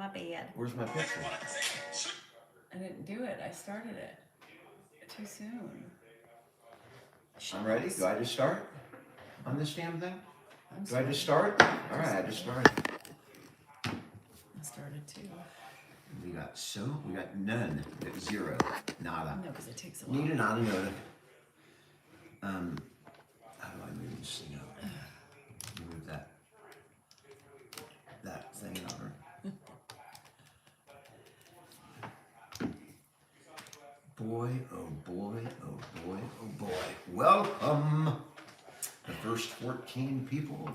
my bad. Where's my picture? I didn't do it. I started it too soon. I'm ready. Do I just start on this damn thing? Do I just started. start? All right, I just started. I started too. We got none. We got zero. Nada. No, because it takes a while. Nita, nada, nada. How do I move this thing over? Move that thing over. Boy, oh boy, oh boy, oh boy. Welcome, the first 14 people.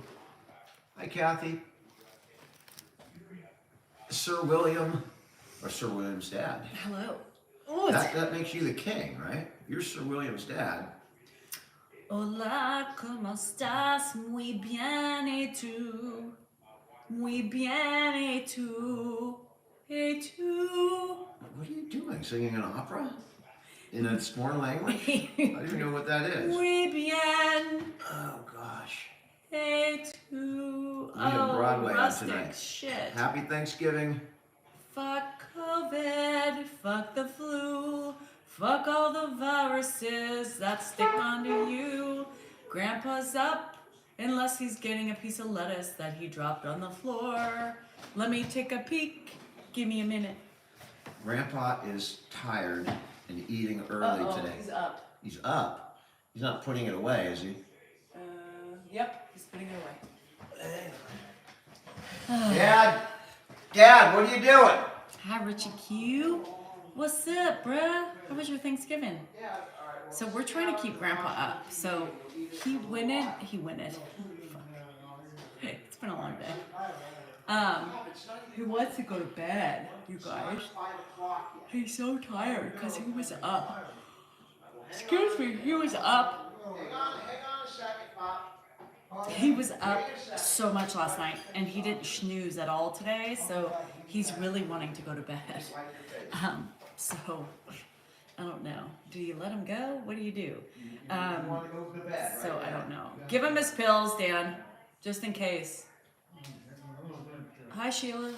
Hi, Kathy. Sir William, or Sir William's dad. Hello. That makes you the king, right? You're Sir William's dad. Hola, ¿cómo estás? Muy bien, ¿y tú? Muy bien, ¿y tú? ¿Y tú? What are you doing? Singing an opera? In a foreign language? I don't even know what that is. Muy bien. Oh, gosh. ¿Y tú? We have Broadway on rustic tonight. shit. Happy Thanksgiving. Fuck COVID, fuck the flu, fuck all the viruses that stick onto you. Grandpa's up, unless he's getting a piece of lettuce that he dropped on the floor. Let me take a peek. Give me a minute. Grandpa is tired and eating early today. He's up. He's up. He's not putting it away, is he? Yep, he's putting it away. Dad, what are you doing? Hi, Richie Q. What's up, bruh? How was your Thanksgiving? So we're trying to keep Grandpa up. So he went it. It's been a long day. He wants to go to bed, you guys. He's so tired because he was up. Excuse me, he was up. Hang on a second, Pop. He was up so much last night, and he didn't snooze at all today, so he's really wanting to go to bed. So, I don't know. Do you let him go? What do you do? So, I don't know. Give him his pills, Dan, just in case. Hi, Sheila.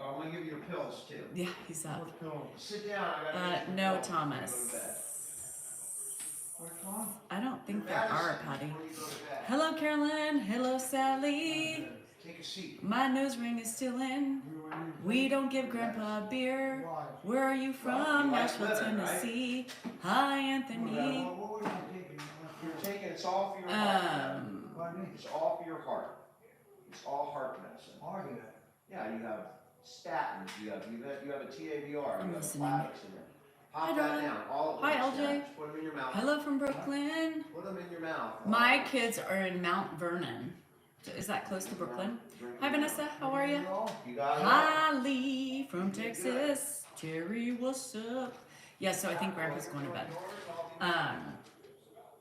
I'm going to give you your pills, too. Yeah, he's up. Sit down. No, Thomas. I don't think there are, Patty. Hello, Carolyn. Hello, Sally. Take a seat. My nose ring is still in. We don't give Grandpa a beer. Where are you from? Nashville, Tennessee. Hi, Anthony. You're taking it's all for your heart. It's all for your heart. It's all heart medicine. Yeah, you have statins. You have a TAVR. You have listening. plastics in there. Pop Hi, that darling. down. All Hi, at once, LJ. yeah. Just put them in your mouth. Hello from Brooklyn. Put them in your mouth. My kids are in Mount Vernon. Is that close to Brooklyn? Hi, Vanessa. How are you? You got it. Hi, Lee from Texas. Terry, what's up? Yeah, so I think Grandpa's going to bed.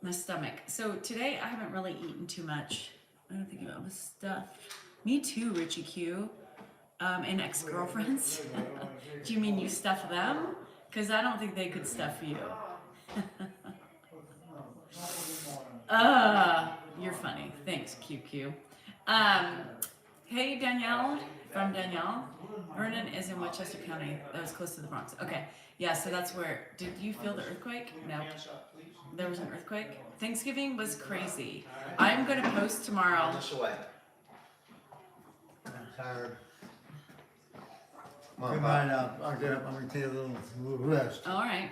My stomach. So today I haven't really eaten too much. I don't think about my stuff. Me too, Richie Q. And ex-girlfriends. Do you mean you stuff them? Because I don't think they could stuff you. You're funny. Thanks, QQ. Hey, Danielle, from Danielle. Vernon is in Westchester County. That was close to the Bronx. Okay. Yeah, so that's where. Did you feel the earthquake? No. There was an earthquake? Thanksgiving was crazy. I'm going to post tomorrow. This way. I'm tired. Come on, Good Bob. night out. I'll get up. I'm gonna take a little rest. All right.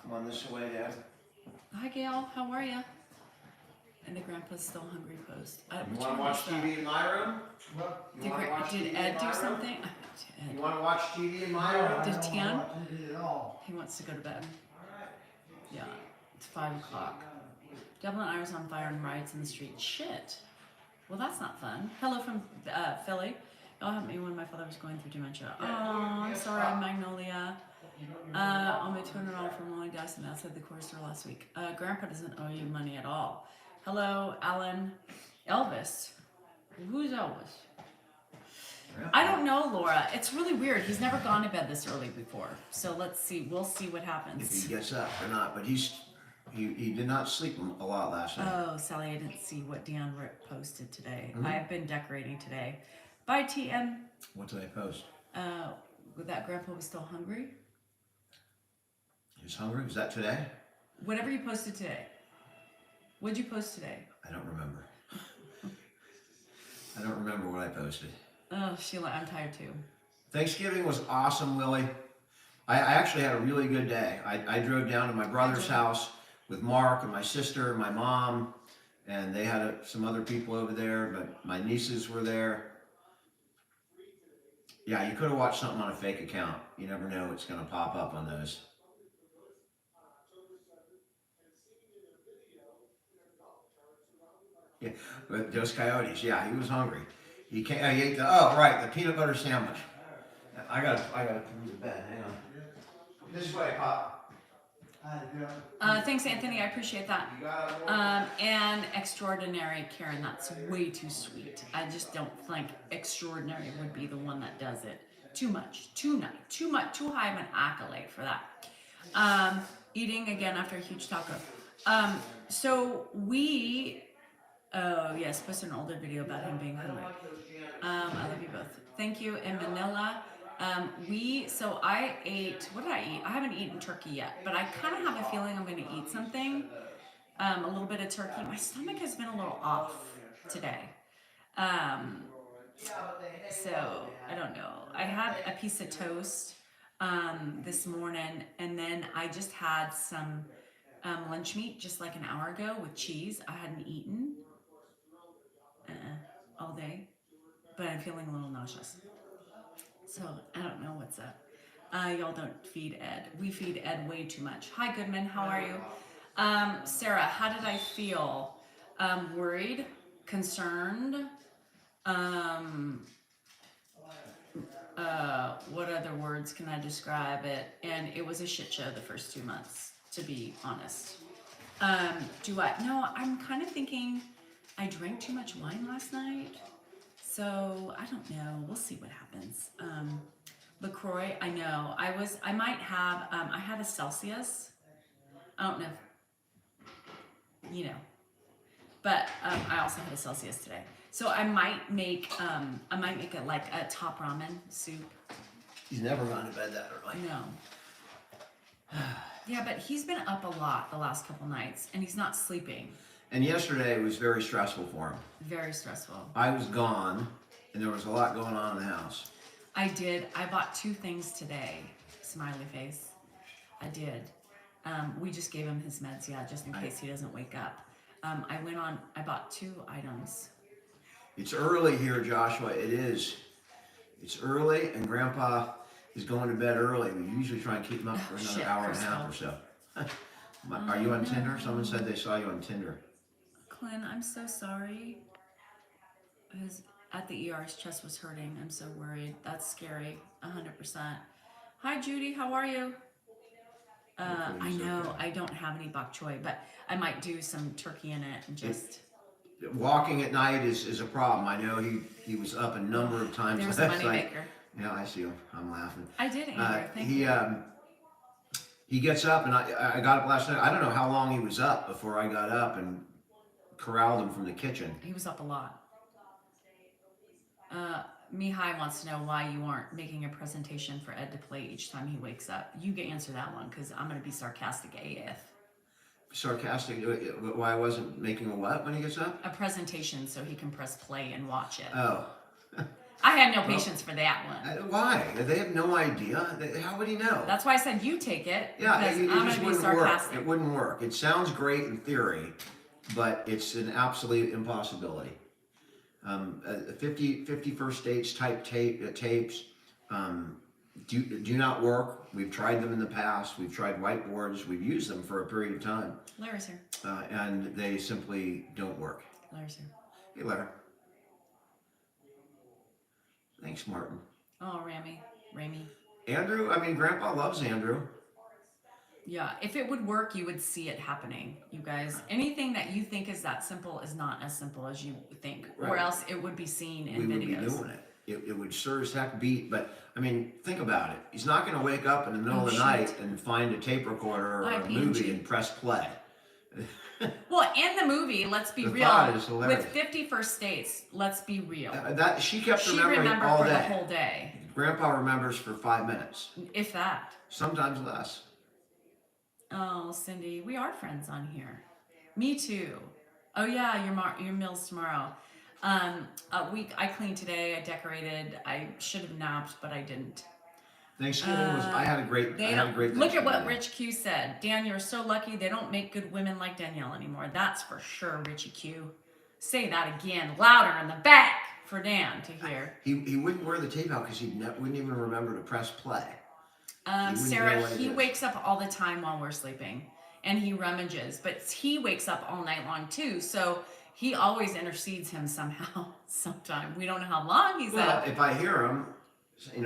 Come on this way, Dad. Hi, Gail. How are you? And the grandpa's still hungry post. You want to watch TV in my room? You wanna watch Did TV Ed in do my room? something? You want to watch TV in my room? Did Tian? At all. He wants to go to bed. Yeah, it's 5 o'clock. Dublin, I was on fire and riots in the street. Shit. Well, that's not fun. Hello from Philly. Y'all helped me when my father was going through dementia. Oh, I'm sorry, Magnolia. I'll make $200 for rolling dice and outside the chorus store last week. Grandpa doesn't owe you money at all. Hello, Alan. Elvis. Who's Elvis? I don't know, Laura. It's really weird. He's never gone to bed this early before. So let's see. We'll see what If happens. he gets up or not, but he did not sleep a lot last night. Oh, Sally, I didn't see what Dan posted today. I've been decorating today. Bye, TM. What did I post? That grandpa was still hungry. He was hungry? Was that today? Whatever you posted today. What'd you post today? I don't remember. I don't remember what I posted. Oh, Sheila, I'm tired too. Thanksgiving was awesome, Willie. I actually had a really good day. I drove down to my brother's house with Mark and my sister and my mom, and they had some other people over there, but my nieces were there. Yeah, you could have watched something on a fake account. You never know what's going to pop up on those. Yeah, but those coyotes, yeah, he was hungry. He ate the peanut butter sandwich. I gotta move to bed, hang on. This way, Pop. Thanks, Anthony. I appreciate that. And extraordinary, Karen. That's way too sweet. I just don't think extraordinary would be the one that does it. Too much, too high of an accolade for that. Eating again after a huge taco. So we. Oh yes, posted an older video about him being hungry. I love you both. Thank you. In Manila. So I ate, what did I eat? I haven't eaten turkey yet, but I kind of have a feeling I'm going to eat something, a little bit of turkey. My stomach has been a little off today. So I don't know. I had a piece of toast, this morning, and then I just had some, lunch meat just like an hour ago with cheese. I hadn't eaten, all day, but I'm feeling a little nauseous. So I don't know what's up. Y'all don't feed Ed. We feed Ed way too much. Hi, Goodman. How are you? Sarah, how did I feel? Worried, concerned. What other words can I describe it? And it was a shit show the first 2 months, to be honest. No, I'm kind of thinking I drank too much wine last night. So I don't know. We'll see what happens. LaCroix, I know. I might have, I had a Celsius. I don't know if, but I also had a Celsius today. So I might make it like a top ramen soup. He's never gone to bed that early. No. Yeah, but he's been up a lot the last couple nights, and he's not sleeping. And yesterday was very stressful for him. Very stressful. I was gone, and there was a lot going on in the house. I did. I bought 2 things today. Smiley face. I did. We just gave him his meds, just in case he doesn't wake up. I bought 2 items. It's early here, Joshua. It is. It's early, and Grandpa is going to bed early. We usually try and keep him up for another hour and a half or so. Are you on Tinder? Someone said they saw you on Tinder. Clint, I'm so sorry. At the ER, his chest was hurting. I'm so worried. That's scary. 100%. Hi, Judy. How are you? I know. Okay. I don't have any bok choy, but I might do some turkey in it and just... Walking at night is a problem. I know he was up a number of times last night. Maker. Yeah, I see him. I'm laughing. I did, Andrew. Thank you. He gets up, and I got up last night. I don't know how long he was up before I got up and corralled him from the kitchen. He was up a lot. Mihai wants to know why you aren't making a presentation for Ed to play each time he wakes up. You can answer that one, because I'm going to be sarcastic AF. Sarcastic? Why I wasn't making a what when he gets up? A presentation so he can press play and watch it. Oh. I had no patience for that one. Why? They have no idea. How would he know? That's why I said you take it. Yeah, because it I'm just going to be wouldn't work. sarcastic. It wouldn't work. It sounds great in theory, but it's an absolute impossibility. 50 first dates type tapes do not work. We've tried them in the past. We've tried whiteboards. We've used them for a period of time. Larry's here. And they simply don't work. Larry's here. Hey, Larry. Thanks, Martin. Oh, Ramy. Andrew, Grandpa loves Andrew. Yeah, if it would work, you would see it happening, you guys. Anything that you think is that simple is not as simple as you think, or else it would be seen in videos. We would be doing it. It would sure as heck beat, but think about it. He's not going to wake up in the middle of the night and find a tape recorder or a movie and press play. Well, in the movie, let's be The real. thought is hilarious. With 50 First Dates, let's be real. That she kept She remembering remembered all for day. the whole day. Grandpa remembers for 5 minutes, If that. sometimes less. Oh, Cindy, we are friends on here. Me too. Oh yeah, your meal's tomorrow. I cleaned today. I decorated. I should have napped, but I didn't. Thanksgiving was. I had a great. They I had a don't great. look at what Thanksgiving. Rich Q said. Dan, you're so lucky. They don't make good women like Danielle anymore. That's for sure, Richie Q. Say that again, louder in the back for Dan to hear. He wouldn't wear the tape out because wouldn't even remember to press play. Sarah, he wakes up all the time while we're sleeping, and he rummages. But he wakes up all night long too, so he always intercedes him somehow. Sometime we don't know how long he's up. If I hear him,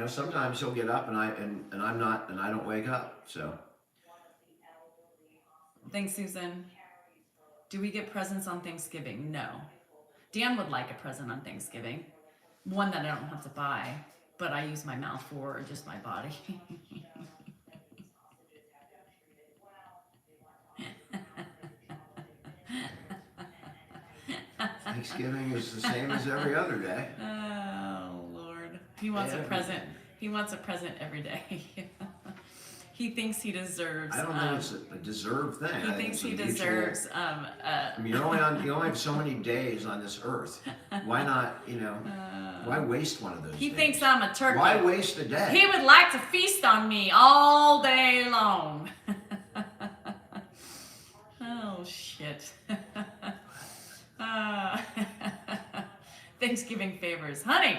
sometimes he'll get up and I'm not, and I don't wake up. So. Thanks, Susan. Do we get presents on Thanksgiving? No. Dan would like a present on Thanksgiving. One that I don't have to buy, but I use my mouth for, or just my body. Thanksgiving is the same as every other day. Oh, Lord. He wants a present. He wants a present every day. He thinks he deserves. I don't know if it's a deserved thing. He thinks he deserves. I mean, you only have so many days on this earth. Why not? Why waste one of those? He days? thinks I'm a turkey. Why waste a day? He would like to feast on me all day long. Oh shit. Thanksgiving favors, honey.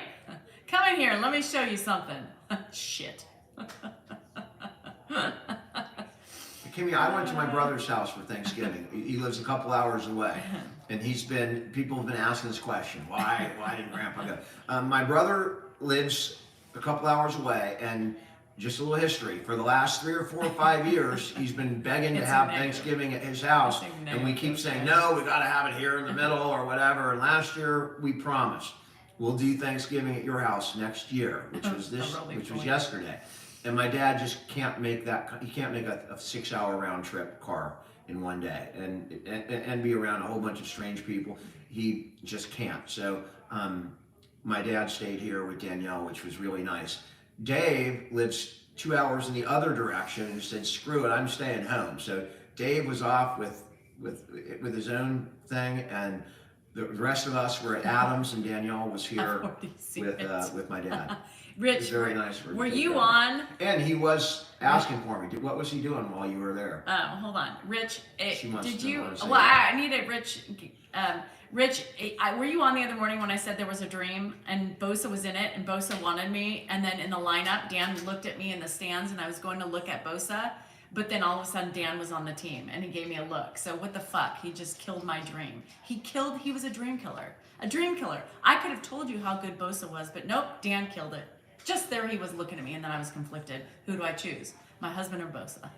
Come in here. Let me show you something. Shit. Kimmy, I went to my brother's house for Thanksgiving. He lives a couple hours away, and people have been asking this question: Why didn't Grandpa go? My brother lives a couple hours away, and just a little history. For the last 3 or 4 or 5 years, he's been begging to have Thanksgiving at his house, and we keep saying no. We got to have it here in the middle or whatever. And last year we promised we'll do Thanksgiving at your house next year, which was yesterday. And my dad just can't make that. He can't make a 6-hour round trip car in one day and be around a whole bunch of strange people. He just can't. So my dad stayed here with Danielle, which was really nice. Dave lives 2 hours in the other direction and said, "Screw it, I'm staying home." So Dave was off with his own thing, and the rest of us were at Adams, and Danielle was here with my dad. Rich, very nice. Were you on? And he was asking for me. What was he doing while you were there? Oh, hold on, Rich. Did you? Well, that. I need a Rich. Rich, were you on the other morning when I said there was a dream and Bosa was in it and Bosa wanted me, and then in the lineup, Dan looked at me in the stands and I was going to look at Bosa, but then all of a sudden Dan was on the team and he gave me a look. So what the fuck? He just killed my dream. He was a dream killer. A dream killer. I could have told you how good Bosa was, but nope, Dan killed it. Just there he was looking at me and then I was conflicted. Who do I choose? My husband or Bosa?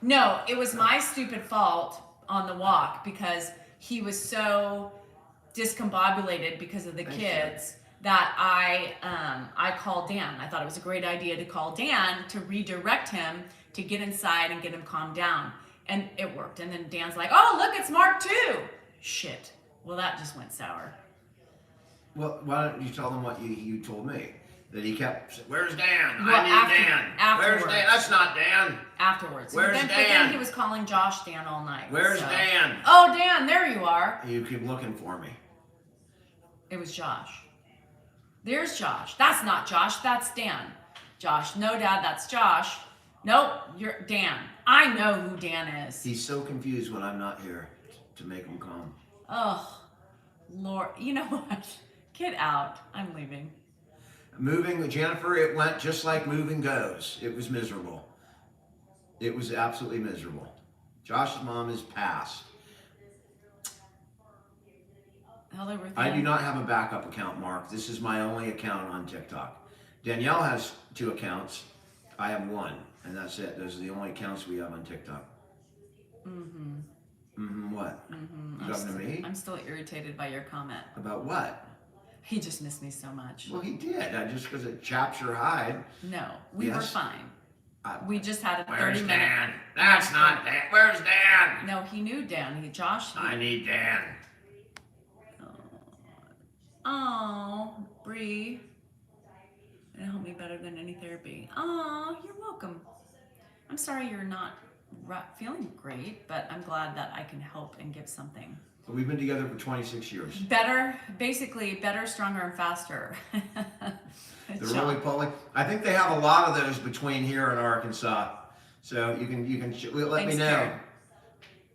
No, it was my stupid fault on the walk because he was so discombobulated because of the kids that I called Dan. I thought it was a great idea to call Dan to redirect him to get inside and get him calmed down. And it worked. And then Dan's like, "Oh, look, it's Mark too." Shit. Well, that just went sour. Well, why don't you tell them what you told me? That he kept, "Where's Dan? Well, I need Dan. Afterwards. Where's Dan? That's not Dan." Afterwards. Where's Dan? But Dan? then he was calling Josh Dan all night. Where's Dan? Oh, Dan, there you are. You keep looking for me. It was Josh. There's Josh. That's not Josh. That's Dan. Josh. No, Dad, that's Josh. Nope, you're Dan. I know who Dan is. He's so confused when I'm not here to make him calm. Oh, Lord. You know what? Get out. I'm leaving. Moving with Jennifer, it went just like moving goes. It was miserable. It was absolutely miserable. Josh's mom is passed. Hello, Ruth. I do not have a backup account, Mark. This is my only account on TikTok. Danielle has 2 accounts. I have 1, and that's it. Those are the only accounts we have on TikTok. Mm-hmm. Mm-hmm. What? Mm-hmm. You talking to me? I'm still irritated by your comment. About what? He just missed me so much. Well, he did. Just because it chaps your hide. No, we were fine. We just had a Where's 30-minute. Dan? That's not Dan. Where's Dan? No, he knew Dan. Josh. I need Dan. Oh, Bree. It helped me better than any therapy. Oh, you're welcome. I'm sorry you're not feeling great, but I'm glad that I can help and give something. So we've been together for 26 years. Better, basically, better, stronger, and faster. The roly-poly. I think they have a lot of those between here and Arkansas. So you can let me know. Karen.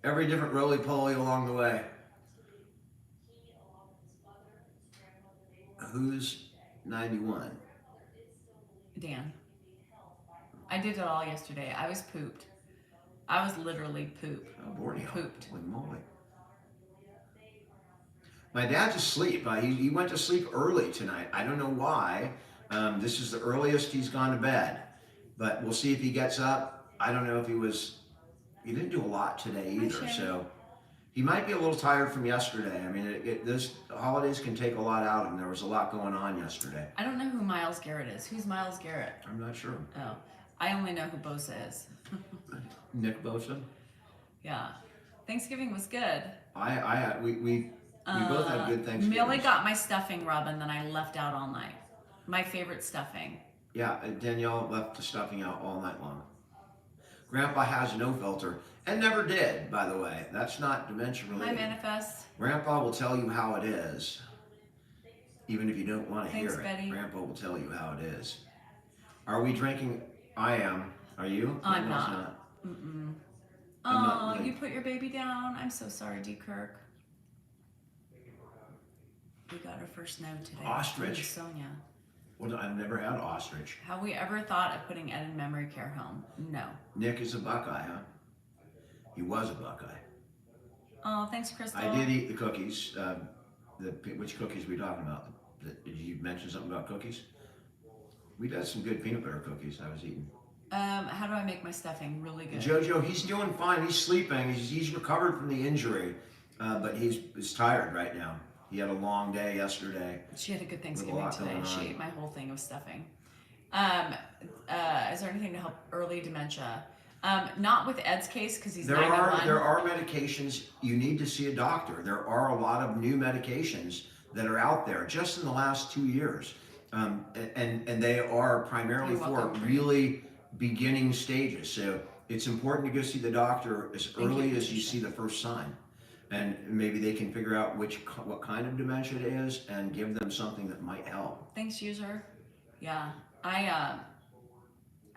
Every different roly-poly along the way. Who's 91? Dan. I did it all yesterday. I was pooped. I was literally poop. Oh, Borneo. Pooped. Holy moly. My dad's asleep. He went to sleep early tonight. I don't know why. This is the earliest he's gone to bed. But we'll see if he gets up. I don't know if he didn't do a lot today either. So he might be a little tired from yesterday. I mean, this holidays can take a lot out of him. There was a lot going on yesterday. I don't know who Miles Garrett is. Who's Miles Garrett? I'm not sure. Oh, I only know who Bosa is. Nick Bosa? Yeah. Thanksgiving was good. We both had good Thanksgiving. Millie got my stuffing rub and then I left out all night. My favorite stuffing. Yeah, Danielle left the stuffing out all night long. Grandpa has no filter, and never did, by the way. That's not dementia related. My manifest. Grandpa will tell you how it is, even if you don't want to Thanks, hear it. Betty. Grandpa will tell you how it is. Are we drinking? I am. Are you? I'm Danielle's not. Mm-mm. I'm not Oh, really- you put your baby down? I'm so sorry, D. Kirk. We got our first no today. Ostrich. Sonia. Well, I've never had ostrich. Have we ever thought of putting Ed in memory care home? No. Nick is a Buckeye, huh? He was a Buckeye. Oh, thanks, Crystal. I did eat the cookies. Which cookies were we talking about? Did you mention something about cookies? We did some good peanut butter cookies I was eating. How do I make my stuffing really good? Jojo, he's doing fine. He's sleeping. He's recovered from the injury, but he's tired right now. He had a long day yesterday. She had a good With a Thanksgiving lot today. going She on. ate my whole thing of stuffing. Is there anything to help early dementia? Not with Ed's case because he's 91. There are medications. You need to see a doctor. There are a lot of new medications that are out there just in the last 2 years, and they are primarily You're for welcome. really beginning stages. So it's important to go see the doctor as early you, as you Patricia. see the first sign, and maybe they can figure out what kind of dementia it is and give them something that might help. Thanks, user. Yeah,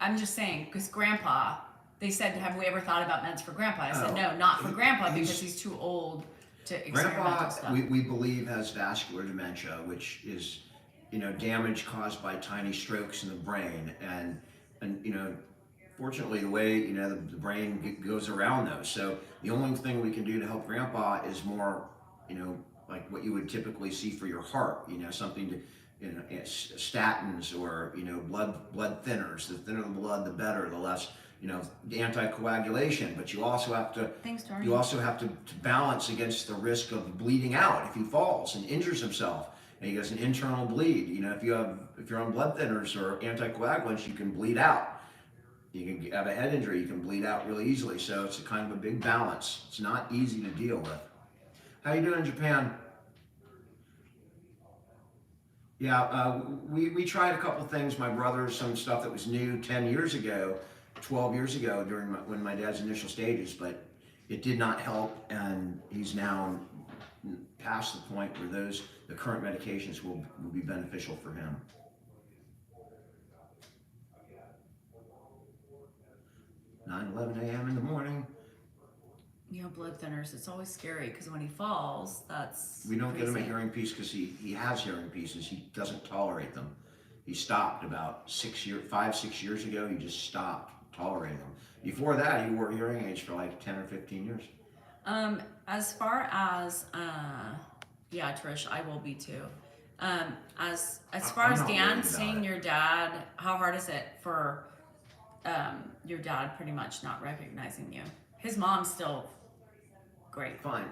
I'm just saying because Grandpa. They said, "Have we ever thought about meds for Grandpa?" I said, Oh, "No, not for Grandpa he's- because he's too old to experimental Grandpa, stuff." we believe, has vascular dementia, which is, damage caused by tiny strokes in the brain, and fortunately, the way the brain goes around those. So the only thing we can do to help Grandpa is more, like what you would typically see for your heart. Something to, statins or blood thinners. The thinner the blood, the better. The less. The anticoagulation, but you also have to Thanks, Darby. you also have to balance against the risk of bleeding out if he falls and injures himself and he gets an internal bleed. If you're on blood thinners or anticoagulants, you can bleed out. You can have a head injury, you can bleed out really easily. So it's a kind of a big balance. It's not easy to deal with. How you doing in Japan? Yeah, we tried a couple things. My brother, some stuff that was new 10 years ago. 12 years ago when my dad's initial stages, but it did not help, and he's now past the point where the current medications will be beneficial for him. Nine 11 a.m. in the morning. Blood thinners. It's always scary because when he falls, that's We don't get him a crazy. hearing piece because he has hearing pieces. He doesn't tolerate them. He stopped about 6 years ago. He just stopped tolerating them. Before that, he wore hearing aids for like 10 or 15 years. As far as yeah, Trish, I will be too. As far I'm as not worried Dan about seeing it. your dad, how hard is it for your dad pretty much not recognizing you? His mom's still great. Fine.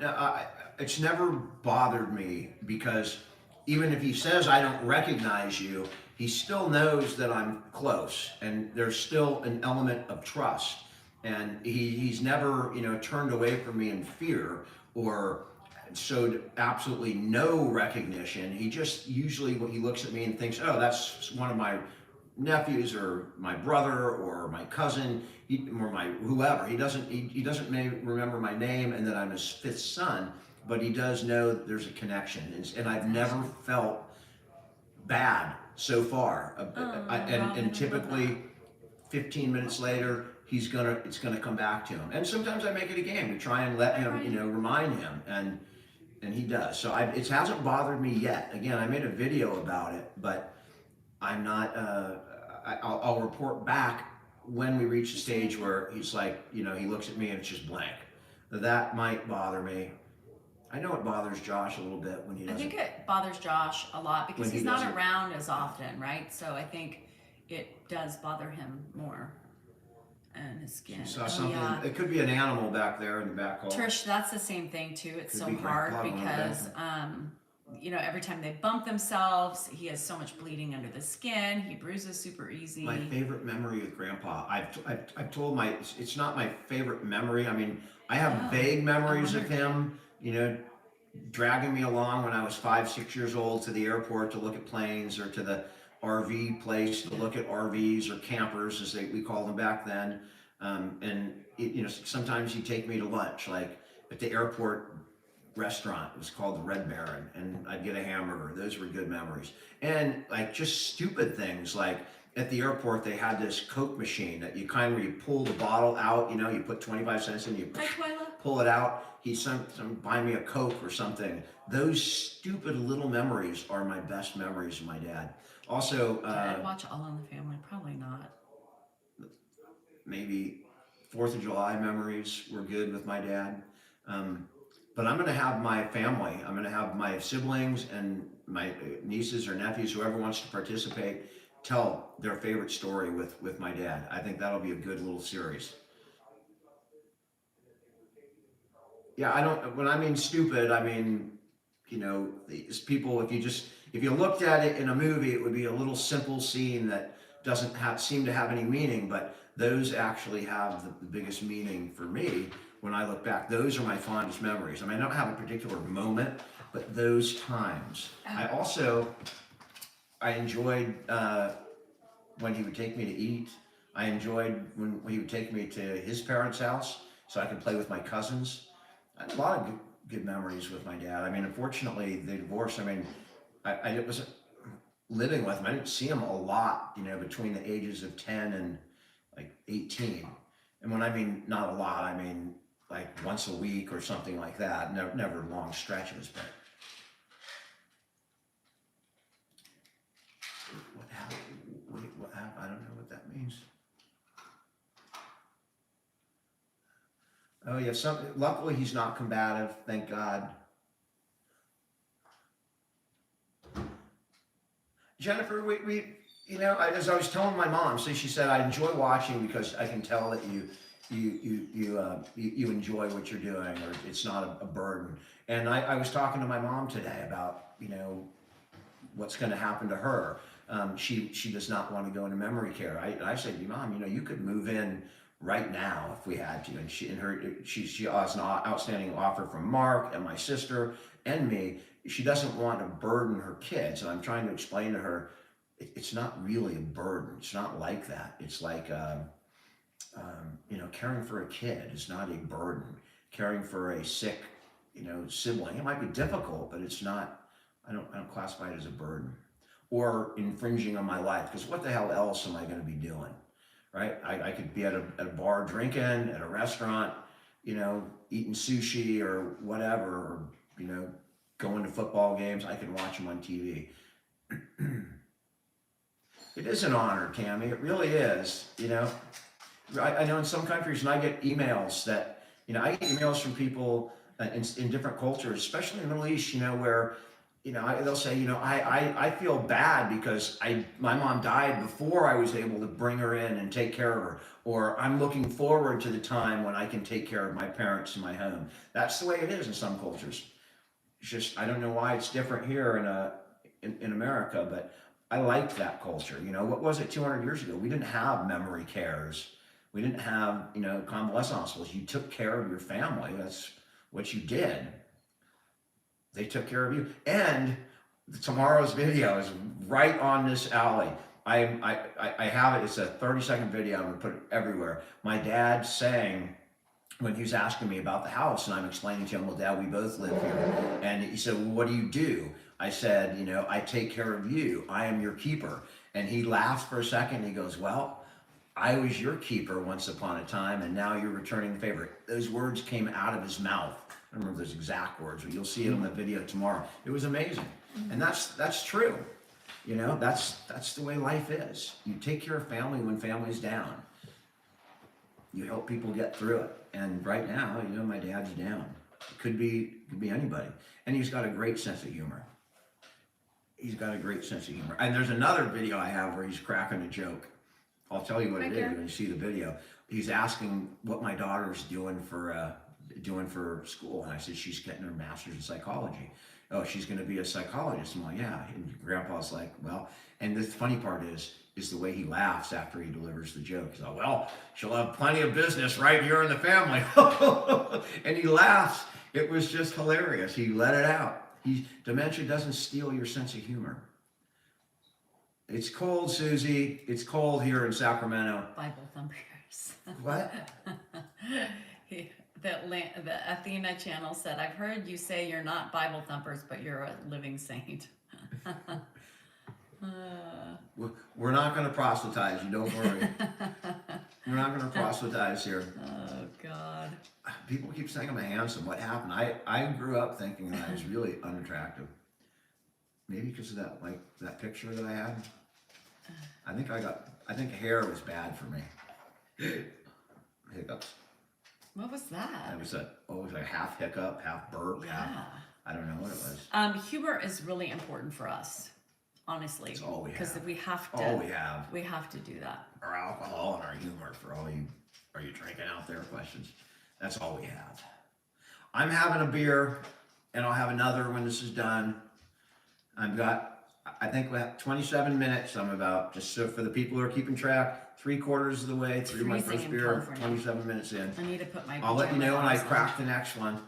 It's never bothered me because even if he says I don't recognize you, he still knows that I'm close, and there's still an element of trust. And he's never, turned away from me in fear or showed absolutely no recognition. He just usually, when he looks at me and thinks, oh, that's one of my nephews or my brother or my cousin, or my whoever. He doesn't remember my name and that I'm his fifth son, but he does know that there's a connection. And I've never felt bad so far. And typically 15 minutes later, it's gonna come back to him. And sometimes I make it a game to try and let him, remind him, and he does. So it hasn't bothered me yet. Again, I made a video about it, but I'm not. I'll report back when we reach the stage where he's like, he looks at me and it's just blank. That might bother me. I know it bothers Josh a little bit when he doesn't. I think it bothers Josh a lot because When he he's not doesn't. around as often, right? So I think it does bother him more. And his skin. Saw Oh, something. yeah. It could be an animal back there in the back hall. Trish, that's the same thing too. It's Could so be hard grandpa going because, back. every time they bump themselves, he has so much bleeding under the skin. He bruises super easy. My favorite memory with Grandpa. I've told it's not my favorite memory. I mean, I have vague memories of him. Dragging me along when I was 5, 6 years old to the airport to look at planes, or to the RV place to look at RVs or campers as we called them back then. Sometimes he'd take me to lunch, like at the airport restaurant. It was called the Red Baron, and I'd get a hamburger. Those were good memories. And like just stupid things, like at the airport they had this Coke machine that you pull the bottle out. You put 25 cents in, you Hi, Twyla. pull it out. He'd buy me a Coke or something. Those stupid little memories are my best memories of my dad. Also, Did I watch All in the Family? Probably not. maybe 4th of July memories were good with my dad. But I'm going to have my family, I'm going to have my siblings and my nieces or nephews, whoever wants to participate, tell their favorite story with my dad. I think that'll be a good little series. Yeah, when I mean stupid, I mean, these people, if you looked at it in a movie, it would be a little simple scene that doesn't seem to have any meaning, but those actually have the biggest meaning for me when I look back. Those are my fondest memories. I mean, I don't have a particular moment, but those times. I enjoyed when he would take me to eat. I enjoyed when he would take me to his parents' house so I could play with my cousins. I had a lot of good memories with my dad. I mean, unfortunately, they divorced. I mean, I wasn't living with him. I didn't see him a lot, between the ages of 10 and like 18. And when I mean not a lot, I mean like once a week or something like that. Never long stretches, but what happened? Wait, what happened? I don't know what that means. Oh yeah, luckily he's not combative, thank God. Jennifer, as I was telling my mom, she said, I enjoy watching because I can tell that you enjoy what you're doing, or it's not a burden. And I was talking to my mom today about, what's going to happen to her. She does not want to go into memory care. I said, Mom, you could move in right now if we had to. And she has an outstanding offer from Mark and my sister and me. She doesn't want to burden her kids. And I'm trying to explain to her, it's not really a burden. It's not like that. It's like, caring for a kid is not a burden. Caring for a sick, sibling, it might be difficult, but it's not, I don't classify it as a burden or infringing on my life, because what the hell else am I going to be doing, right? I could be at a bar drinking, at a restaurant, eating sushi or whatever, or, going to football games. I can watch them on TV. It is an honor, Tammy. It really is, I know in some countries, and I get emails that, I get emails from people in different cultures, especially in the Middle East, where, they'll say, I feel bad because my mom died before I was able to bring her in and take care of her, or I'm looking forward to the time when I can take care of my parents in my home. That's the way it is in some cultures. It's just, I don't know why it's different here in America, but I liked that culture. You know, what was it 200 years ago? We didn't have memory cares. We didn't have, you know, convalescent hospitals. You took care of your family. That's what you did. They took care of you. And tomorrow's video is right on this alley. I have it. It's a 30-second video. I'm gonna put it everywhere. My dad saying, when he was asking me about the house, and I'm explaining to him, well, Dad, we both live here. And he said, well, what do you do? I said, you know, I take care of you. I am your keeper. And he laughed for a second. And he goes, well, I was your keeper once upon a time, and now you're returning the favor. Those words came out of his mouth. I don't remember those exact words, but you'll see it on the video tomorrow. It was amazing. And that's true. You know, that's the way life is. You take care of family when family's down. You help people get through it. And right now, you know, my dad's down. It could be anybody. And he's got a great sense of humor. He's got a great sense of humor. And there's another video I have where he's cracking a joke. I'll tell you what it is when you see the video. He's asking what my daughter's doing for school. And I said, she's getting her master's in psychology. Oh, she's going to be a psychologist. I'm like, yeah. And Grandpa's like, well, and the funny part is the way he laughs after he delivers the joke. He's like, well, she'll have plenty of business right here in the family. And he laughs. It was just hilarious. He let it out. Dementia doesn't steal your sense of humor. It's cold, Susie. It's cold here in Sacramento. Bible thumpers. What? The Athena channel said, I've heard you say you're not Bible thumpers, but you're a living saint. We're not going to proselytize you, don't worry. We're not going to proselytize here. Oh, God. People keep saying I'm handsome. What happened? I grew up thinking that I was really unattractive. Maybe because of that picture that I had. I think hair was bad for me. Hiccups. What was that? It was a half hiccup, half burp, Yeah. I don't know what it was. Humor is really important for us, honestly. It's all we have. Because we have to. All we have. We have to do that. Our alcohol and our humor for all you, are you drinking out there questions. That's all we have. I'm having a beer, and I'll have another when this is done. I think we have 27 minutes. I'm about, just so for the people who are keeping track, 3/4 of the way through my Freezing first in beer, California. 27 minutes in. I need to put my I'll let you know when I pajamas on. crack the next one.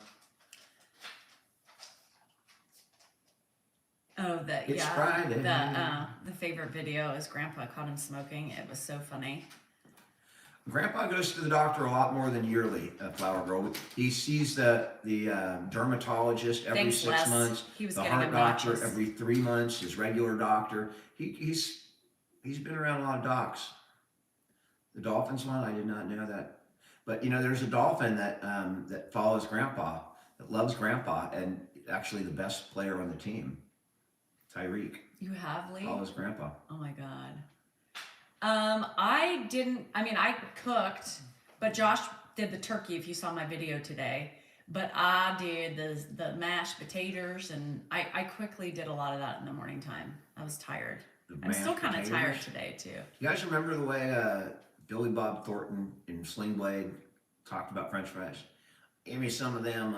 Oh, It's Friday. The favorite video is Grandpa caught him smoking. It was so funny. Grandpa goes to the doctor a lot more than yearly, Flower Girl. He sees the dermatologist every Thanks, 6 Les. months, He was the getting heart doctor obnoxious. every 3 months, his regular doctor. He's been around a lot of docs. The Dolphins one, I did not know that. But you know, there's a dolphin that follows Grandpa, that loves Grandpa, and actually the best player on the team, Tyreek, You have, Lee? follows Grandpa. Oh my God. I cooked, but Josh did the turkey if you saw my video today. But I did the mashed potatoes, and I quickly did a lot of that in the morning time. I was tired. I'm still kind of tired today too. You guys remember the way Billy Bob Thornton in Sling Blade talked about French fries? Give me some of them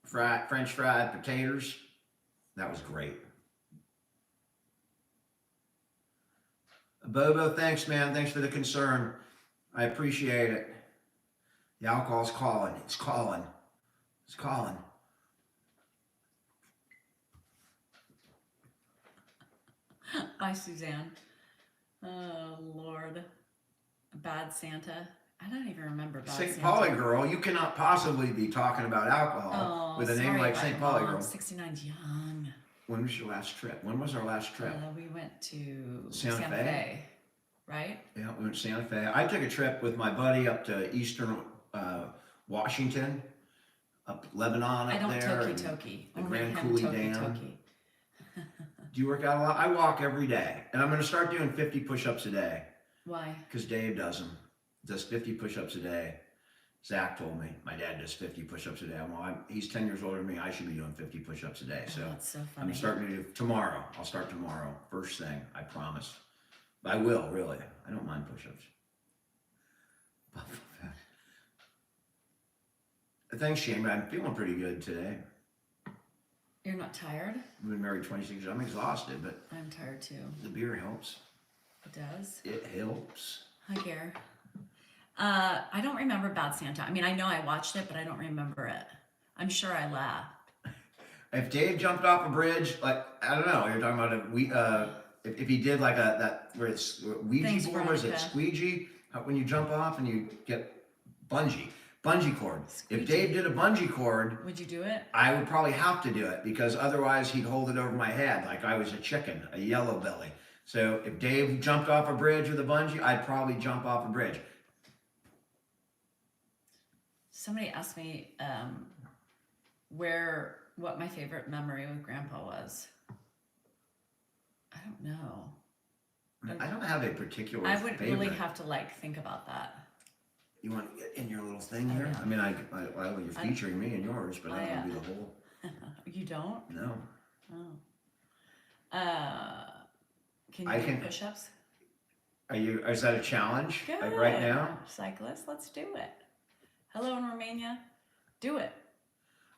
French fried potatoes. That was great. Bobo, thanks, man. Thanks for the concern. I appreciate it. The alcohol's calling. It's calling. It's calling. Hi, Suzanne. Oh, Lord. Bad Santa. I don't even remember Bad St. Santa. Pauli girl, you cannot possibly be talking about alcohol with a name sorry like about St. your Pauli mom. girl. 69's young. When was your last trip? When was our last trip? We went to Santa Fe? Right? Yeah, we went to Santa Fe. I took a trip with my buddy up to eastern Washington, up Lebanon up I don't there. and toki. the Only Grand him Coulee toki Dam. toki. Do you work out a lot? I walk every day. And I'm going to start doing 50 push-ups a day Why? because Dave does them. Does 50 push-ups a day. Zach told me my dad does 50 push-ups a day. He's 10 years older than me. I should be doing 50 push-ups a day. So That's so funny. I'm starting to do tomorrow. I'll start tomorrow. First thing, I promise. I will, really. I don't mind push-ups. Thanks, Shane. I'm feeling pretty good today. You're not tired? We've been married 26 years. I'm exhausted, but I'm tired too. the beer helps. It does. It helps. Hi, Gare. I don't remember Bad Santa. I mean, I know I watched it, but I don't remember it. I'm sure I laughed. If Dave jumped off a bridge, like, I don't know, you're talking about if he did like that where it's Ouija Thanks, board, was it Veronica. squeegee? When you jump off and you get bungee cord. Squeegee. If Dave did a bungee cord, Would you do it? I would probably have to do it because otherwise he'd hold it over my head like I was a chicken, a yellow belly. So if Dave jumped off a bridge with a bungee, I'd probably jump off a bridge. Somebody asked me what my favorite memory with Grandpa was. I don't know. I don't have a particular I would favorite. really have to think about that. You want to get in your little thing here? I mean, well, you're featuring me and yours, but I don't want to be the whole. You don't? No. Oh. Can you do push-ups? Is that a challenge? Good. Like right now? Cyclists, let's do it. Hello in Romania. Do it.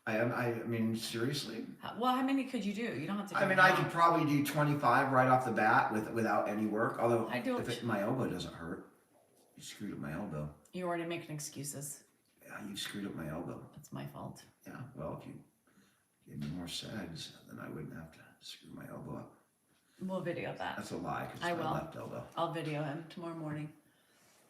I mean, seriously? Well, how many could you do? You don't have to do I mean, I could probably do 25 right off the bat without any work. Although, my elbow doesn't hurt. You screwed up my elbow. You're already making excuses. Yeah, you screwed up my elbow. That's my fault. Yeah, well, if you gave me more segs, then I wouldn't have to screw my elbow up. We'll video that. That's a lie, because I it's my will. left elbow. I'll video him tomorrow morning.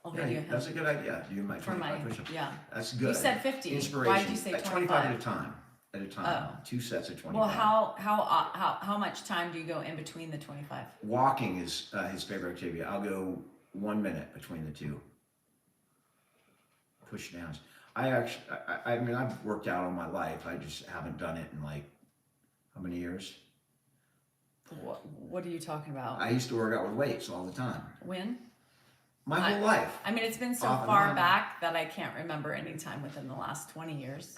I'll Yeah, video him. that's a good idea. Do my 25 push-ups. Yeah. That's good. You said 50. Inspiration. Why did you say 25 at a time. At a time. Oh. 2 sets of 25. Well, how much time do you go in between the 25? Walking is his favorite activity. I'll go 1 minute between the two. Push downs. I mean, I've worked out all my life. I just haven't done it in like, how many years? What are you talking about? I used to work out with weights all the time. When? My whole life. I mean, it's been so Off and far on. back that I can't remember any time within the last 20 years.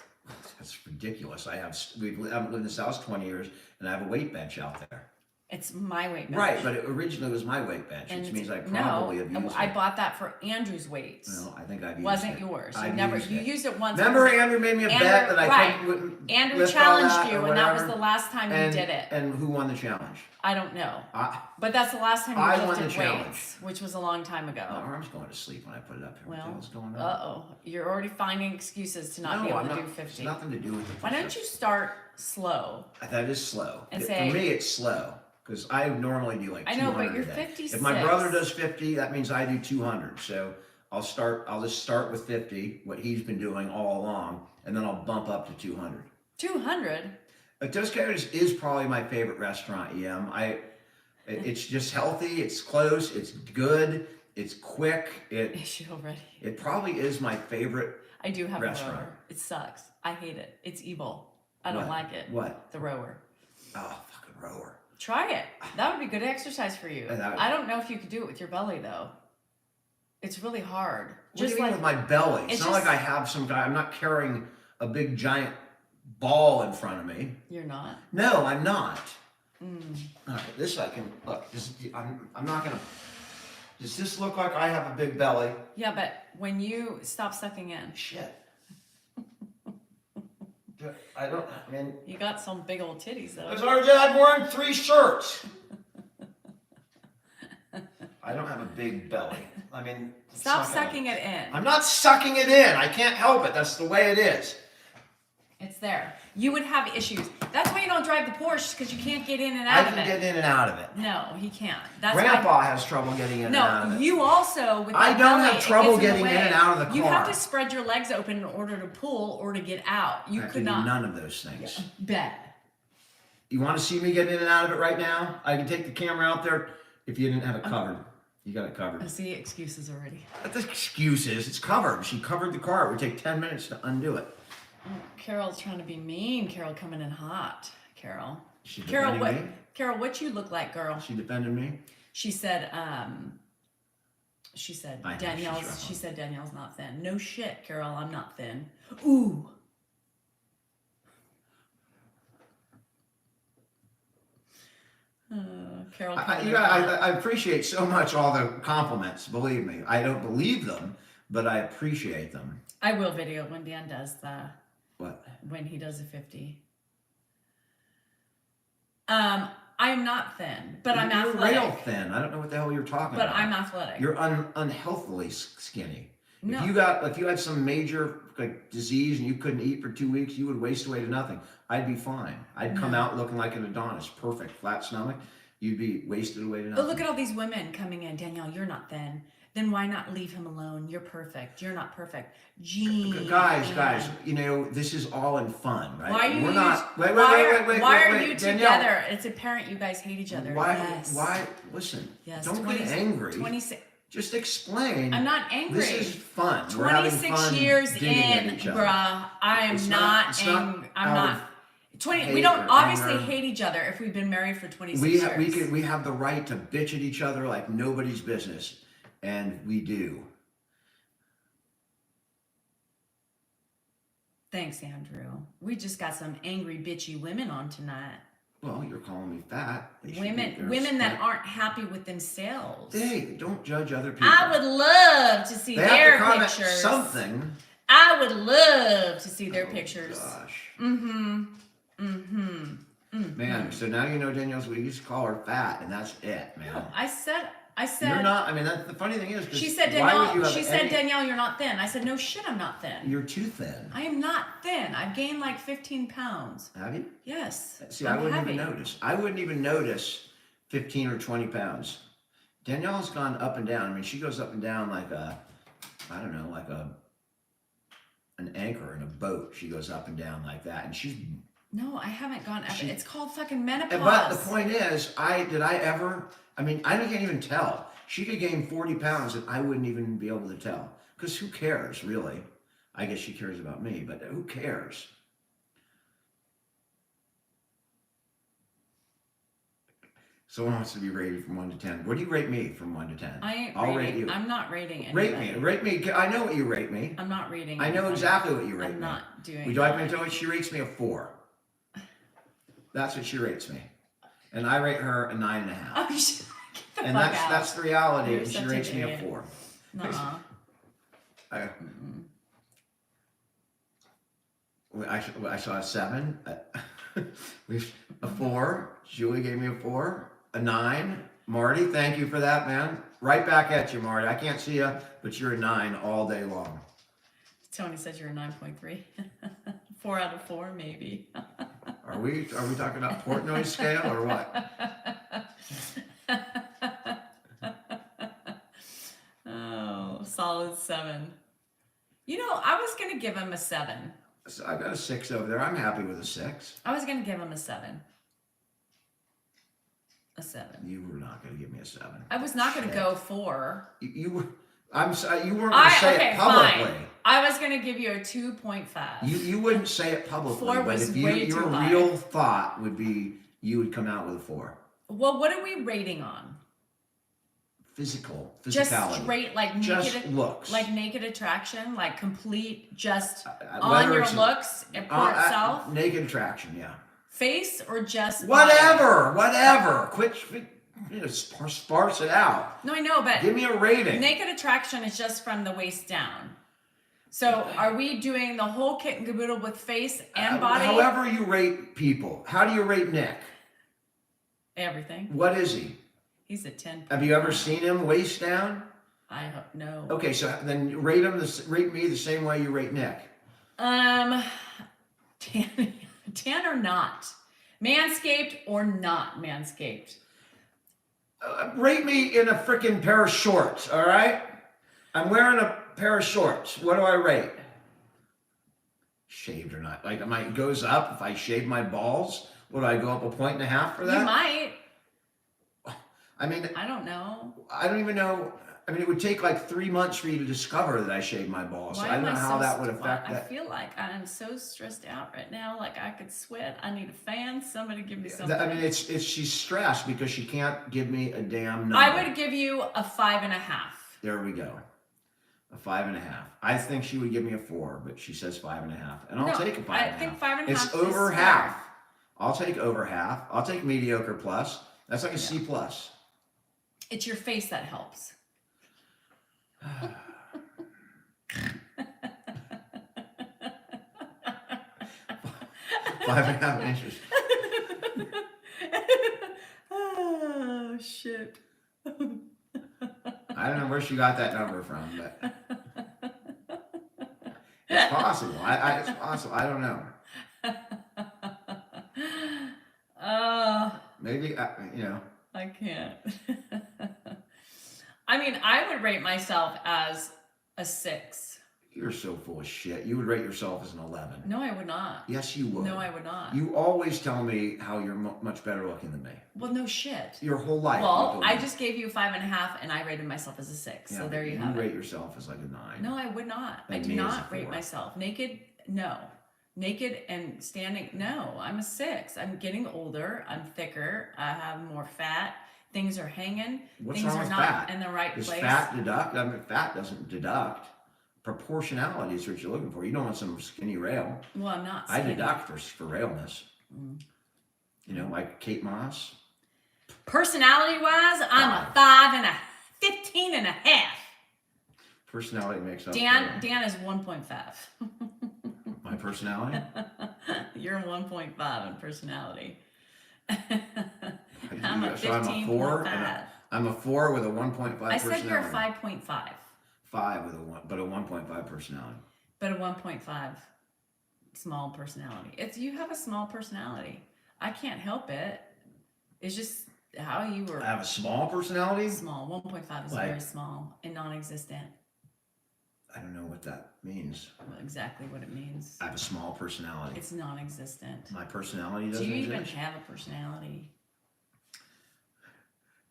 That's ridiculous. I haven't lived in this house 20 years, and I have a weight bench out there. It's my weight bench. Right, but it originally was my weight bench, which means I probably have used I it. bought that for Andrew's weights. No, I think I've used Wasn't it. yours. I've You used it once. Remember, Andrew made me a bet that I couldn't Andrew lift all challenged that you, or and that was whatever. the last time you did it. And who won the challenge? I don't know. I, But that's the last time I you won lifted the challenge. weights, which was a long time ago. my arm's going to sleep when I put it up here. What the Well, hell's going on? uh-oh. You're already finding excuses to not be able to do 50. It's nothing to do with it. Why don't you start slow? That is slow. And For say- me, it's slow. Because I normally do like 200 I know, but you're a day. 56. If my brother does 50, that means I do 200. So I'll just start with 50, what he's been doing all along, and then I'll bump up to 200. 200? Dos Carrots is probably my favorite restaurant, it's just healthy, it's close, it's good, it's quick. Is you already? It probably is my favorite. I do have Restaurant. a rower. It sucks. I hate it. It's evil. I don't What? like it. What? The rower. Oh, fucking rower. Try it. That would be good exercise for you. And that would- I don't know if you could do it with your belly though. It's really hard. What do you mean with my belly? It's not like I have some guy. I'm not carrying a big giant ball in front of me. You're not. No, I'm not. Mm. All right, this I can look. I'm not gonna. Does this look like I have a big belly? Yeah, but when you stop sucking in, Shit. I don't. I mean, you got some big old titties though. that's what I did. I'm wearing 3 shirts. I don't have a big belly. I mean, Stop sucking it in. I'm not sucking it in. I can't help it. That's the way it is. It's there. You would have issues. That's why you don't drive the Porsche, because you can't get in and I out of can it. get in and out of it. No, he can't. That's Grandpa has trouble getting in and out No, of it. you also with I that don't belly, have it trouble gets getting the in way. and out of the You have car. to spread your legs open in order to pull or to get out. You I could can not. do none of those things. Bet. You want to see me get in and out of it right now? I can take the camera out there if you didn't have it covered. You got it covered. I see excuses already. That's excuses. It's covered. She covered the car. It would take 10 minutes to undo it. Oh, Carol's trying to be mean. Carol coming in hot. Carol. She Carol, defending what? me? Carol, what you look like, girl? She defended me? She said. I know she's Danielle's. wrong. She said Danielle's not thin. No shit, Carol. I'm not thin. Ooh. Carol. I appreciate so much all the compliments. Believe me. I don't believe them, but I appreciate them. I will video when Dan does the What? when he does the 50. I am not thin, but I'm You're athletic. real thin. I don't know what the hell you're talking But about. I'm athletic. You're unhealthily skinny. No. If you had some major like disease and you couldn't eat for 2 weeks, you would waste away to nothing. I'd be fine. I'd come No. out looking like an Adonis, perfect, flat stomach. You'd be wasted away to nothing. But look at all these women coming in. Danielle, you're not thin. Then why not leave him alone? You're perfect. You're not perfect. Gene. Guys, you know, this is all in fun, right? Why are you? We're not. Wait, why are you Danielle, together? It's apparent you guys hate each other. Yes. Why? Listen. Yes. Don't get angry. 26. Just explain. I'm not angry. This is fun. We're having 26 fun years digging at in, each other. bruh. I am It's not not angry. I'm out not. of 20. We hate don't or obviously anger. hate each other if we've been married for 26 years. We have the right to bitch at each other like nobody's business, and we do. Thanks, Andrew. We just got some angry, bitchy women on tonight. Well, you're calling me fat. They should Women get their that respect. aren't happy with themselves. Hey, don't judge other people. I would love to see They their have to comment pictures. something. I would love to see their Oh, pictures. Gosh. Mm-hmm. So now you know Danielle's. We used to call her fat, and that's it, man. No, I said. You're not. I mean, that's the funny thing is. 'cause She said, why would you Danielle. have She said, any- Danielle, you're not thin. I said, no shit, I'm not thin. You're too thin. I am not thin. I've gained like 15 pounds. Have you? Yes. See, I'm I wouldn't heavy. even notice. I wouldn't even notice 15 or 20 pounds. Danielle's gone up and down. I mean, she goes up and down like an anchor in a boat. She goes up and down like that, and she's. No, I haven't gone up. It's called fucking menopause. But the point is, I can't even tell. She could gain 40 pounds, and I wouldn't even be able to tell. Because who cares, really? I guess she cares about me, but who cares? Someone wants to be rated from 1 to 10. What do you rate me from 1 to 10? I ain't I'll rating. rate you. I'm not rating anybody. Rate me. I know what you rate me. I'm not rating. I know anybody. exactly what you rate I'm me. not doing. Would you like me that. to tell you? She rates me a 4. That's what she rates me. And I rate her a 9.5. Oh, shit. Get the And fuck that's out. that's the reality. You're And she such rates an me a idiot. 4. Nuh-uh. I saw a 7. We've a 4. Julie gave me a 4. A 9. Marty, thank you for that, man. Right back at you, Marty. I can't see you, but you're a 9 all day long. Tony says you're a 9.3. 4 out of 4, maybe. Are we talking about Portnoy scale or what? Oh, solid 7. You know, I was gonna give him a 7. So I've got a 6 over there. I'm happy with a 6. I was gonna give him a 7. A 7. You were not going to give me a 7. I was not gonna Shit. go 4. You were. You weren't going to say Okay, it publicly. fine. I was gonna give you a 2.5. You wouldn't say it publicly, 4 but was if way your too high. real thought would be you would come out with a 4. Well, what are we rating on? Physicality. Just straight, like naked, Just looks. like naked attraction, like complete, just on Whether your it's- looks for itself, Naked attraction, yeah. face or just Whatever. Quit. Sparse it out. No, I know, but Give me a rating. naked attraction is just from the waist down. So are we doing the whole kit and caboodle with face and body? However you rate people. How do you rate Nick? Everything. What is he? He's a 10. Have you ever seen him waist down? I hope no. Okay, so then rate me the same way you rate Nick. 10 or not, manscaped or not manscaped. Rate me in a freaking pair of shorts, all right? I'm wearing a pair of shorts. What do I rate? Shaved or not? Like, it goes up if I shave my balls? Would I go up 1.5 points for that? You might. I mean, I don't know. I don't even know. I mean, it would take like 3 months for you to discover that I shaved my balls. So I don't know how that would affect I that. feel like I'm so stressed out right now. Like I could sweat. I need a fan. Somebody give me something. I mean, she's stressed because she can't give me a damn number. I would give you a 5.5. There we go. A 5.5. I think she would give me a 4, but she says 5.5, and I'll No, take a 5.5. I think 5.5 It's is over fair. half. I'll take over half. I'll take mediocre plus. That's like a C plus. It's your face that helps. 5.5 inches. shit. I don't know where she got that number from, but it's possible. It's possible. I don't know. Maybe, you know. I can't. I mean, I would rate myself as a 6. You're so full of shit. You would rate yourself as an 11. No, I would not. Yes, you would. No, I would not. You always tell me how you're much better looking than me. Well, no shit. Your whole life. Well, I just gave you a 5.5, and I rated myself as a 6. Yeah, so there you have have it. You it. rate yourself as like a 9. No, I would not. I And do me as a not rate 4. myself. Naked, no. Naked and standing, no. I'm a 6. I'm getting older. I'm thicker. I have more fat. Things are hanging. What's Things wrong are with not fat? in the right Does place. fat deduct? I mean, fat doesn't deduct. Proportionality is what you're looking for. You don't want some skinny rail. Well, I'm not I skinny. deduct for railness. Mm. You know, like Kate Moss. Personality-wise, I'm a 5 and a 15.5. Personality makes up. Dan is 1.5. My personality. You're 1.5 in personality. I'm a So I'm a 4. 15.5. I'm a 4 with a 1.5 I personality. said you're a 5.5, 5 with a 1, but a 1.5 personality. but a 1.5 small personality. It's you have a small personality. I can't help it. It's just how you were. I have a small personality. Small. 1.5 is Like- very small and non-existent. I don't know what that means. Well, exactly what it means. I have a small personality. It's non-existent. My personality Do doesn't you even exist. have a personality?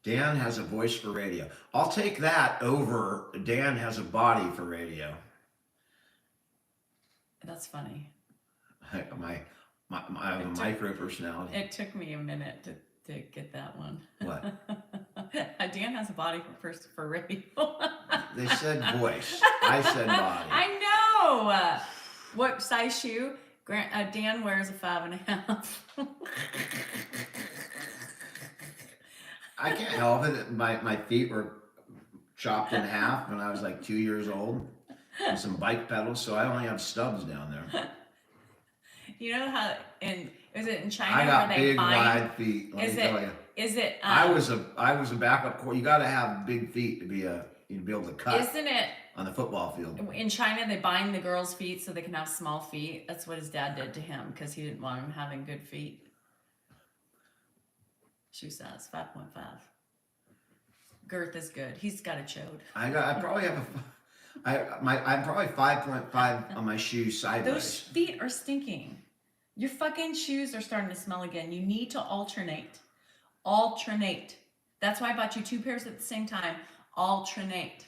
Dan has a voice for radio. I'll take that over Dan has a body for radio. That's funny. I have a micro personality. It took me a minute to get that one. What? Dan has a body for radio. They said voice. I said body. I know. What size shoe? Dan wears a 5.5. I can't help it. My feet were chopped in half when I was like 2 years old. With some bike pedals, so I only have stubs down there. You know how is it in China I got where they big, bind? wide feet. Let me tell you. Is it? I was a backup quarterback. You got to have big feet to be able to cut Isn't it on the football field. in China they bind the girls' feet so they can have small feet? That's what his dad did to him because he didn't want him having good feet. Shoe size 5.5. Girth is good. He's got a chode. I probably have I'm probably 5.5 on my shoes sideways. Those feet are stinking. Your fucking shoes are starting to smell again. You need to alternate. Alternate. That's why I bought you 2 pairs at the same time. Alternate.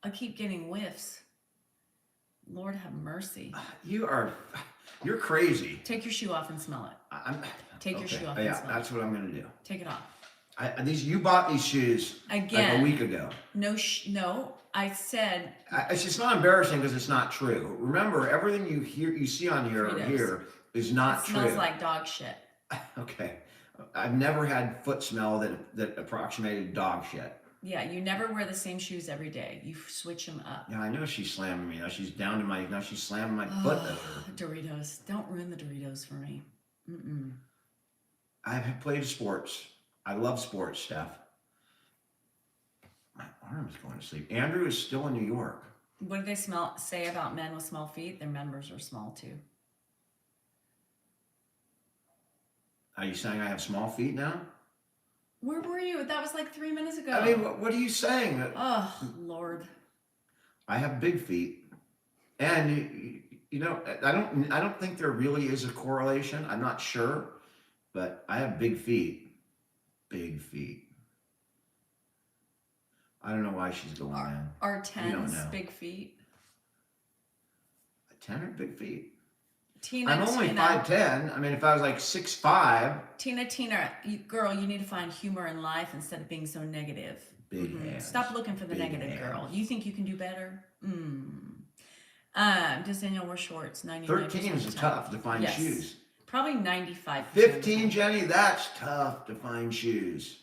I keep getting whiffs. Lord have mercy. You're crazy. Take your shoe off and smell it. Take your shoe off and Yeah, smell it. that's what I'm gonna do. Take it off. You bought these shoes Again. like a week ago. No. I said It's just not embarrassing because it's not true. Remember, everything you see on here is not it true. smells like dog shit. Okay, I've never had foot smell that approximated dog shit. Yeah, you never wear the same shoes every day. You switch them up. Yeah, I know she's slamming me. Now she's down to my. Now she's slamming my foot over. Doritos. Don't ruin the Doritos for me. Mm-mm. I've played sports. I love sports, Steph. My arm is going to sleep. Andrew is still in New York. What do they say about men with small feet? Their members are small too. Are you saying I have small feet now? Where were you? That was like 3 minutes ago. I mean, what are you saying? Oh, Lord. I have big feet, and you know, I don't think there really is a correlation. I'm not sure, but I have big feet. Big feet. I don't know why she's going in. Are You don't 10s know. big feet? 10 are big feet. Tina, I'm only 5'10". I mean, if I was like 6'5", Tina, girl, you need to find humor in life instead of being so negative. big hands. Stop looking for the Big negative, hands. girl. You think you can do better? Does Danielle wear shorts? 99% 13 of is the time. tough to find Yes. shoes. Probably 95%. 15, Jenny, that's tough to find shoes.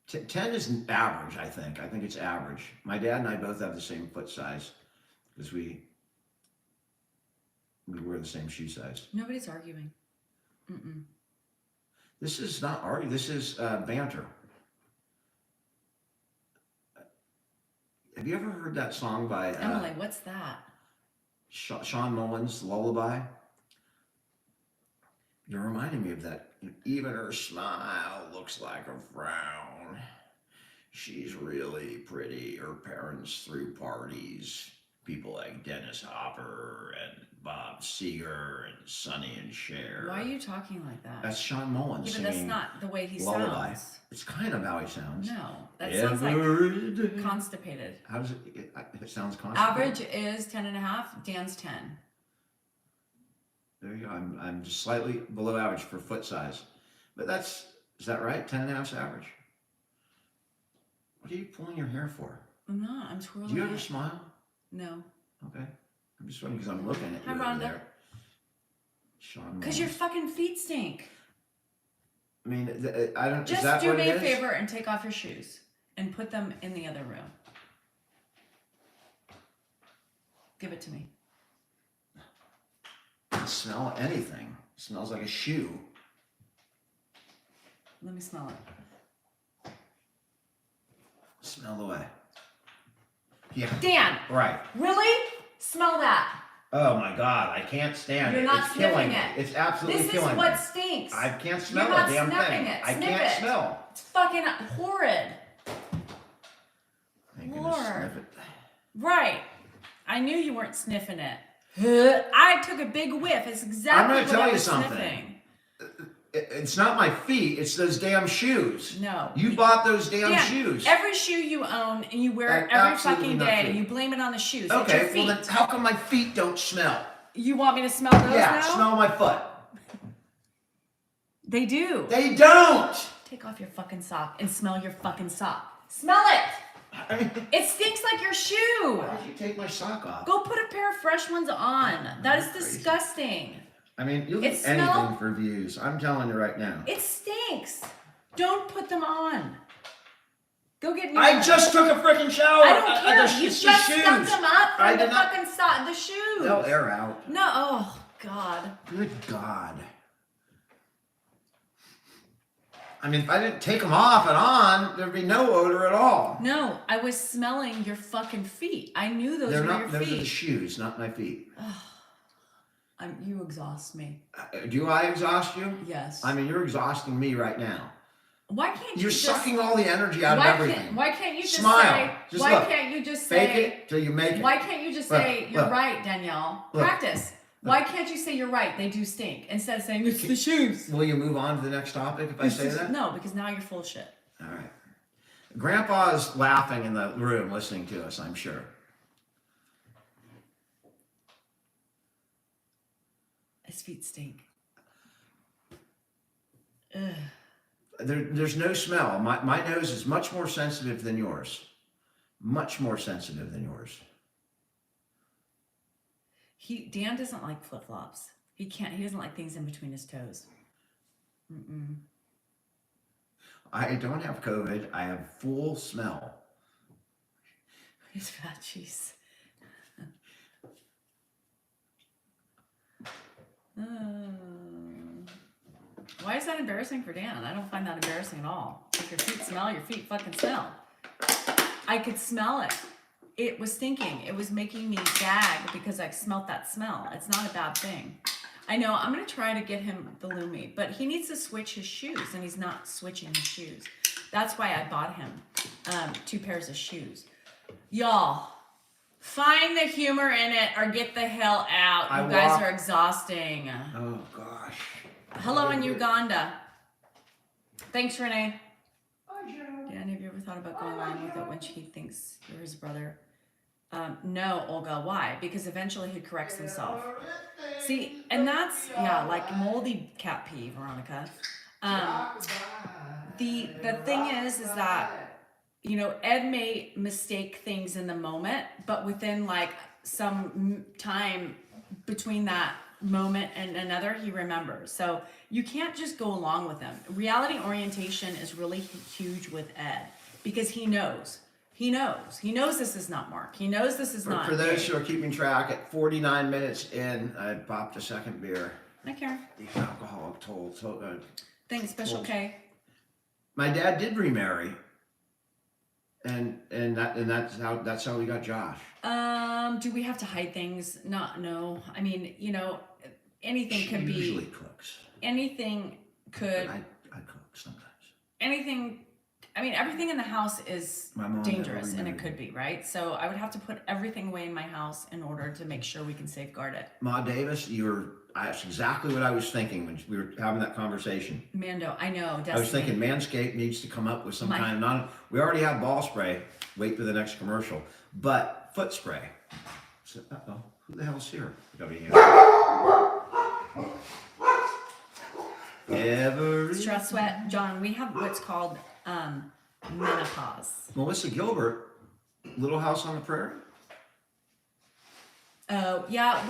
10 is average, I think. I think it's average. My dad and I both have the same foot size because we wear the same shoe size. Nobody's arguing. Mm-mm. This is not art. This is banter. Have you ever heard that song by Emily, what's that? Sean Mullins, Lullaby? You're reminding me of that. Even her smile looks like a frown. She's really pretty. Her parents threw parties. People like Dennis Hopper and Bob Seger and Sonny and Cher. Why are you talking like that? That's Sean Mullins Yeah, but singing that's not the way he Lullaby. sounds. It's kind of how he sounds. No, that sounds like constipated. How does it? It sounds constipated. Average is 10.5. Dan's 10. There you go. I'm just slightly below average for foot size, but is that right? 10.5 is average. What are you pulling your hair for? I'm not. I'm twirling. Do you it. ever smile? No. Okay. I'm just wondering because I'm looking at you Hi, over Rhonda. there. Sean. Because your fucking feet stink. I mean, I don't. Just is that do what me it a is? favor and take off your shoes and put them in the other room. Give it to me. I don't smell anything. It smells like a shoe. Let me smell it. Smell the way. Yeah. Dan! Right. Really? Smell that. Oh my God! I can't stand You're it. not It's killing sniffing me. it. It's absolutely This killing is what me. stinks. I can't smell You're not a damn sniffing thing. it. I Sniff can't it. smell. It's fucking horrid. Thank goodness, Lord. sniff it. Right. I knew you weren't sniffing it. I took a big whiff. It's exactly I'm gonna what tell I you was something. sniffing. It's not my feet. It's those damn shoes. No. You bought those damn Dan, shoes. every shoe you own and you wear it That's every absolutely fucking not day, true. you blame it on the shoes. It's your Okay, feet. well then how come my feet don't smell? You want me to smell those Yeah, now? smell my foot. They do. They don't. Take off your fucking sock and smell your fucking sock. Smell it. I mean, It stinks like your shoe. why did you take my sock off? Go put a pair of fresh ones on. That is Crazy. disgusting. I mean, you'll It get anything smell- for views. I'm telling you right now. It stinks. Don't put them on. Go get new I ones. just took a freaking shower. I don't care. You It's just the stuck shoes. them up I from the did not- fucking sock, the shoes. They'll air out. No. Oh God. Good God. I mean, if I didn't take them off and on, there'd be no odor at all. No, I was smelling your fucking feet. I knew those They're were not. your Those are the feet. shoes, not my feet. You exhaust me. Do I exhaust you? Yes. I mean, you're exhausting me right now. Why can't you You're just sucking all the energy out of why everything. Can't, why can't you just Smile. say? Just why look. can't you just Fake say? it till you make it. Why can't you just Look, say you're look. right, Danielle? Look. Practice. Why can't you say you're right? They do stink instead of saying it's the shoes. Will you move on to the next topic if I say that? No, because now you're full of shit. All right. Grandpa's laughing in the room listening to us, I'm sure. His feet stink. Ugh. There's no smell. My nose is much more sensitive than yours. Much more sensitive than yours. Dan doesn't like flip flops. He doesn't like things in between his toes. Mm-mm. I don't have COVID. I have full smell. His fat cheese. Why is that embarrassing for Dan? I don't find that embarrassing at all. If your feet smell, your feet fucking smell. I could smell it. It was stinking. It was making me gag because I smelt that smell. It's not a bad thing. I know, I'm going to try to get him the Lumi, but he needs to switch his shoes, and he's not switching his shoes. That's why I bought him 2 pairs of shoes. Y'all, find the humor in it or get the hell out. You guys are exhausting. Oh, gosh. Hello in Uganda. Thanks, Renee. Hi, Joe. Dan, have you ever thought about going along with it when she thinks you're his brother? No, Olga. Why? Because eventually he corrects himself. See, and that's, yeah, like moldy cat pee, Veronica. The thing is that, you know, Ed may mistake things in the moment, but within like some time between that moment and another, he remembers. So you can't just go along with him. Reality orientation is really huge with Ed because he knows. He knows. He knows this is not Mark. He knows this is not. For those who are keeping track, at 49 minutes in, I popped a second beer. Hi, Karen. The alcoholic told. Thanks, Special Told. K. My dad did remarry, and that's how we got Josh. Do we have to hide things? No. I mean, you know, anything could be. Usually cooks. Anything could. But I cook sometimes. Anything. I mean, everything in the house is My mom dangerous, never and it remarried. could be, right? So I would have to put everything away in my house in order to make sure we can safeguard it. Ma Davis, that's exactly what I was thinking when we were having that conversation. Mando, I know. Destiny. I was thinking Manscaped needs to come up with some My- kind of we already have ball spray. Wait for the next commercial. But foot spray. So, who the hell's here? Stress sweat, John. We have what's called menopause. Melissa Gilbert, Little House on the Prairie. Oh yeah,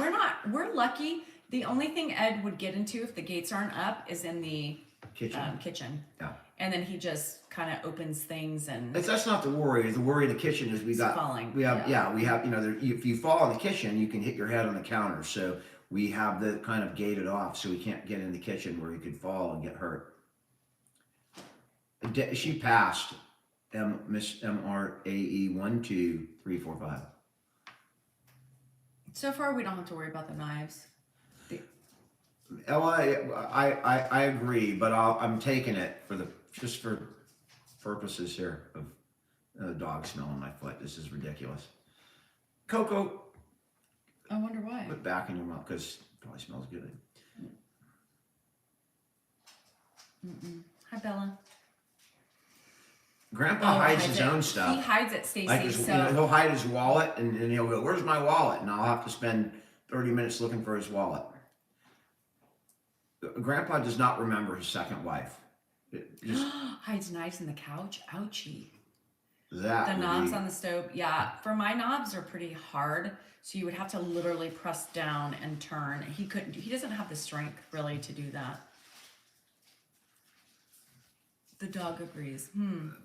we're lucky. The only thing Ed would get into if the gates aren't up is in the kitchen. Yeah. And then he just kind of opens things and. That's not the worry. The worry in the kitchen is we have if you fall in the kitchen, you can hit your head on the counter. So we have the kind of gated off so we can't get in the kitchen where you could fall and get hurt. She passed Miss MRAE 12345. So far, we don't have to worry about the knives. Ella, I agree, but I'm taking it just for purposes here of a dog smelling my foot. This is ridiculous. Coco, I wonder why. put back in your mouth because it probably smells good. Hi, Bella. Grandpa hides his own He stuff. hides it, Stacy. Like he'll hide his wallet and he'll go, "Where's my wallet?" And I'll have to spend 30 minutes looking for his wallet. Grandpa does not remember his second wife. Hides knives in the couch. Ouchie. That The would knobs be- on the stove. Yeah, for my knobs are pretty hard, so you would have to literally press down and turn. He couldn't. He doesn't have the strength really to do that. The dog agrees.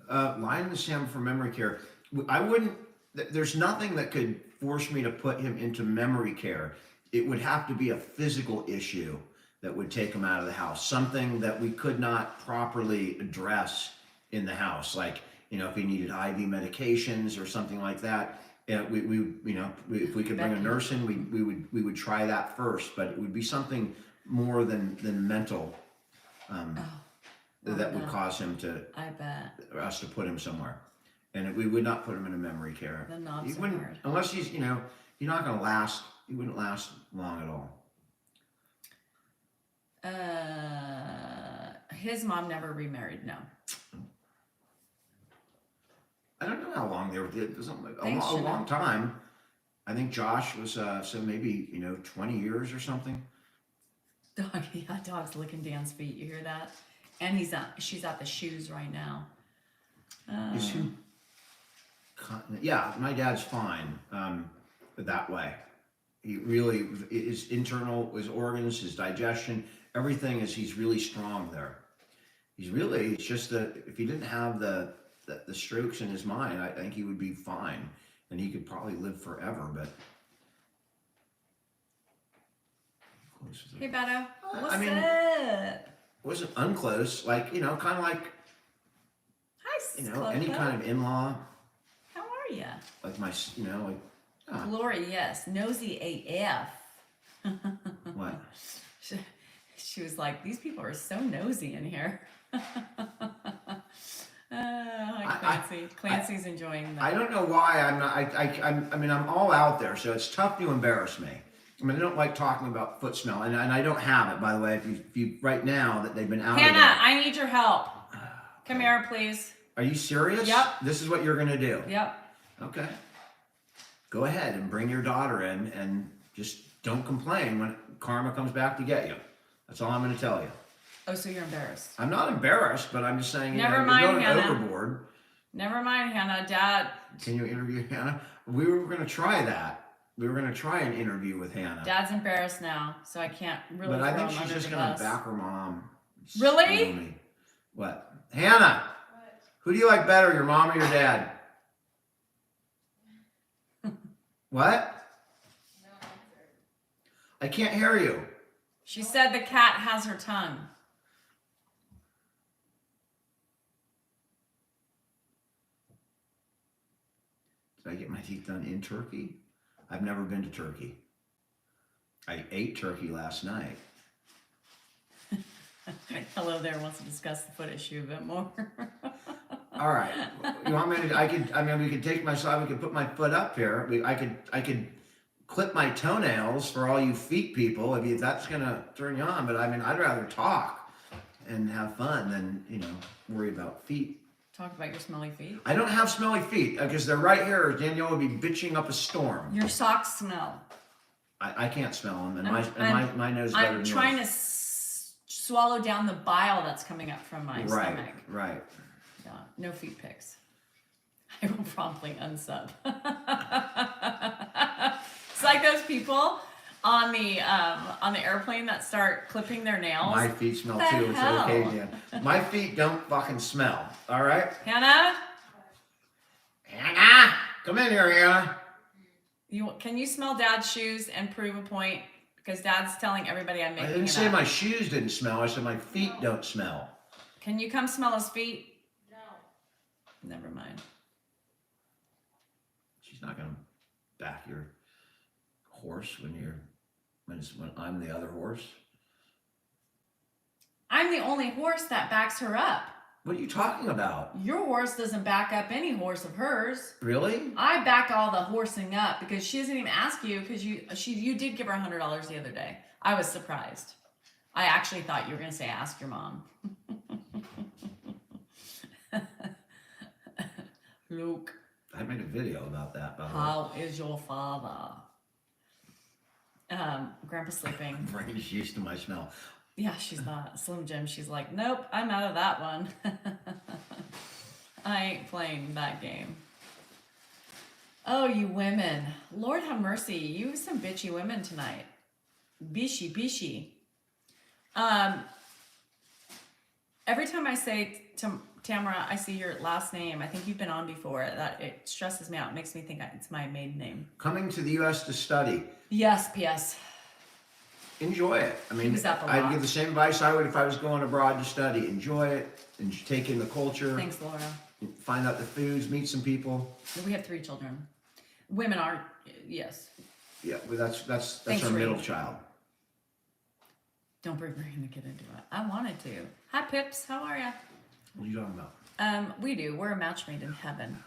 Lion the Sam for memory care. I wouldn't. There's nothing that could force me to put him into memory care. It would have to be a physical issue that would take him out of the house. Something that we could not properly address in the house, like if he needed IV medications or something like that. If we could bring a nurse in, we would try that first. But it would be something more than mental. That would cause him to. I bet. Us to put him somewhere, and we would not put him in a memory care. The knobs He are wouldn't, hard. unless he's not going to last. He wouldn't last long at all. His mom never remarried. No. I don't know how long they were. It was Thanks, a Chanel. long time. I think Josh was so maybe 20 years or something. Dog's licking Dan's feet. You hear that? And she's at the shoes right now. Is who? Yeah, my dad's fine. That way, he really his his organs, his digestion, everything he's really strong there. It's just that if he didn't have the strokes in his mind, I think he would be fine, and he could probably live forever. But Hey, Beto. What's I mean, up? wasn't unclose, kind of like Hi, any kind of in-law, How are you? like my Glory, yes. Nosy AF. what? She was like, these people are so nosy in here. Hi, Clancy. Clancy's enjoying that. I don't know why I'm not. I'm all out there, so it's tough to embarrass me. I don't like talking about foot smell, and I don't have it, by the way. If you right now that they've been out. Hannah, of there. I need your help. Come here, please. Are you serious? Yep. This is what you're gonna do. Yep. Okay. Go ahead and bring your daughter in, and just don't complain when karma comes back to get you. That's all I'm gonna tell you. Oh, so you're embarrassed. I'm not embarrassed, but I'm just saying. Never you're mind, going Hannah. overboard. Never mind, Hannah. Dad. Can you interview Hannah? We were gonna try that. We were going to try an interview with Hannah. Dad's embarrassed now, so I can't really. But I throw think him she's under just the going to bus. back her mom. Really? Screw me. What? Hannah! What? Who do you like better, your mom or your dad? What? No answer. I can't hear you. She said the cat has her tongue. Did I get my teeth done in Turkey? I've never been to Turkey. I ate turkey last night. Hello there wants to discuss the foot issue a bit more. All right. You want me to? We could take my side. We could put my foot up here. I could clip my toenails for all you feet people. If that's gonna turn you on. But I'd rather talk and have fun than worry about feet. Talk about your smelly feet. I don't have smelly feet because they're right here. Danielle would be bitching up a storm. Your socks smell. I can't smell them, and my nose is better than I'm trying yours. to swallow down the bile that's coming up from my stomach. Right. Yeah, no feet pics. I will promptly unsub. It's like those people on the airplane that start clipping their nails. My feet smell The too. hell? It's okay, Dan. My feet don't fucking smell. All right, Hannah, Hannah, come in here, Hannah. can you smell Dad's shoes and prove a point? Because Dad's telling everybody I'm I making didn't it say up. my shoes didn't smell. I said my feet don't smell. Can you come smell his feet? No. Never mind. She's not gonna back your horse when I'm the other horse. I'm the only horse that backs her up. What are you talking about? Your horse doesn't back up any horse of hers. Really? I back all the horsing up because she doesn't even ask you because you did give her $100 the other day. I was surprised. I actually thought you were going to say ask your mom. Luke, I made a video about that. By the way. how is your father? Grandpa's sleeping. Brady's used to my smell. Yeah, she's not. Slim Jim, she's like, nope, I'm out of that one. I ain't playing that game. Oh, you women. Lord have mercy. You have some bitchy women tonight. Bishy. Every time I say to Tamara, I see your last name, I think you've been on before, that it stresses me out. It makes me think it's my maiden name. Coming to the U.S. to study. Yes, P.S. Enjoy it. was up a I'd lot. give the same advice I would if I was going abroad to study. Enjoy it and take in the culture. Thanks, Laura. Find out the foods, meet some people. We have 3 children. Women are, yes. Yeah, but that's Thanks, our middle Reed. child. Don't bring Brandon to get into it. I wanted to. Hi, Pips. How are ya? What are you talking about? We do. We're a match made in heaven,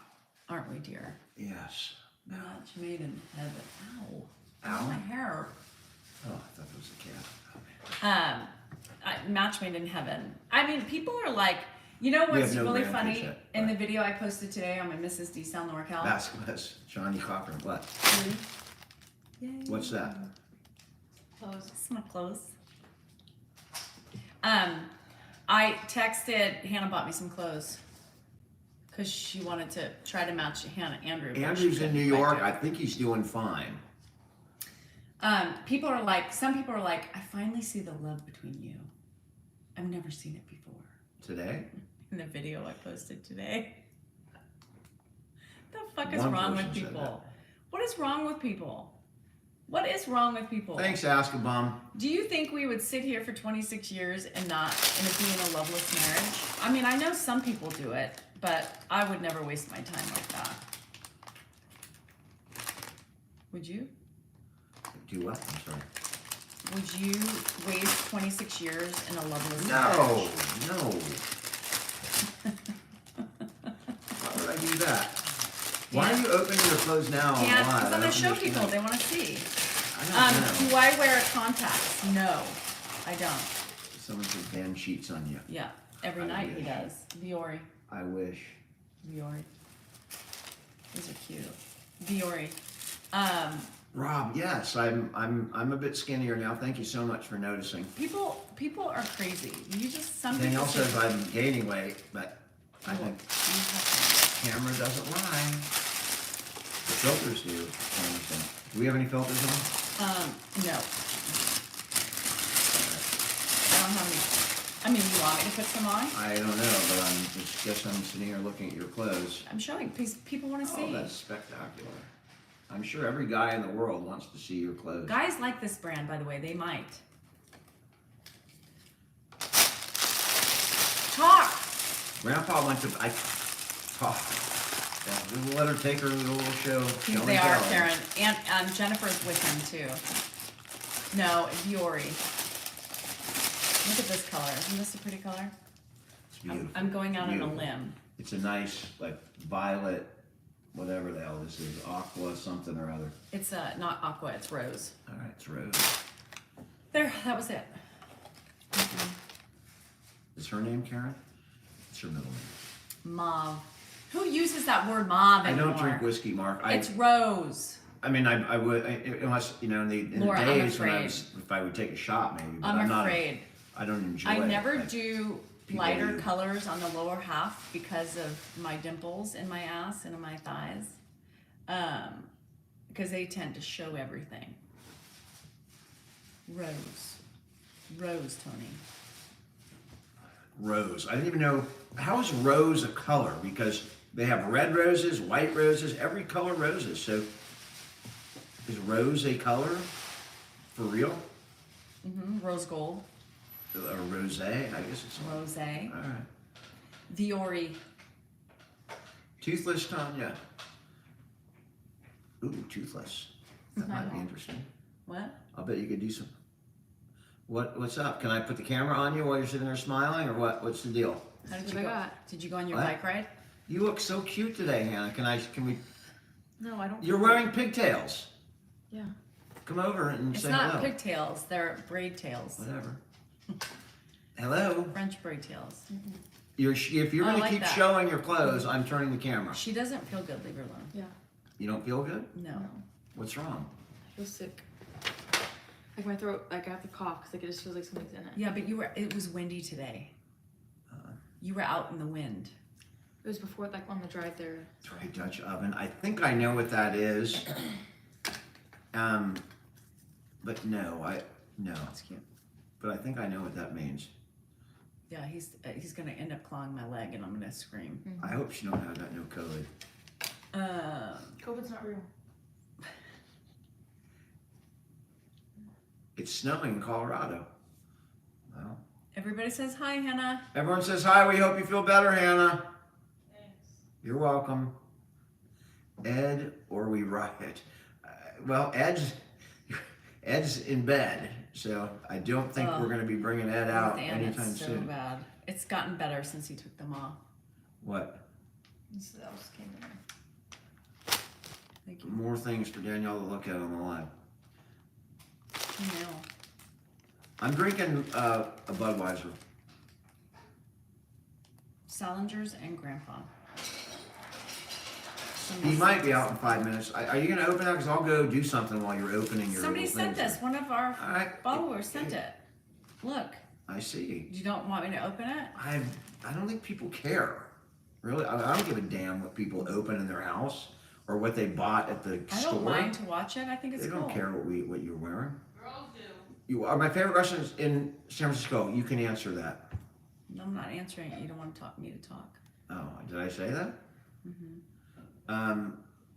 aren't we, dear? Yes. Match made in heaven. Ow. Ow. My hair. Oh, I thought it was a cat. Oh, Match made in heaven. I mean, people are like, you know We what's have no really grandkids funny? yet, In the but- video I posted today on my Mrs. D. Sound NorCal. Basketball. Johnny Cochran. What? Yay. What's that? Clothes. It's my clothes. I texted Hannah bought me some clothes because she wanted to try to match Andrew. but Andrew's she in New couldn't quite York. do it. I think he's doing fine. Some people are like, I finally see the love between you. I've never seen it before. Today? In the video I posted today. The fuck is One wrong with person said people? that. What is wrong with people? What is wrong with people? Thanks, Askabum. Do you think we would sit here for 26 years and it be in a loveless marriage? I mean, I know some people do it, but I would never waste my time like that. Would you? Do what? I'm sorry. Would you waste 26 years in a loveless No, marriage? no. Why would I do that? Why are you opening your clothes now? Yeah, online? because I'm I going don't to show understand. people. They want to see. I don't know. Do I wear contacts? No, I don't. Someone said Dan cheats on you. Yeah, every I night he wish. does. Viore. I wish. Viore. These are cute. Viore. Rob, yes, I'm a bit skinnier now. Thank you so much for noticing. People are crazy. You just some Danielle people says I'm gaining weight, but I Well, think you have camera doesn't lie. The filters do. I understand. Do we have any filters on? no. I don't have any. I mean, you want me to put some on? I don't know, but I'm sitting here looking at your clothes. I'm showing because people want to Oh, see. that's spectacular. I'm sure every guy in the world wants to see your clothes. Guys like this brand, by the way. They might. Grandpa went to, we'll let her take her little show. show They and are, tell. Karen. And Jennifer's with him too. No, Viore. Look at this color. Isn't this a pretty color? It's beautiful. I'm going out on a Beautiful. limb. It's a nice, like, violet, whatever the hell this is, aqua something or other. It's not aqua, it's rose. All right, it's rose. There, that was it. Is her name Karen? It's her middle name. Mauve. Who uses that word mauve I anymore? don't drink whiskey, Mark. It's rose. I mean, I would, unless, you know, in the Laura, I'm days when I afraid. was, if I would take a shot maybe, but I'm not. afraid. I don't enjoy I it. never like, do people lighter do. colors on the lower half because of my dimples in my ass and in my thighs. Because they tend to show everything. Rose. Rose, Tony. Rose. I didn't even know, how is rose a color? Because they have red roses, white roses, every color roses. So is rose a color for real? Rose gold. Or rose, I guess it's. Rose. All right. Viore. Toothless Tanya. Ooh, toothless. That might be interesting. What? I'll bet you could do some. What's up? Can I put the camera on you while you're sitting there smiling, or what? What's the deal? How did That's you what go? I got. Did you go on your What? bike ride? You look so cute today, Hannah. Can we? No, I don't. You're wearing pigtails. Yeah. Come over and It's say not hello. pigtails. They're braid tails. Whatever. Hello. French braid tails. If you're I gonna like keep that. showing your clothes, I'm turning the camera. She doesn't feel good. Leave her alone. Yeah. You don't feel good? No. What's wrong? I feel sick. Like my throat, like I have to cough because like it just feels like something's in it. Yeah, but it was windy today. You were out in the wind. It was before like on the drive there. Dry Dutch oven. I think I know what that is. But no. That's cute. But I think I know what that means. Yeah, he's gonna end up clawing my leg, and I'm gonna scream. I hope she don't have that no COVID. COVID's not real. It's snowing in Colorado. Well, Everybody says hi, Hannah. everyone says hi. We hope you feel better, Hannah. Thanks. You're welcome. Ed or we riot. Well, Ed's in bed, so I don't think we're going to be bringing Ed out Dan, anytime it's so soon. bad. It's gotten better since he took them off. What? That else came in there. Thank you. More things for Danielle to look at on the live. Email. I'm drinking a Budweiser. Salingers and Grandpa. He might be out in 5 minutes. Are you going to open that? Because I'll go do something while you're opening your Somebody little sent things. this. One of our All right. followers sent it. Look. I see. You don't want me to open it? I don't think people care. Really, I don't give a damn what people open in their house or what they bought at the I store. don't mind to watch it. I think it's They cool. don't care what you're wearing. Girls do. You are my favorite restaurant in San Francisco. You can answer that. I'm not answering it. You don't want to talk me to talk. Oh, did I say that?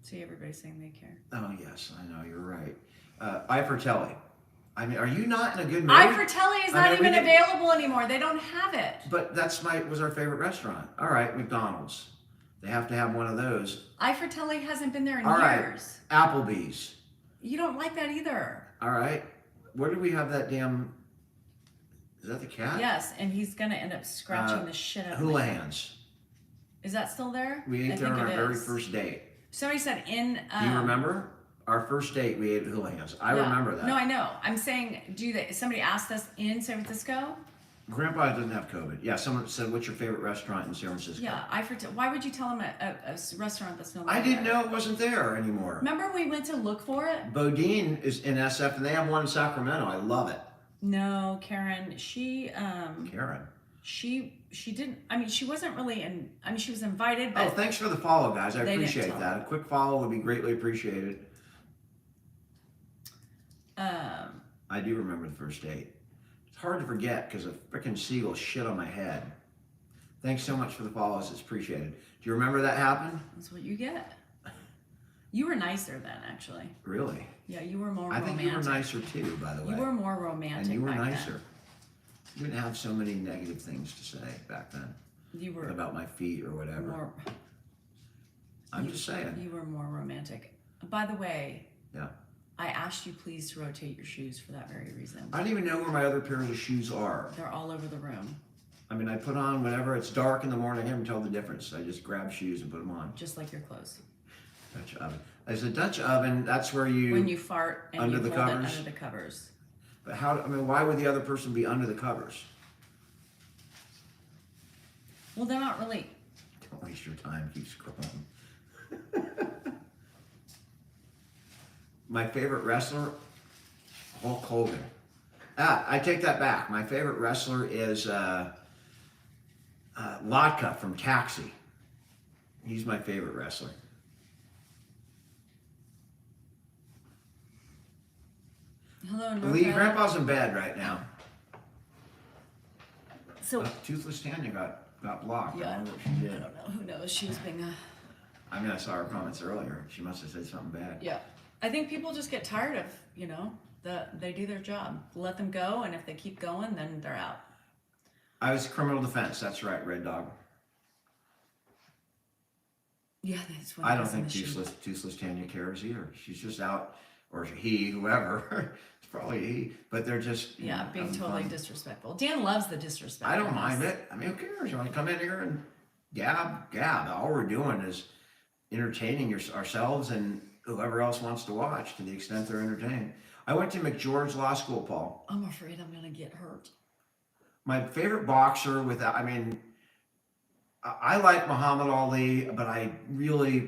See, everybody's saying they care. Oh yes, I know you're right. Ifertelli. I mean, are you not in a good mood? Ifertelli is I not mean, we even did- available anymore. They don't have it. But was our favorite restaurant. All right, McDonald's. They have to have one of those. Ifertelli hasn't been there in All right. years. Applebee's. You don't like that either. All right. Where did we have that damn? Is that the cat? Yes, and he's gonna end up scratching the shit out of me. Houlihan's. Is that still there? We ate I there on think our it very is. first date. Somebody said in. Do you remember? Our first date, we ate at Houlihan's. I remember that. No, I know. I'm saying, somebody asked us in San Francisco? Grandpa doesn't have COVID. Yeah, someone said, "What's your favorite restaurant in San Francisco?" Yeah, why would you tell him a restaurant that's no longer I didn't there? know it wasn't there anymore. Remember we went to look for it? Bodine is in SF, and they have one in Sacramento. I love it. No, Karen. Karen. She didn't. I mean, she wasn't really in. I mean, she was invited, but Oh, thanks for the follow, guys. I They didn't appreciate tell that. A quick follow would be greatly appreciated. I do remember the first date. It's hard to forget because a frickin' seagull shit on my head. Thanks so much for the follows. It's appreciated. Do you remember that happened? that's what you get. You were nicer then, actually. Really? Yeah, you were more I romantic. think you were nicer too, by the way. You were more romantic. And you were back nicer. Then. You didn't have so many negative things to say back then. You were about my feet or whatever. more. I'm just saying. You were more romantic. By the way. Yeah. I asked you please to rotate your shoes for that very reason. I don't even know where my other pairs of shoes are. They're all over the room. I mean, I put on whenever it's dark in the morning. I can't tell the difference. I just grab shoes and put them on. Just like your clothes. Dutch oven. As a Dutch oven, that's where you. When you fart and under you the hold it covers? under the covers. But how? I mean, why would the other person be under the covers? Well, they're not really. Don't waste your time. Keep scrolling. My favorite wrestler, Hulk Hogan. I take that back. My favorite wrestler is Latka from Taxi. He's my favorite wrestler. Hello, North Lee, Carolina. Grandpa's in bed right now. So Toothless Tanya got blocked. Yeah, I don't know what she I did. don't know. Who knows? She was being I mean, I saw her comments earlier. She must have said something bad. Yeah. I think people just get tired of, they do their job. Let them go, and if they keep going, then they're out. I was criminal defense. That's right, Red Dog. Yeah, that's what I don't think Toothless Tanya cares either. She's just out, or he, whoever. It's probably he. But they're just Yeah, being having totally fun. disrespectful. Dan loves the disrespect. I don't from mind us. it. I mean, who cares? You want to come in here and gab? All we're doing is entertaining ourselves and whoever else wants to watch to the extent they're entertained. I went to McGeorge Law School, Paul. I'm afraid I'm gonna get hurt. My favorite boxer I like Muhammad Ali, but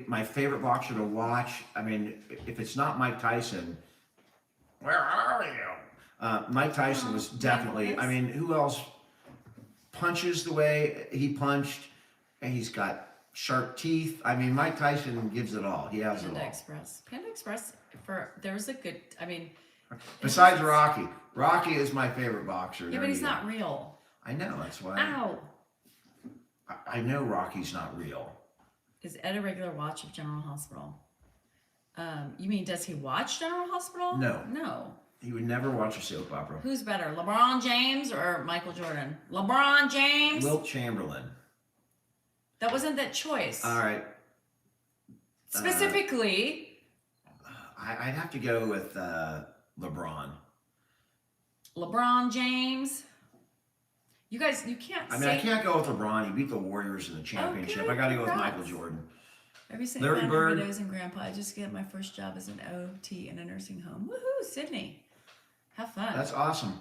my favorite boxer to watch, I mean, if it's not Mike Tyson, where are you? Mike Tyson was definitely, I mean, who else punches the way he punched, and he's got sharp teeth. I mean, Mike Tyson gives it all. He has it Panda all. Express. Panda Express, there's a good, Besides Rocky. Rocky is my favorite boxer. Yeah, There but he's you go. not real. I know, that's why. Ow! I know Rocky's not real. Is Ed a regular watch of General Hospital? You mean, does he watch General Hospital? No. No. He would never watch a soap opera. Who's better, LeBron James or Michael Jordan? LeBron James? Wilt Chamberlain. That wasn't that choice. All right. Specifically, I'd have to go with LeBron. LeBron James. You guys, you can't I mean, say. I can't go with LeBron. He beat the Warriors in the championship. Okay, I got to go with congrats. Michael Jordan. Every single Larry man Bird. videos and Grandpa. I just get my first job as an OT in a nursing home. Woohoo, Sydney. Have fun. That's awesome.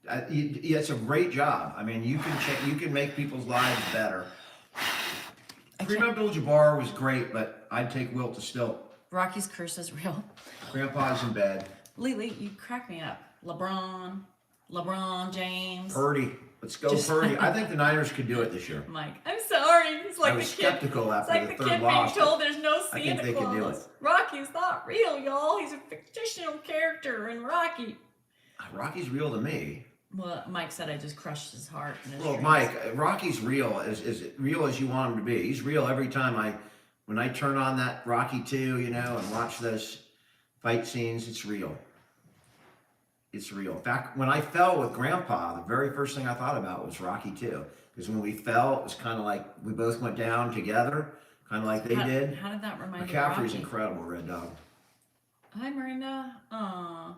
It's a great job. I mean, you can make people's lives better. Kareem Abdul-Jabbar was great, but I'd take Wilt to still. Rocky's curse is real. Grandpa's in bed. Lily, you crack me up. LeBron James. Purdy. Let's go Just- Purdy. I think the Niners could do it this year. Mike, I'm sorry. It's like I was the kid. skeptical It's after like the the third kid being loss. told there's no I think Santa they could do Claus. it. Rocky's not real, y'all. He's a fictional character in Rocky. Rocky's real to me. Well, Mike said I just crushed his heart. And his Well, dreams. Mike, Rocky's real, as real as you want him to be. He's real every time when I turn on that Rocky 2, and watch those fight scenes, it's real. It's real. In fact, when I fell with Grandpa, the very first thing I thought about was Rocky 2. Because when we fell, it was kind of like we both went down together, kind of like they did. How did that remind you of McCaffrey's Rocky? incredible, Red Dog. Hi, Miranda. Aw.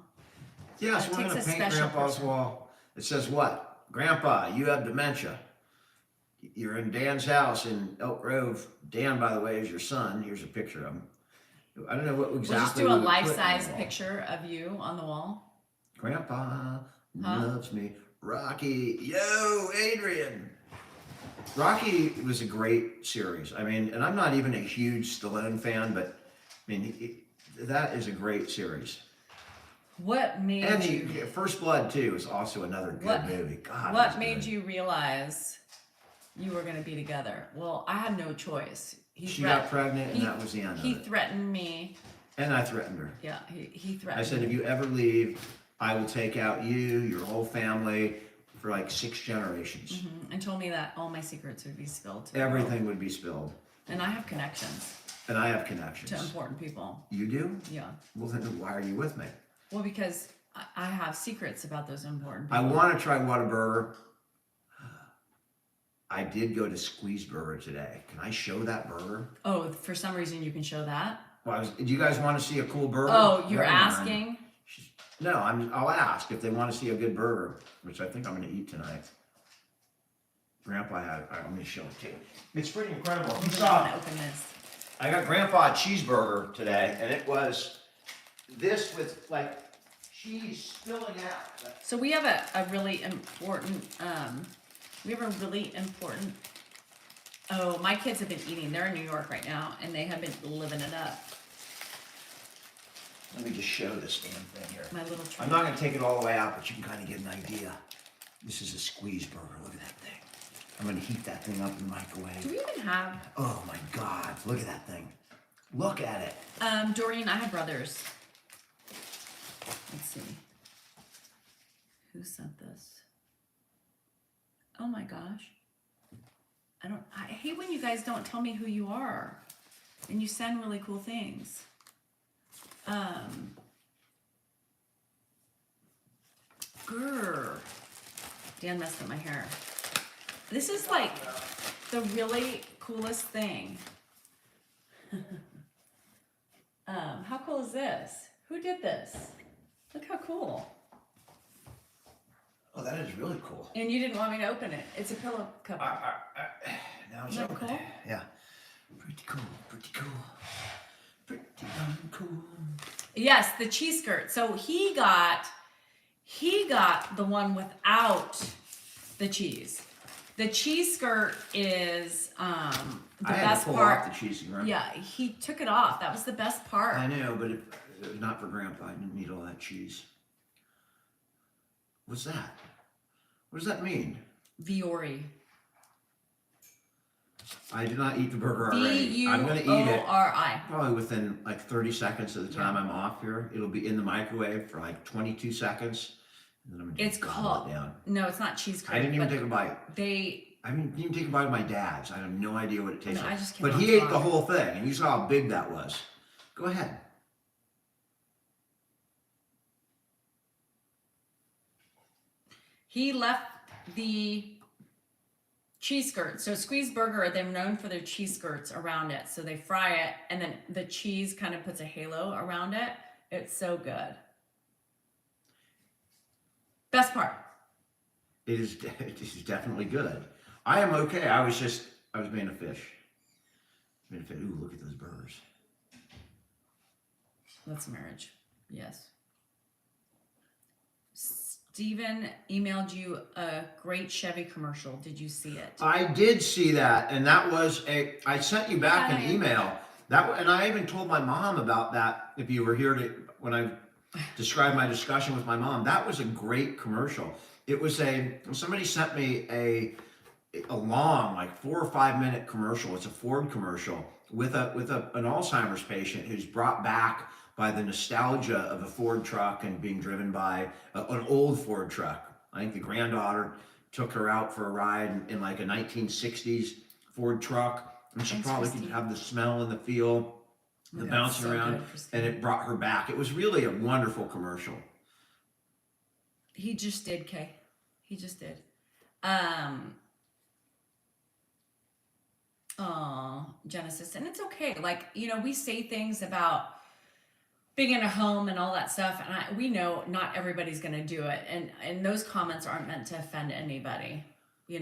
Yes, That we're going takes to a paint special Grandpa's person. wall. It says what? Grandpa, you have dementia. You're in Dan's house in Elk Grove. Dan, by the way, is your son. Here's a picture of him. I don't know what exactly. We'll just do a we would put on life-size the wall. picture of you on the wall. Grandpa Huh? loves me. Rocky, yo, Adrian. Rocky was a great series. I mean, and I'm not even a huge Stallone fan, but I mean, that is a great series. What made And you? First Blood too is also another good What- movie. God, What it's made good. you realize you were going to be together? Well, I had no choice. She got pregnant, and that was the end He of it. threatened me. And I threatened her. Yeah, he threatened. I said, if you ever leave, I will take out you, your whole family, for like 6 generations. And told me that all my secrets would be spilled. To the Everything world. would be spilled. And I have connections And I have to connections. important people. You do? Yeah. Well, then why are you with me? Well, because I have secrets about those important I people. want to try Whataburger. I did go to Squeeze Burger today. Can I show that burger? Oh, for some reason you can show that. Well, do you guys want to see a cool burger? Oh, you're Never mind. asking? No, I'll ask if they want to see a good burger, which I think I'm going to eat tonight. Grandpa had. I'm going to show it to you. It's pretty incredible. You I'm saw. gonna open this. I got Grandpa a cheeseburger today, and it was this with like cheese spilling out. So we have a really important, oh, my kids have been eating. They're in New York right now, and they have been living it up. Let me just show this damn thing here. My little treat. I'm not going to take it all the way out, but you can kind of get an idea. This is a Squeeze Burger. Look at that thing. I'm going to heat that thing up in the microwave. Do we even have, Oh my God, look at that thing. Look at it. Doreen, I have brothers. Let's see. Who sent this? Oh my gosh. I hate when you guys don't tell me who you are. And you send really cool things. Grr. Dan messed up my hair. This is like the really coolest thing. How cool is this? Who did this? Look how cool. Oh, that is really cool. And you didn't want me to open it. It's a pillow cover. Now it's Isn't that open. cool? Yeah. Pretty cool, pretty cool. Pretty darn cool. Yes, the cheese skirt. So he got the one without the cheese. The cheese skirt is the I had best to pull part. off the cheesy, right? Yeah, he took it off. That was the best part. I know, but if it was not for Grandpa, I didn't need all that cheese. What's that? What does that mean? Viore. I did not eat the burger already. I'm gonna eat it Viori. probably within like 30 seconds of the time I'm off here. It'll be in the microwave for like 22 seconds. And then I'm gonna It's just gobble called. it down. No, it's not cheese curd. I didn't even but take a bite. They. I didn't even take a bite of my dad's. I have no idea what it tastes No, I like. just But cannot he ate talk. the whole thing, and you saw how big that was. Go ahead. He left the cheese skirts. So Squeeze Burger, they're known for their cheese skirts around it. So they fry it, and then the cheese kind of puts a halo around it. It's so good. Best part. It is definitely good. I am okay. I was being a fish. Ooh, look at those burgers. That's marriage. Yes. Steven emailed you a great Chevy commercial. Did you see it? I did see that, and that was I sent you back an Yeah. email. And I even told my mom about that. If you were here when I described my discussion with my mom, that was a great commercial. It was somebody sent me a long, like 4 or 5 minute commercial. It's a Ford commercial with an Alzheimer's patient who's brought back by the nostalgia of a Ford truck and being driven by an old Ford truck. I think the granddaughter took her out for a ride in like a 1960s Ford truck, and she Thanks, probably Christine. could have the smell and the feel, the Yeah, bouncing so around, good, Christine. and it brought her back. It was really a wonderful commercial. He just did, Kay. He just did. Genesis. And it's okay. Like, we say things about being in a home and all that stuff. And we know not everybody's going to do it. And those comments aren't meant to offend anybody, who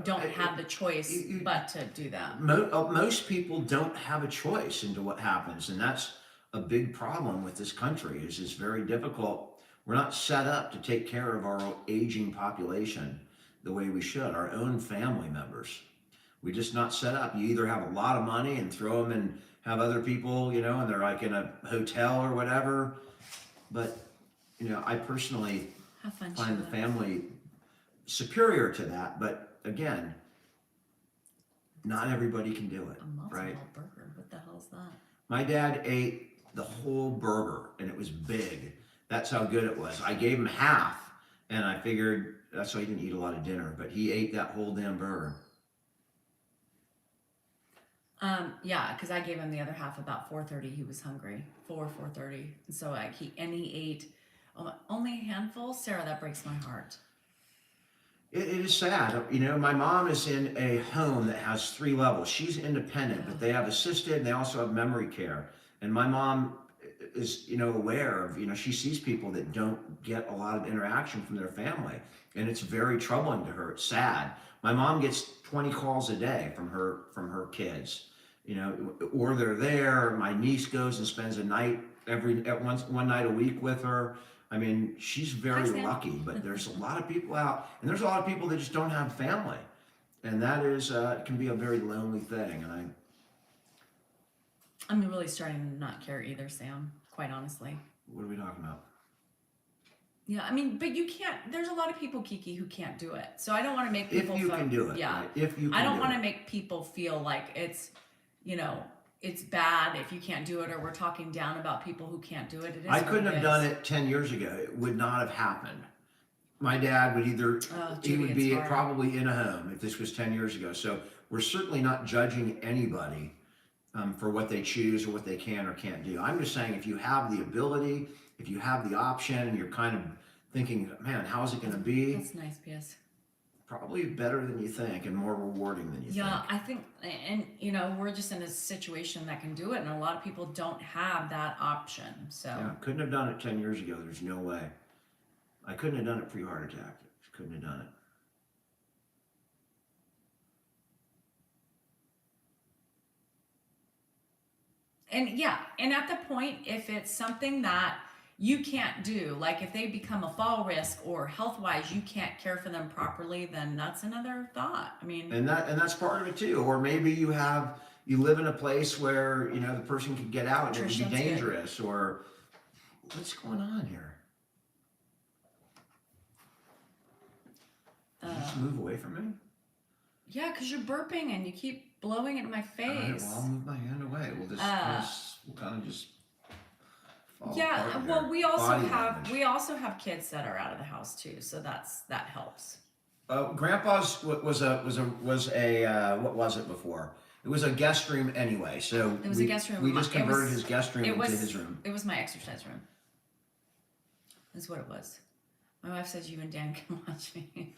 don't have the choice but to do that. Most people don't have a choice into what happens. And that's a big problem with this country is it's very difficult. We're not set up to take care of our aging population the way we should, our own family members. We're just not set up. You either have a lot of money and throw them and have other people, and they're like in a hotel or whatever. But, I personally Have fun, find the Sheila. family superior to that. But again, not everybody can do it, A multiple right? burger. What the hell is that? My dad ate the whole burger and it was big. That's how good it was. I gave him half and I figured that's why he didn't eat a lot of dinner, but he ate that whole damn burger. Yeah, because I gave him the other half about 4:30. He was hungry. 4:30. And so he ate only a handful. Sarah, that breaks my heart. It is sad. You know, my mom is in a home that has 3 levels. She's independent, but they have assisted and they also have memory care. And my mom is, you know, aware of, you know, she sees people that don't get a lot of interaction from their family. And it's very troubling to her. It's sad. My mom gets 20 calls a day from her kids, you know, or they're there. My niece goes and spends a night one night a week with her. I mean, she's very lucky, but there's a lot of people out, and there's a lot of people that just don't have family, and that is can be a very lonely thing. And I'm really starting to not care either, Sam. Quite honestly. what are we talking about? Yeah, I mean, but you can't. There's a lot of people, Kiki, who can't do it. So I don't want to make people. If you feel, can do it, yeah. Right? If you, can I don't do want it. to make people feel like it's, you know, it's bad if you can't do it, or we're talking down about people who can't do it. It is. I couldn't what have it done is. it 10 years ago. It would not have happened. My dad would either, he Judy, would it's be hard. probably in a home if this was 10 years ago. So we're certainly not judging anybody for what they choose or what they can or can't do. I'm just saying, if you have the ability, if you have the option, and you're kind of thinking, man, how's it going to be? That's nice, P.S. Probably better than you think and more rewarding than you Yeah, think. I think, and you know, we're just in a situation that can do it, and a lot of people don't have that option. So Yeah, couldn't have done it 10 years ago. There's no way. I couldn't have done it pre-heart attack. Couldn't have done it. and yeah, and at the point, if it's something that you can't do, like if they become a fall risk or health-wise you can't care for them properly, then that's another thought. I mean, And that's part of it too. Or maybe you live in a place where, you know, the person could get out and it Trish, would be that's good. dangerous. Or what's going on here? Did you just move away from me? yeah, because you're burping and you keep blowing it in my face. All right, well, I'll move my hand away. We'll kind of just fall Yeah, apart well, here. we also Body have language. kids that are out of the house too, so that helps. Grandpa's was a what was it before? It was a guest room anyway. So It was a guest room. We just It converted was- his guest room It into was his room. It was my exercise room. That's what it was. My wife says you and Dan can watch me.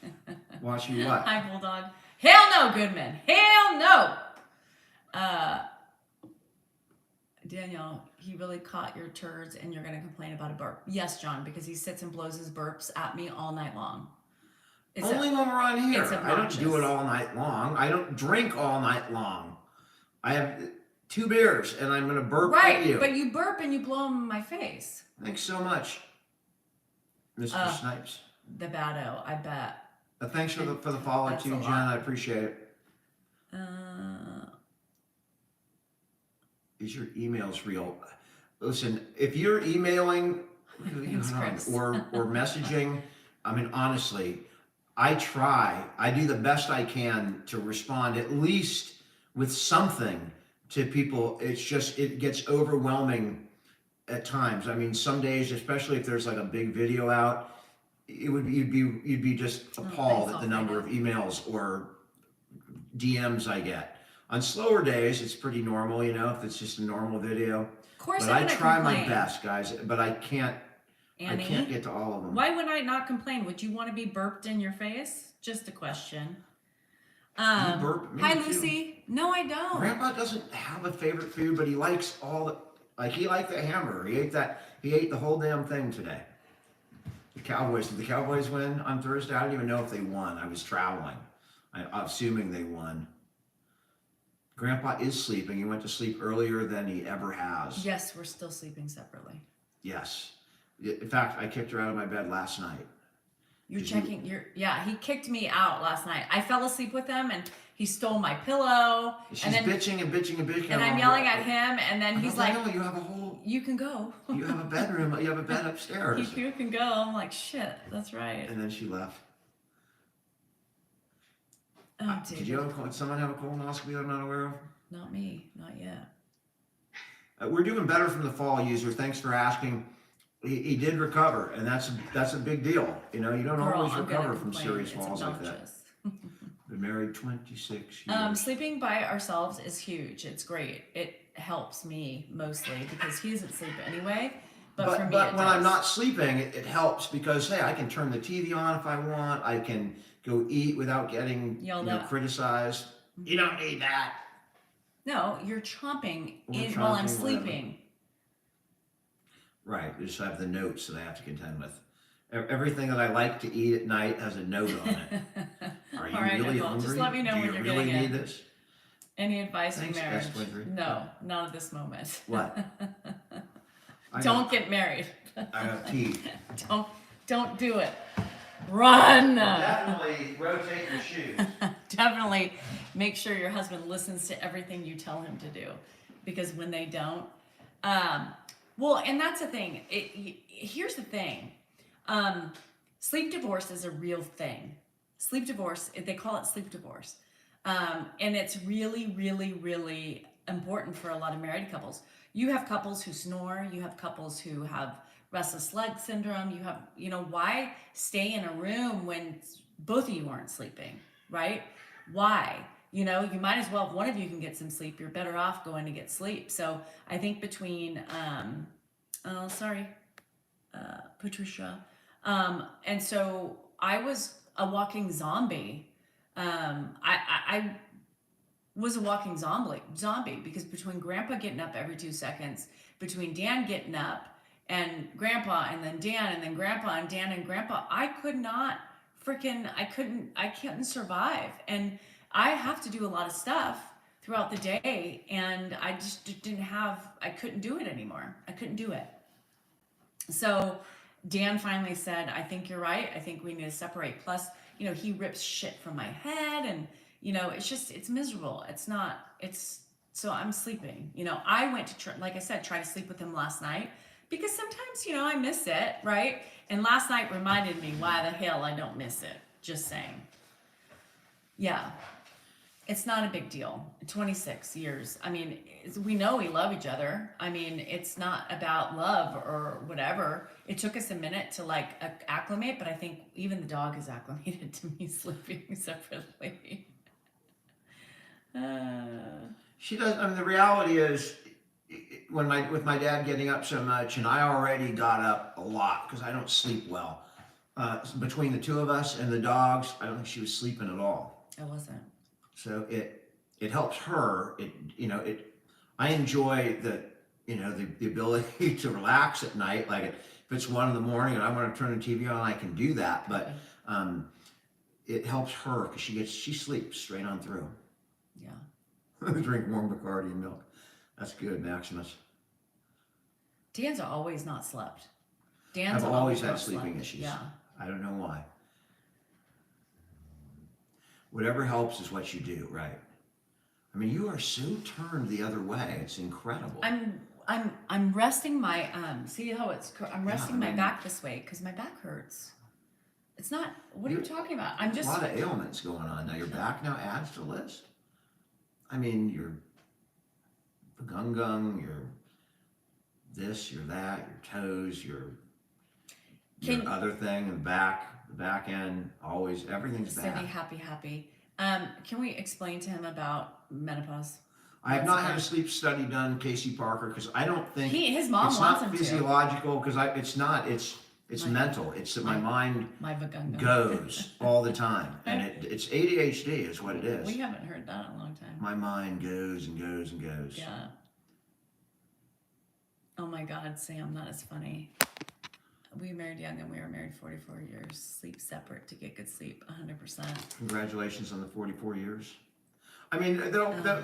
Watch you what? Hi, Bulldog. Hell no, Goodman. Hell no. Danielle, he really caught your turds and you're going to complain about a burp. Yes, John, because he sits and blows his burps at me all night long. Only when we're on here. it's I don't do it obnoxious. all night long. I don't drink all night long. I have 2 beers and I'm going to burp at you. Right, but you burp and you blow them in my face. Thanks so much, Mr. Snipes. The bado, I bet. Thanks for the follow That's too, a Jen. lot. I appreciate it. Is your emails real? Listen, if you're emailing Thanks, Chris. or messaging, I mean, honestly, I do the best I can to respond at least with something to people. It's just, it gets overwhelming at times. I mean, some days, especially if there's like a big video out, you'd be just appalled at the number of emails or DMs I get. On slower days, it's pretty normal, you know, if it's just a normal video. Of course, But I'm I gonna try my complain. best, guys. But I can't Annie, get to all of them. why would I not complain? Would you want to be burped in your face? Just a question. You burp me Hi, too. Lucy. No, I don't. Grandpa doesn't have a favorite food, but he likes all the, like, he liked the hamburger. He ate the whole damn thing today. Did the Cowboys win on Thursday? I don't even know if they won. I was traveling. I'm assuming they won. Grandpa is sleeping. He went to sleep earlier than he ever has. Yes, we're still sleeping separately. Yes. In fact, I kicked her out of my bed last night. You're Did you- checking yeah, he kicked me out last night. I fell asleep with him and he stole my pillow. She's and then bitching and bitching and bitching. and I'm yelling at him and then he's like, "No, you have a whole, you can go. you have a bedroom, you have a bed upstairs." You can go. I'm like, shit, that's right. And then she left. Oh, Did David. someone have a colonoscopy that I'm not aware of? Not me, not yet. We're doing better from the fall, user. Thanks for asking. He did recover, and that's a big deal. You know, you don't Girl, always I'm gonna recover from complain. serious It's falls like that. obnoxious. Been married 26 years. Sleeping by ourselves is huge. It's great. It helps me mostly because he doesn't sleep anyway. But for me, but it when I'm does. not sleeping, it helps because hey, I can turn the TV on if I want. I can go eat without getting Yelled at. criticized. You don't need that. No, you're chomping Or while I'm chomping, sleeping. Right, I just have the notes that I have to contend with. Everything that I like to eat at night has a note on it. Are you All right, really Nicole, hungry? just let me know Do when you you're really getting need it. this? Any advice for Thanks, marriage? S23. No, not at this moment. What? Don't get married. I got tea. Don't do it. Run. Definitely rotate your shoes. Definitely make sure your husband listens to everything you tell him to do, because when they don't, well, and that's the thing. Here's the thing. Sleep divorce is a real thing. Sleep divorce, they call it sleep divorce. And it's really, really, really important for a lot of married couples. You have couples who snore, you have couples who have restless leg syndrome, you have, why stay in a room when both of you aren't sleeping, right? Why? You might as well, if one of you can get some sleep, you're better off going to get sleep. So I think between, Patricia. And so I was a walking zombie. I was a walking zombie because between Grandpa getting up every 2 seconds, between Dan getting up and Grandpa and then Dan and then Grandpa and Dan and Grandpa, I couldn't survive. And I have to do a lot of stuff throughout the day, and I just I couldn't do it anymore. I couldn't do it. So Dan finally said, I think you're right. I think we need to separate. Plus, he rips shit from my head, and, it's miserable. So I'm sleeping. I went to, like I said, try to sleep with him last night because sometimes, I miss it, right? And last night reminded me why the hell I don't miss it. Just saying. Yeah. It's not a big deal. 26 years. I mean, we know we love each other. I mean, it's not about love or whatever. It took us a minute to acclimate, but I think even the dog is acclimated to me sleeping separately. She does. I mean, the reality is, with my dad getting up so much, and I already got up a lot because I don't sleep well. Between the two of us and the dogs, I don't think she was sleeping at all. I wasn't. So it helps her. I enjoy the ability to relax at night. Like if it's 1 a.m. and I want to turn the TV on, I can do that. But it helps her because she sleeps straight on through. Yeah. Drink warm Bacardi and milk. That's good, Maximus. Dan's always not slept. I've always had not sleeping slept. issues. Yeah. I don't know why. Whatever helps is what you do, right? I mean, you are so turned the other way. It's incredible. I'm resting my see how I'm resting my back this way because my back hurts. It's not. What are you talking about? I'm just a lot of ailments going on now. Your back now adds to the list. I mean, your gung, your this, your that, your toes, your other thing, the back end, always everything's bad. Cindy, happy. Can we explain to him about menopause? I have not had a sleep study done, Casey Parker, because I don't think his mom it's wants not him physiological. Because it's not. It's mental. It's that my mind goes all the time, and it's ADHD is what it is. We haven't heard that in a long time. My mind goes and goes and goes. Yeah. Oh my God, Sam, that is funny. We married young and we were married 44 years. Sleep separate to get good sleep, 100%. Congratulations on the 44 years. I mean,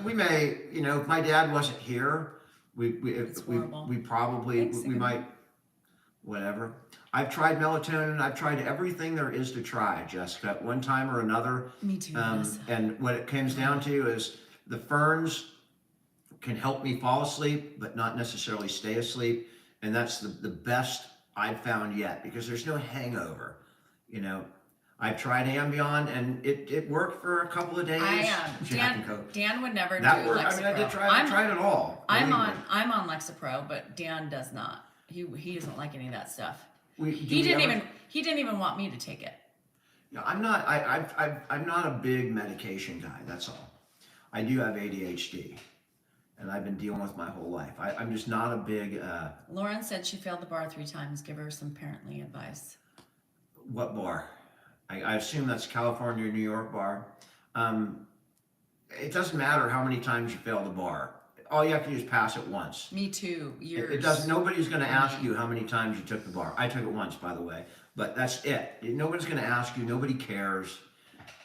we may, if my dad wasn't here, we probably might, whatever. I've tried melatonin. I've tried everything there is to try, Jessica, at one time or another. Me too. Yes. And what it comes down to is the ferns can help me fall asleep, but not necessarily stay asleep. And that's the best I've found yet because there's no hangover. I've tried Ambien and it worked for a couple of days. Dan would never that do worked. Lexapro. I mean, I tried it all. I'm on Lexapro, but Dan does not. He doesn't like any of that stuff. He didn't even want me to take it. Yeah, I'm not. I'm not a big medication guy. That's all. I do have ADHD, and I've been dealing with my whole life. I'm just not a big, Lauren said she failed the bar 3 times. Give her some parently advice. what bar? I assume that's California or New York bar. It doesn't matter how many times you fail the bar. All you have to do is pass it once. Me too. Years. It doesn't. Nobody's going to ask you how many times you took the bar. I took it once, by the way, but that's it. Nobody's going to ask you. Nobody cares.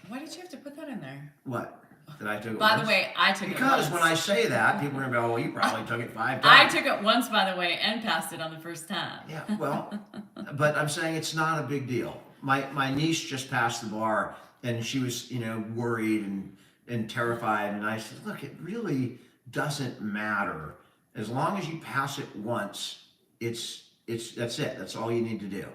Why did you have to put that in there? What? That I took it By once? the way, I took it Because once. when I say that, people are going to go, well, you probably took it 5 I times. took it once, by the way, and passed it on the first time. Yeah, well, but I'm saying it's not a big deal. My niece just passed the bar, and she was, worried and terrified, and I said, look, it really doesn't matter. As long as you pass it once, that's it. That's all you need to do.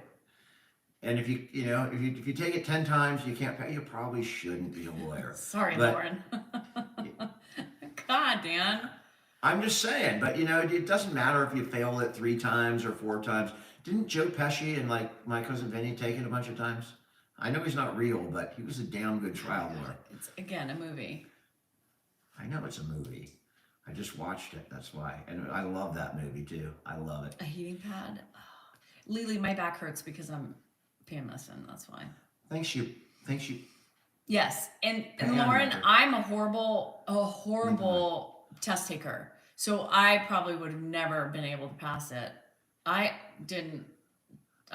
And if you take it 10 times, you can't pay. You probably shouldn't be a lawyer. Sorry, But- Lauren. God, Dan. I'm just saying, but it doesn't matter if you failed it 3 times or 4 times. Didn't Joe Pesci and my cousin Vinny take it a bunch of times? I know he's not real, but he was a damn good trial lawyer. It's, again, a movie. I know it's a movie. I just watched it. That's why, and I love that movie too. I love it. A heating pad. Oh. Lily, my back hurts because I'm PMSing. That's why. Thanks you. Yes, and Hang on, Lauren, Mother. I'm a horrible test taker. So I probably would have never been able to pass it. I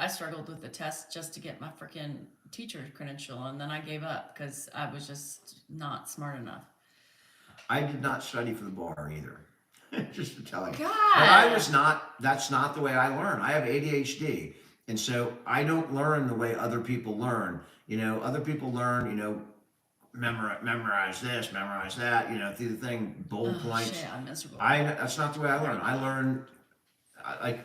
struggled with the test just to get my freaking teacher credential, and then I gave up because I was just not smart enough. I did not study for the bar either. Just to tell you. God. But I was not. That's not the way I learn. I have ADHD, and so I don't learn the way other people learn. Other people learn. Memorize this, memorize that. Through the thing, bold points. Shit, I'm miserable. That's not the way I learn. I learn like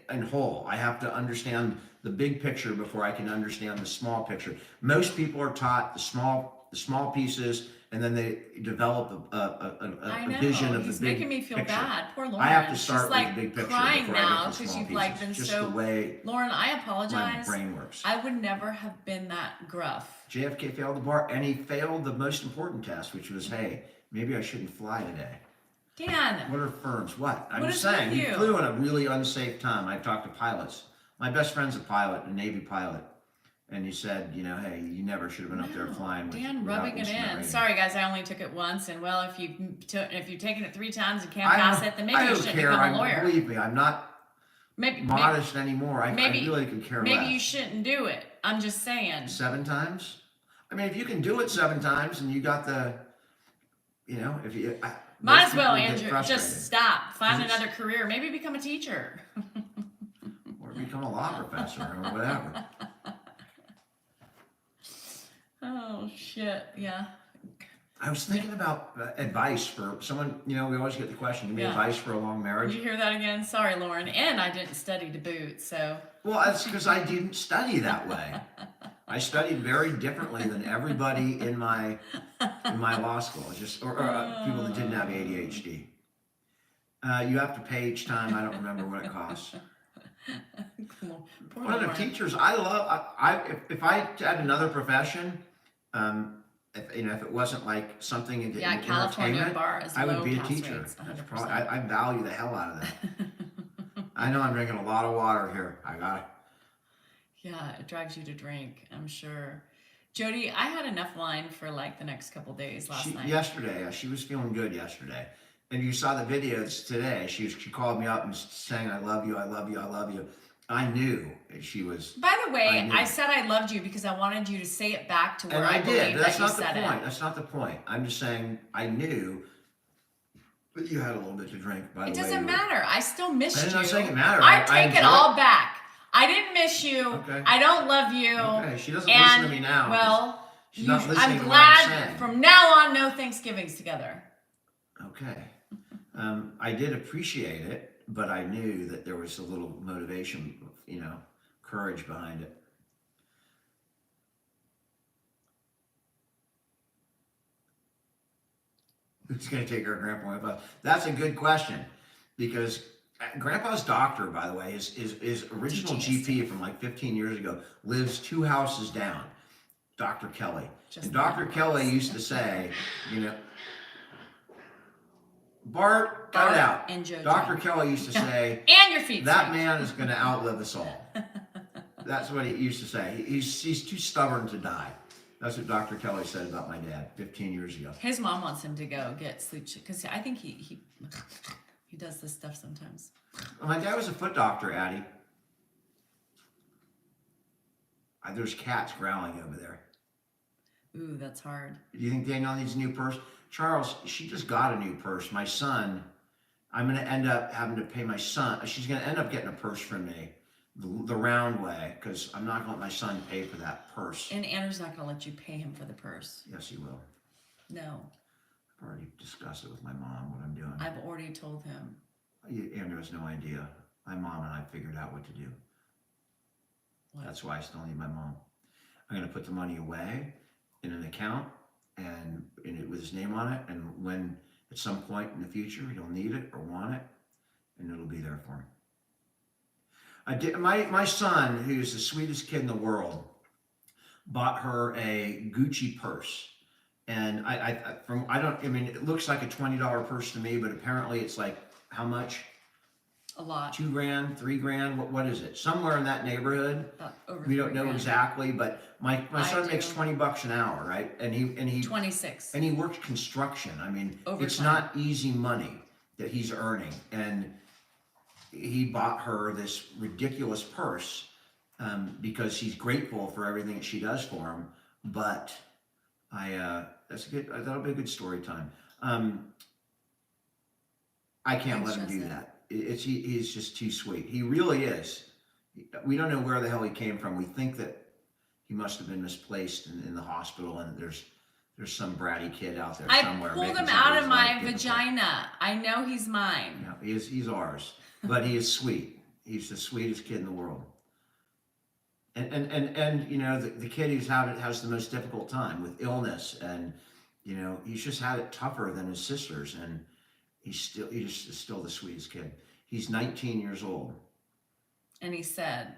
in whole. I have to understand the big picture before I can understand the small picture. Most people are taught the small pieces, and then they develop a vision of the He's big making me feel picture. bad. Poor Lauren. I have to She's start like with the big picture crying before I now get to the because small you've pieces. like been Just so. the way Lauren, I my apologize. brain works. I would never have been that gruff. JFK failed the bar, and he failed the most important test, which was, hey, maybe I shouldn't fly today. Dan, What are firms? What? I'm What just is with saying, he you? flew in a really unsafe time. I've talked to pilots. My best friend's a pilot, a Navy pilot. And he said, hey, you never should have been up there flying. Dan without rubbing it instrument in. rating. Sorry, guys, I only took it once. And well, if you've taken it 3 times and can't pass it, then maybe you shouldn't become a lawyer. Believe me, I'm not Maybe modest anymore. I maybe- really could care maybe less. you shouldn't do it. I'm just saying. 7 times? I mean, if you can do it 7 times and you got the, if you... Might most as well, people get Andrew. frustrated. Just stop. Find Because another career. Maybe become a teacher. Or become a law professor or whatever. Oh shit! Yeah. I was thinking about advice for someone, we always get the question, give me Yeah. advice for a long Did marriage. you hear that again? Sorry, Lauren. And I didn't study to boot, so. Well, that's because I didn't study that way. I studied very differently than everybody in my law school, or people that didn't have ADHD. You have to pay each time. I don't remember what it costs. Poor One of the Lauren. teachers I love. If I had another profession, if it wasn't like something in Yeah, California entertainment, bar is I would low be a pass teacher. rates, That's 100%. probably, I value the hell out of that. I know I'm drinking a lot of water here. I got it. Yeah, it drives you to drink, I'm sure. Jody, I had enough wine for like the next couple days last night. Yesterday, she was feeling good yesterday. And you saw the videos today. She called me up and saying, I love you, I love you, I love you. I knew she was. By the way, I knew. I said I loved you because I wanted you to say it back to where And I I believe did. But that's that you not the said point. it. That's not the point. I'm just saying I knew. But you had a little bit to drink, by It the way. doesn't matter. I still missed I'm you. not saying it mattered. I I take it enjoy all it. back. I didn't miss you. Okay. I don't love you. Okay, she doesn't And, listen to me now. Well, She's not listening I'm to what I'm glad saying. from now on, no Thanksgivings together. Okay. I did appreciate it, but I knew that there was a little motivation, courage behind it. Who's going to take our grandpa with us? That's a good question, because Grandpa's doctor, by the way, his original GP from like 15 years ago lives 2 houses down, Dr. Kelly. Just And Dr. that Kelly once. used to say, Bart, cut it Bart out. and JoJo. Dr. Kelly used to say, And your feet. that stink. man is going to outlive us all. That's what he used to say. He's too stubborn to die. That's what Dr. Kelly said about my dad 15 years ago. His mom wants him to go get sleep because I think he does this stuff sometimes. My dad was a foot doctor, Addie. There's cats growling over there. Ooh, that's hard. Do you think Danielle needs a new purse? Charles, she just got a new purse. My son, I'm going to end up having to pay my son. She's going to end up getting a purse from me the round way because I'm not going to let my son pay for that purse. And Andrew's not going to let you pay him for the purse. Yes, he will. No. I've already discussed it with my mom, what I'm doing. I've already told him. Andrew has no idea. My mom and I figured out what to do. What? That's why I still need my mom. I'm going to put the money away in an account and with his name on it. And when at some point in the future he'll need it or want it, and it'll be there for him. My son, who's the sweetest kid in the world, bought her a Gucci purse. And it looks like a $20 purse to me, but apparently it's like, how much? A lot. $2,000, $3,000, what is it? Somewhere in that neighborhood. Over We don't know $3,000. exactly, but my son do. makes $20 an hour, right? And he 26. and he works construction. I mean, it's Overtime. not easy money that he's earning. And he bought her this ridiculous purse because he's grateful for everything that she does for him. But that'll be a good story time. I can't let him do that. He's just too sweet. He really is. We don't know where the hell he came from. We think that he must have been misplaced in the hospital, and there's some bratty kid out there somewhere. I pulled making him out of somebody's my life difficult. vagina. I know he's mine. Yeah, he's ours, but he is sweet. He's the sweetest kid in the world. And you know, the kid who's has the most difficult time with illness, and you know, he's just had it tougher than his sisters, and he's still the sweetest kid. He's 19 years old. And he said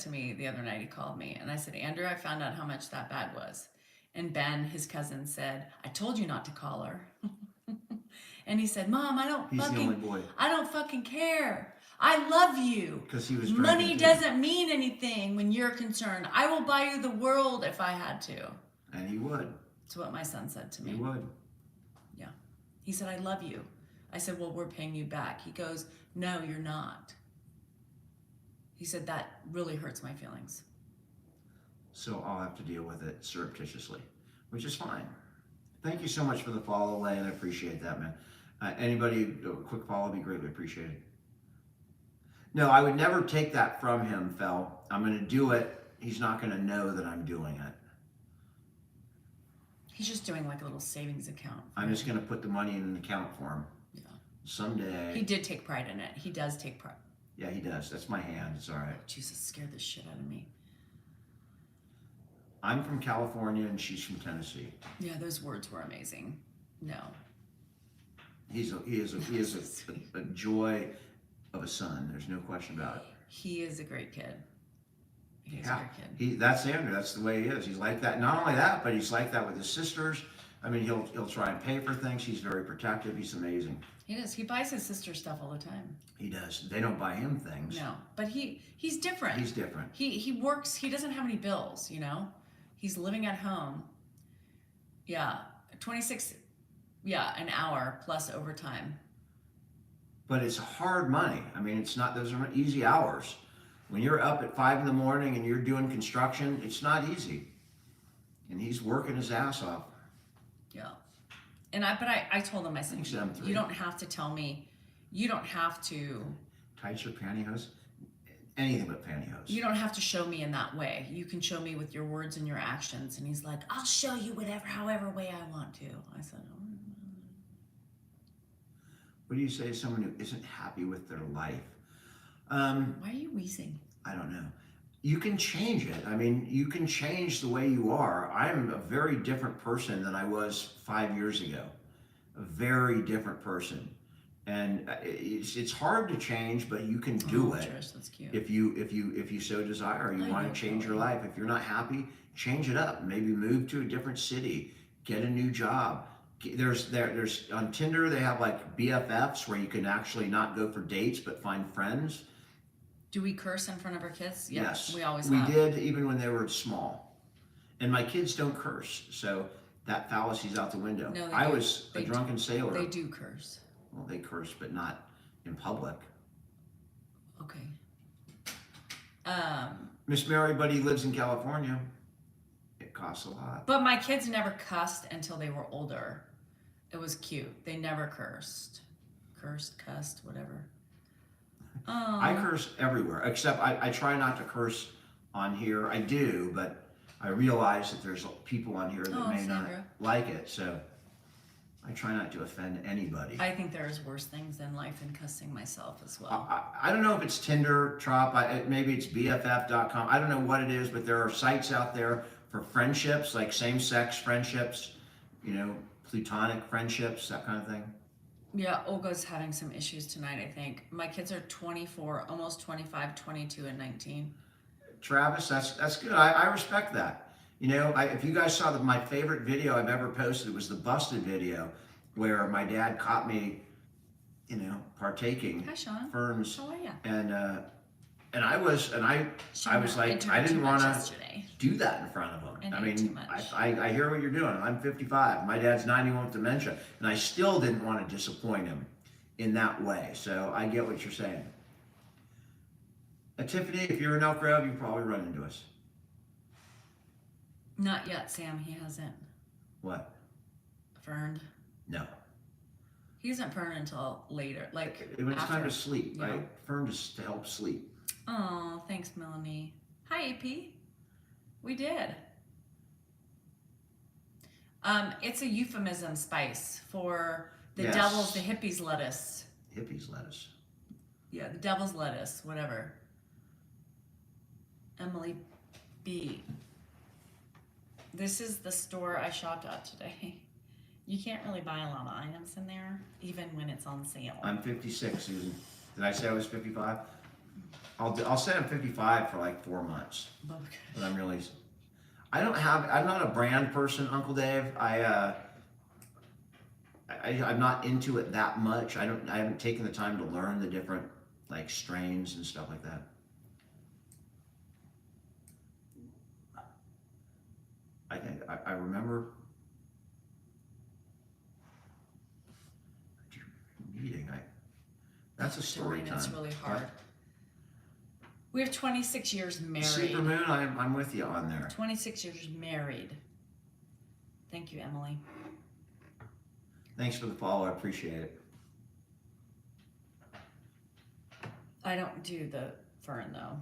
to me the other night, he called me, and I said, Andrew, I found out how much that bag was. And Ben, his cousin, said, I told you not to call her. And he said, Mom, He's the only boy. I don't fucking care. I love you. Because he was Money drinking, too. doesn't mean anything when you're concerned. I will buy you the world if I had to. And he would. That's what my son said to me. He would. Yeah. He said, I love you. I said, well, we're paying you back. He goes, no, you're not. He said, that really hurts my feelings. So I'll have to deal with it surreptitiously, which is fine. Thank you so much for the follow, Lane. I appreciate that, man. Anybody, a quick follow would be greatly appreciated. No, I would never take that from him, Fel. I'm going to do it. He's not going to know that I'm doing it. He's just doing like a little savings account. I'm just going to put the money in an account for him. Yeah. Someday. He did take pride in it. He does take pride. Yeah, he does. That's my hand. It's all right. Jesus, scared the shit out of me. I'm from California and she's from Tennessee. Yeah, those words were amazing. No. He is a joy of a son. There's no question about it. He is a great kid. He's Yeah. a great kid. That's Andrew. That's the way he is. He's like that. Not only that, but he's like that with his sisters. I mean, he'll try and pay for things. He's very protective. He's amazing. He does. He buys his sister stuff all the time. He does. They don't buy him things. No, but he's different. He's different. He works. He doesn't have any bills. You know, he's living at home. Yeah, 26. Yeah, an hour plus overtime. But it's hard money. I mean, those are easy hours. When you're up at 5 a.m. and you're doing construction, it's not easy. And he's working his ass off. Yeah. And I told him, I said, Thanks, M3. you don't have to tell me, you don't have to. Tights or pantyhose? Anything but pantyhose. You don't have to show me in that way. You can show me with your words and your actions. And he's like, I'll show you however way I want to. I said, oh. What do you say to someone who isn't happy with their life? Why are you wheezing? I don't know. You can change it. I mean, you can change the way you are. I'm a very different person than I was 5 years ago. A very different person. And it's hard to change, but you can do it. Trish, that's cute. If you so desire. You want to change your life. If you're not happy, change it up. Maybe move to a different city, get a new job, There's on Tinder they have like BFFs where you can actually not go for dates but find friends. Do we curse in front of our kids? Yeah, Yes, we always we have. did even when they were small, and my kids don't curse, so that fallacy's out the window. No, they I do. was a They do. drunken sailor. They do curse. Well, they curse, but not in public. Okay. Miss Mary Buddy lives in California. It costs a lot. But my kids never cussed until they were older. It was cute. They never cursed. Cussed, whatever. I curse everywhere, except I try not to curse on here. I do, but I realize that there's people on here that may not Sandra. like it, so I try not to offend anybody. I think there's worse things in life than cussing myself as well. I don't know if it's Tinder, Trop, maybe it's BFF.com. I don't know what it is, but there are sites out there for friendships, like same-sex friendships, you know, platonic friendships, that kind of thing. Yeah, Olga's having some issues tonight, I think. My kids are 24, almost 25, 22, and 19. Travis, that's good. I respect that. You know, if you guys saw my favorite video I've ever posted was the busted video where my dad caught me, you know, partaking. Hi, Sean. Ferns. How are ya? And I was like, I didn't want to do that in front of him. And I ate mean, too much. I hear what you're doing. I'm 55. My dad's 91 with dementia, and I still didn't want to disappoint him in that way. So I get what you're saying. Tiffany, if you're in Elk Grove, you probably run into us. Not yet, Sam. He hasn't What? ferned. No. He doesn't fern until later, like When it's time after. to sleep, Yeah. right? Fern just to help sleep. Oh, thanks, Melanie. Hi, AP. We did. It's a euphemism spice for the Yes. devil's, the hippies lettuce. Hippies lettuce. Yeah, the devil's lettuce, whatever. Emily B. This is the store I shopped at today. You can't really buy a lot of items in there, even when it's on sale. I'm 56, Susan. Did I say I was 55? I'll say I'm 55 for like 4 months. Okay. But I'm not a brand person, Uncle Dave. I'm not into it that much. I haven't taken the time to learn the different like strains and stuff like that. I remember meeting. That's a story time. It's really hard. We have 26 years married. Supermoon, I'm with you on there. 26 years married. Thank you, Emily. Thanks for the follow. I appreciate it. I don't do the fern though.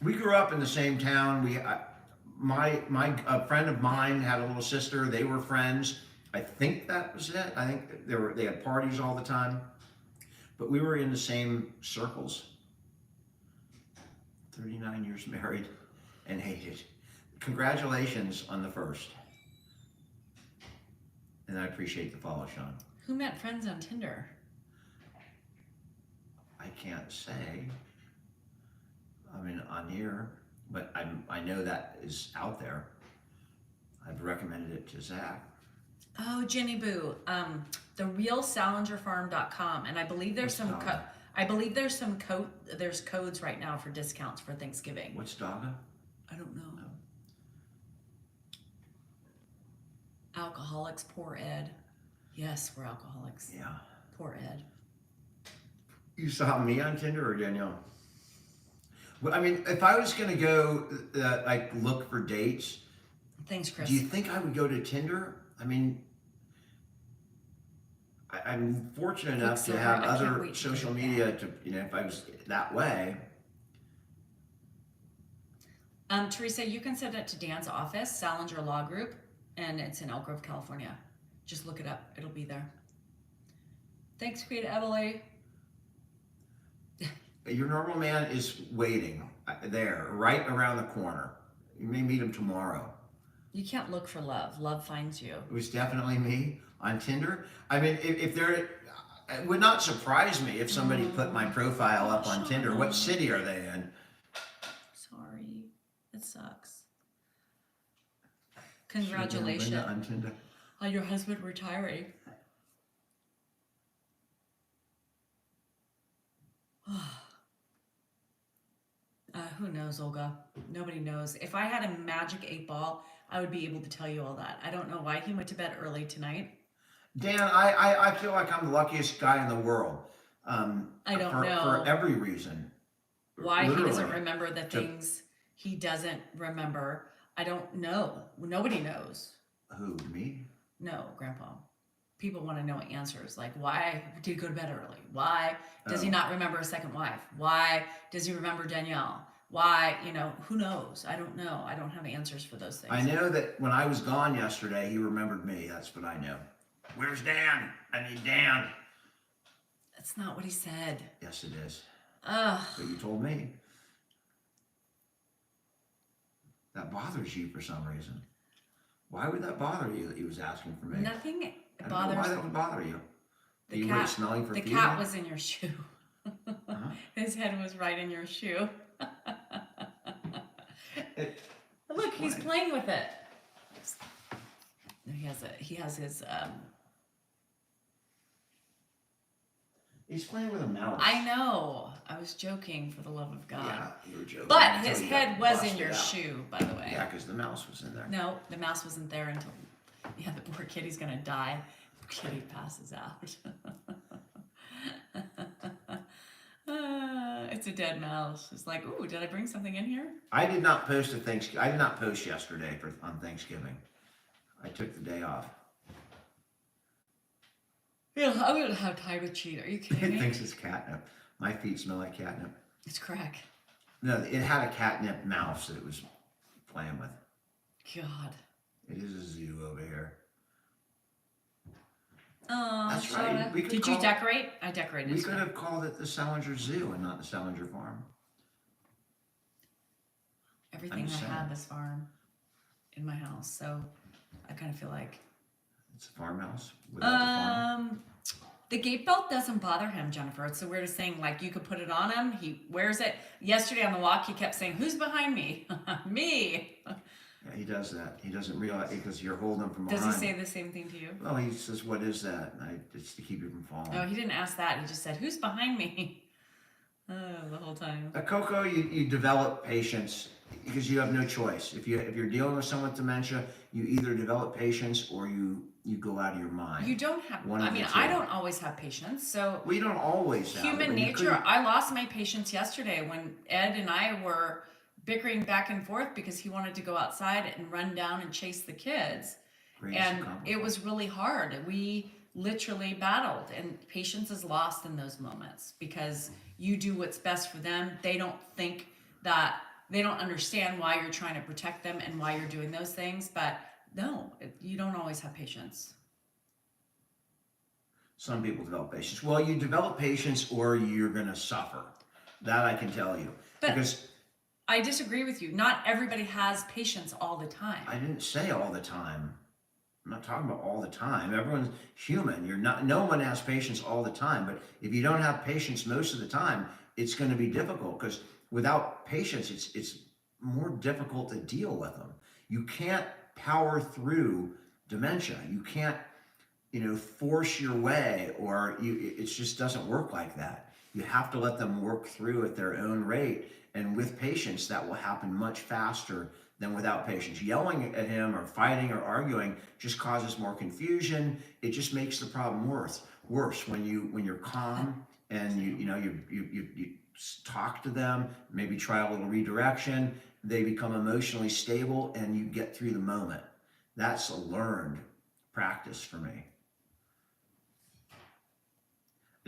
We grew up in the same town. A friend of mine had a little sister. They were friends. I think that was it. I think they had parties all the time. But we were in the same circles. 39 years married and hated. Congratulations on the first. And I appreciate the follow, Sean. Who met friends on Tinder? I can't say. I mean, on here, but I know that is out there. I've recommended it to Zach. Oh, Jenny Boo. The realsalingerfarm.com, and I believe there's some there's codes right now for discounts for Thanksgiving. What's Daga? I don't know. Alcoholics, poor Ed. Yes, we're alcoholics. Yeah. Poor Ed. You saw me on Tinder or Danielle? Well, I mean, if I was going to go like look for dates, Thanks, Chris. do you think I would go to Tinder? I mean, I'm fortunate enough to have I can't other wait to social do media to, you know, if I was that way. Teresa, you can send it to Dan's office, Salinger Law Group, and it's in Elk Grove, California. Just look it up. It'll be there. Thanks, Queen Emily. Your normal man is waiting there, right around the corner. You may meet him tomorrow. You can't look for love. Love finds you. It was definitely me on Tinder. I mean, if there, it would not surprise me if somebody put my profile up on Tinder. What city are they in? Sorry. It sucks. Congratulations Untinda. on your husband retiring. Who knows, Olga? Nobody knows. If I had a magic 8 ball, I would be able to tell you all that. I don't know why he went to bed early tonight. Dan, I feel like I'm the luckiest guy in the world. I don't for, know for every reason. why he doesn't Literally. remember the things he doesn't remember. I don't know. Nobody knows. Who, me? No, Grandpa. People want to know answers. Like, why did he go to bed early? Why does he not remember a second wife? Why does he remember Danielle? Why, who knows? I don't know. I don't have answers for those things. I know that when I was gone yesterday, he remembered me. That's what I know. Where's Dan? I need Dan. That's not what he said. Yes, it is. Ugh. But you told me. That bothers you for some reason. Why would that bother you that he was asking for me? Nothing I don't know why bothers that would bother you. the You cat. were smelling for The feet? cat was in your shoe. Huh? His head was right in your shoe. Look, he's playing with it. He has his He's playing with a mouse. I know. I was joking, for the love of God. Yeah, you were joking. But until his you head got was in busted your out. shoe, by the way. Yeah, because the mouse was in there. No, the mouse wasn't there until the poor kitty's gonna die. Kitty passes out. It's a dead mouse. It's like, ooh, did I bring something in here? I did not post I did not post yesterday on Thanksgiving. I took the day off. Yeah, I'm gonna have time to cheat. Are you kidding It me? thinks it's catnip. My feet smell like catnip. It's crack. No, it had a catnip mouse that it was playing with. God. It is a zoo over here. Oh, That's right. We could Did you call- decorate? I decorated. We so- could have called it the Salinger Zoo and not the Salinger Farm. Everything I'm I just had saying. this farm in my house, so I kind of feel like. It's a farmhouse without the farm. The gate belt doesn't bother him, Jennifer. It's the weirdest thing. Like, you could put it on him. He wears it. Yesterday on the walk, he kept saying, "Who's behind me?" Me. Yeah, he does that. He doesn't realize because you're holding him from Does behind. he say the same thing to you? Well, he says, "What is that?" It's to keep you from falling. No, he didn't ask that. He just said, "Who's behind me?" The whole time. Coco, you develop patience because you have no choice. If you're dealing with someone with dementia, you either develop patience or you go out of your mind. You don't have. One of the I two. don't always have patience. So We don't always have it, human but you nature. couldn't- I lost my patience yesterday when Ed and I were bickering back and forth because he wanted to go outside and run down and chase the kids. Greatest And accomplishment. it was really hard. We literally battled, and patience is lost in those moments because you do what's best for them. They don't understand why you're trying to protect them and why you're doing those things. But no, you don't always have patience. Some people develop patience. Well, you develop patience or you're going to suffer. That I can tell you. But because I disagree with you. Not everybody has patience all the time. I didn't say all the time. I'm not talking about all the time. Everyone's human. No one has patience all the time. But if you don't have patience most of the time, it's going to be difficult because without patience, it's more difficult to deal with them. You can't power through dementia. You can't, force your way, or it just doesn't work like that. You have to let them work through at their own rate, and with patience, that will happen much faster than without patience. Yelling at him or fighting or arguing just causes more confusion. It just makes the problem worse. When you're calm and you talk to them, maybe try a little redirection, they become emotionally stable and you get through the moment. That's a learned practice for me.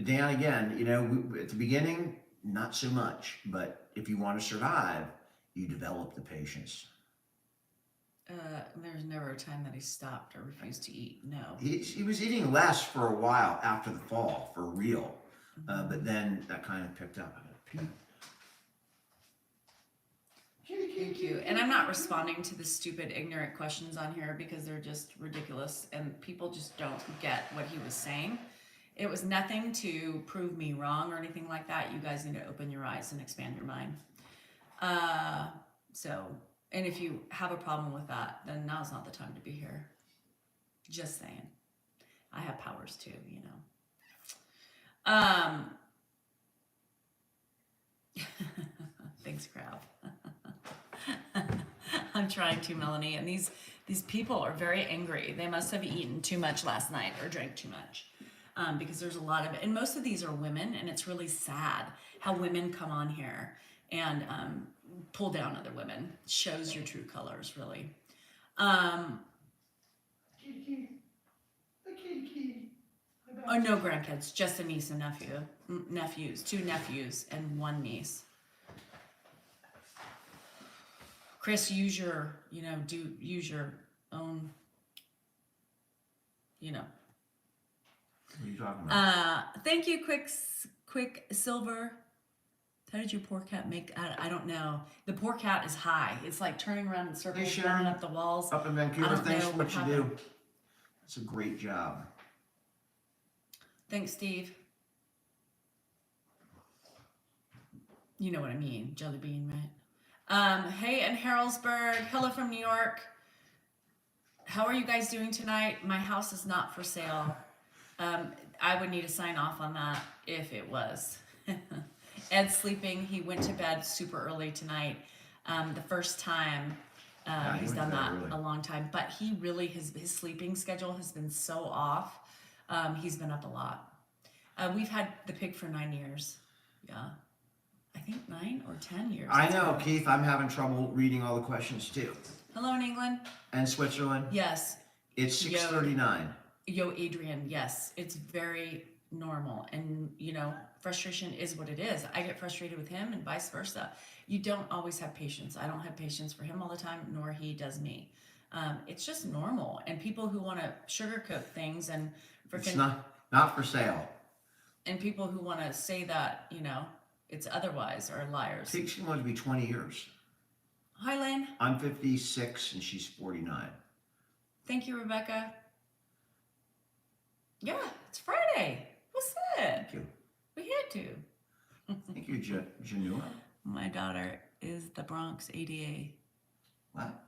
Dan, again, at the beginning, not so much, but if you want to survive, you develop the patience. There's never a time that he stopped or refused to eat. No. He was eating less for a while after the fall, for real. But then that kind of picked up. Thank you. And I'm not responding to the stupid, ignorant questions on here because they're just ridiculous and people just don't get what he was saying. It was nothing to prove me wrong or anything like that. You guys need to open your eyes and expand your mind. So And if you have a problem with that, then now's not the time to be here. Just saying. I have powers too, you know. Thanks, crap. I'm trying to, Melanie, and these people are very angry. They must have eaten too much last night or drank too much, because there's a lot of it. And most of these are women, and it's really sad how women come on here and pull down other women. Shows your true colors, really. Oh, no grandkids, just a niece and nephews, 2 nephews and 1 niece. Chris, use your own, What are you talking about? Thank you, Quick Silver. How did your poor cat make? I don't know. The poor cat is high. It's like turning around in circles, Sharon. running up the walls. Up in I Vancouver, don't thanks know for what what you happened. do. It's a great job. Thanks, Steve. You know what I mean, jelly bean, right? Hey, in Harrisburg. Hello from New York. How are you guys doing tonight? My house is not for sale. I would need to sign off on that if it was. Ed's sleeping. He went to bed super early tonight. The first time Yeah, he he's went done to bed that early. a long time. But he really, his sleeping schedule has been so off. He's been up a lot. We've had the pig for 9 years. Yeah. I think 9 or 10 years. I know, Keith, I'm having trouble reading all the questions too. Hello in England. And Switzerland? Yes. It's 6:39. Yo, Adrian, yes. It's very normal. And, you know, frustration is what it is. I get frustrated with him and vice versa. You don't always have patience. I don't have patience for him all the time, nor he does me. It's just normal. And people who want to sugarcoat things and It's freaking... not for sale. And people who want to say that, you know, it's otherwise are liars. Pig's going to be 20 years. Hi, Lynn. I'm 56 and she's 49. Thank you, Rebecca. Yeah, it's Friday. What's that? Thank you. We had to. Thank you, Janua. My daughter is the Bronx ADA. What?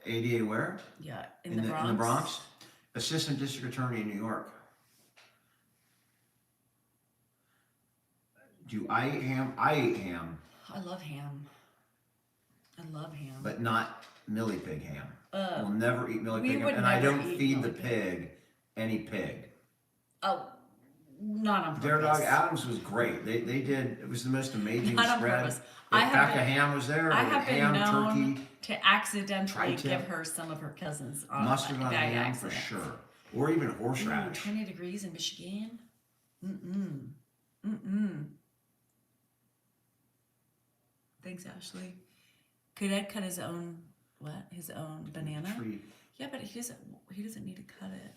ADA where? Yeah, in the Bronx. In the Bronx? Assistant District Attorney in New York. Do I eat ham? I eat ham. I love ham. I love ham. But not Millie Pig ham. We'll never eat Millie we Pig ham. would And I never don't eat feed the Millie pig any pig. Oh, not on purpose. Dare Dog Adams was great. They did, it was the most amazing Not on spread. purpose. The I have pack been- of ham was there. I have been ham, known turkey, to accidentally tri-tip, give her some of her cousins on mustard on by ham for accident. sure. Or even horseradish. 20 degrees in Michigan. Mm-mm. Thanks, Ashley. Could Ed cut his own his own banana? Tree. Yeah, but he doesn't need to cut it.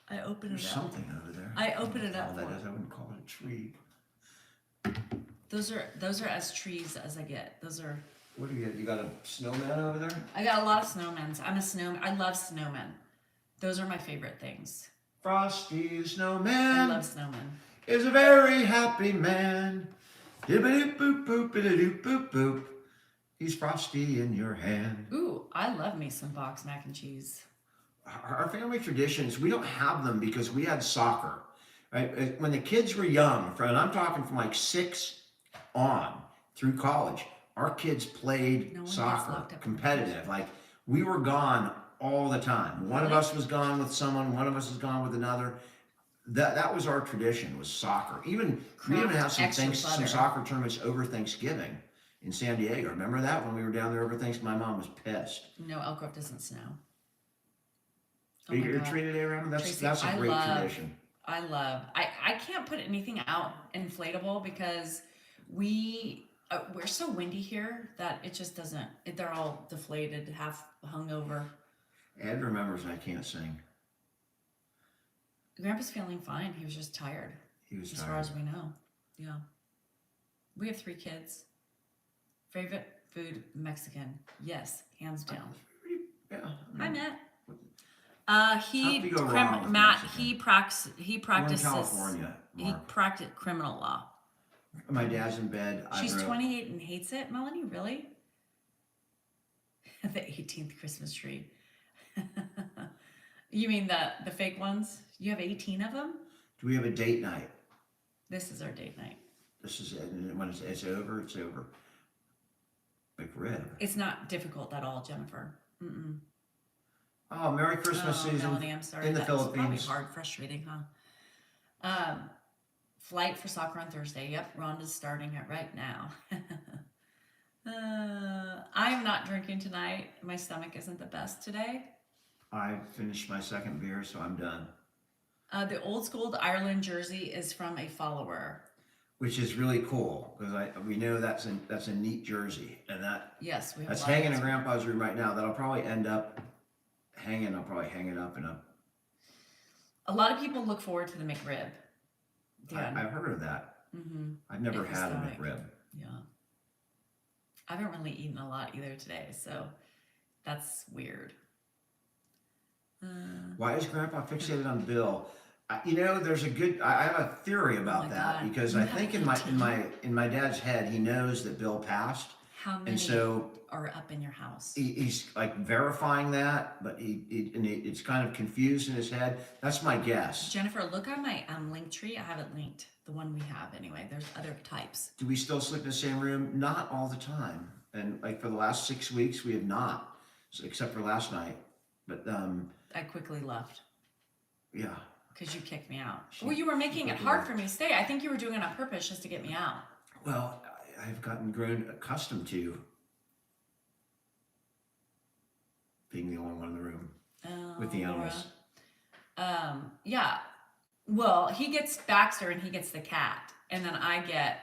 I open There's it up. something over there. I open it up All for that him. is, I wouldn't call it a tree. Those are as trees as I get. Those are. What do you got? You got a snowman over there? I got a lot of snowmen. I'm a snowman. I love snowmen. Those are my favorite things. Frosty the I snowman love snowmen. is a very happy man. Dibbity boop boop biddy boop boop. He's frosty in your hand. Ooh, I love me some box mac and cheese. Our family traditions, we don't have them because we had soccer. Right? When the kids were young, and I'm talking from like 6 on through college, our kids played No one gets soccer, locked up in competitive. Like we were gone all the time. One of Really? us was gone with someone, one of us was gone with another. That was our tradition, was soccer. We even have some extra butter. soccer tournaments over Thanksgiving in San Diego. Remember that when we were down there over Thanksgiving? My mom was pissed. No, Elk Grove doesn't snow. Oh Are my you God. tree today, Raymond? Tracy, That's a great tradition. I can't put anything out inflatable because we're so windy here that it just doesn't. They're all deflated, half hung over. Ed remembers I can't sing. Grandpa's feeling fine. He was just tired, He was as far tired. as we know. Yeah. We have 3 kids. Favorite food, Mexican. Yes, hands down. Yeah. Hi, Matt. How could you go wrong with Matt, Mexican? he We're in practices. California, He Mark. practiced criminal law. My dad's in bed. She's 28 and hates it. Melanie, really? The 18th Christmas tree. You mean the fake ones? You have 18 of them? Do we have a date night? This is our date night. This is it. And when it's over, it's over. Like red. It's not difficult at all, Jennifer. Mm-mm. Oh, Merry Christmas Oh, season Melanie, I'm sorry. in the That's probably Philippines. hard, frustrating, huh? Flight for soccer on Thursday. Yep, Rhonda's starting it right now. I am not drinking tonight. My stomach isn't the best today. I finished my second beer, so I'm done. The old school Ireland jersey is from a follower. Which is really cool because we know that's a neat jersey, and Yes, we have that's a lot hanging of in Grandpa's room right now. That'll probably end up hanging. I'll probably hang it up in a. A lot of people look forward to the McRib. Dan. I've heard of that. Mm-hmm. I've never It was had a like- McRib. Yeah. I haven't really eaten a lot either today, so that's weird. Why is Grandpa fixated on Bill? There's a good. I have a theory about my that God. because You I have think in my dad's head he knows that Bill passed, How many and so are up in your house? he's like verifying that, but it's kind of confused in his head. That's my guess. Jennifer, look on my link tree. I have it linked. The one we have anyway. There's other types. Do we still sleep in the same room? Not all the time, and like for the last 6 weeks we have not, except for last night. But I quickly left yeah. because you kicked me out. Well, you were making it hard for me to stay. I think you were doing it on purpose just to get me out. Well, I've grown accustomed to being the only one in the room with the animals. Yeah. Well, he gets Baxter and he gets the cat, and then I get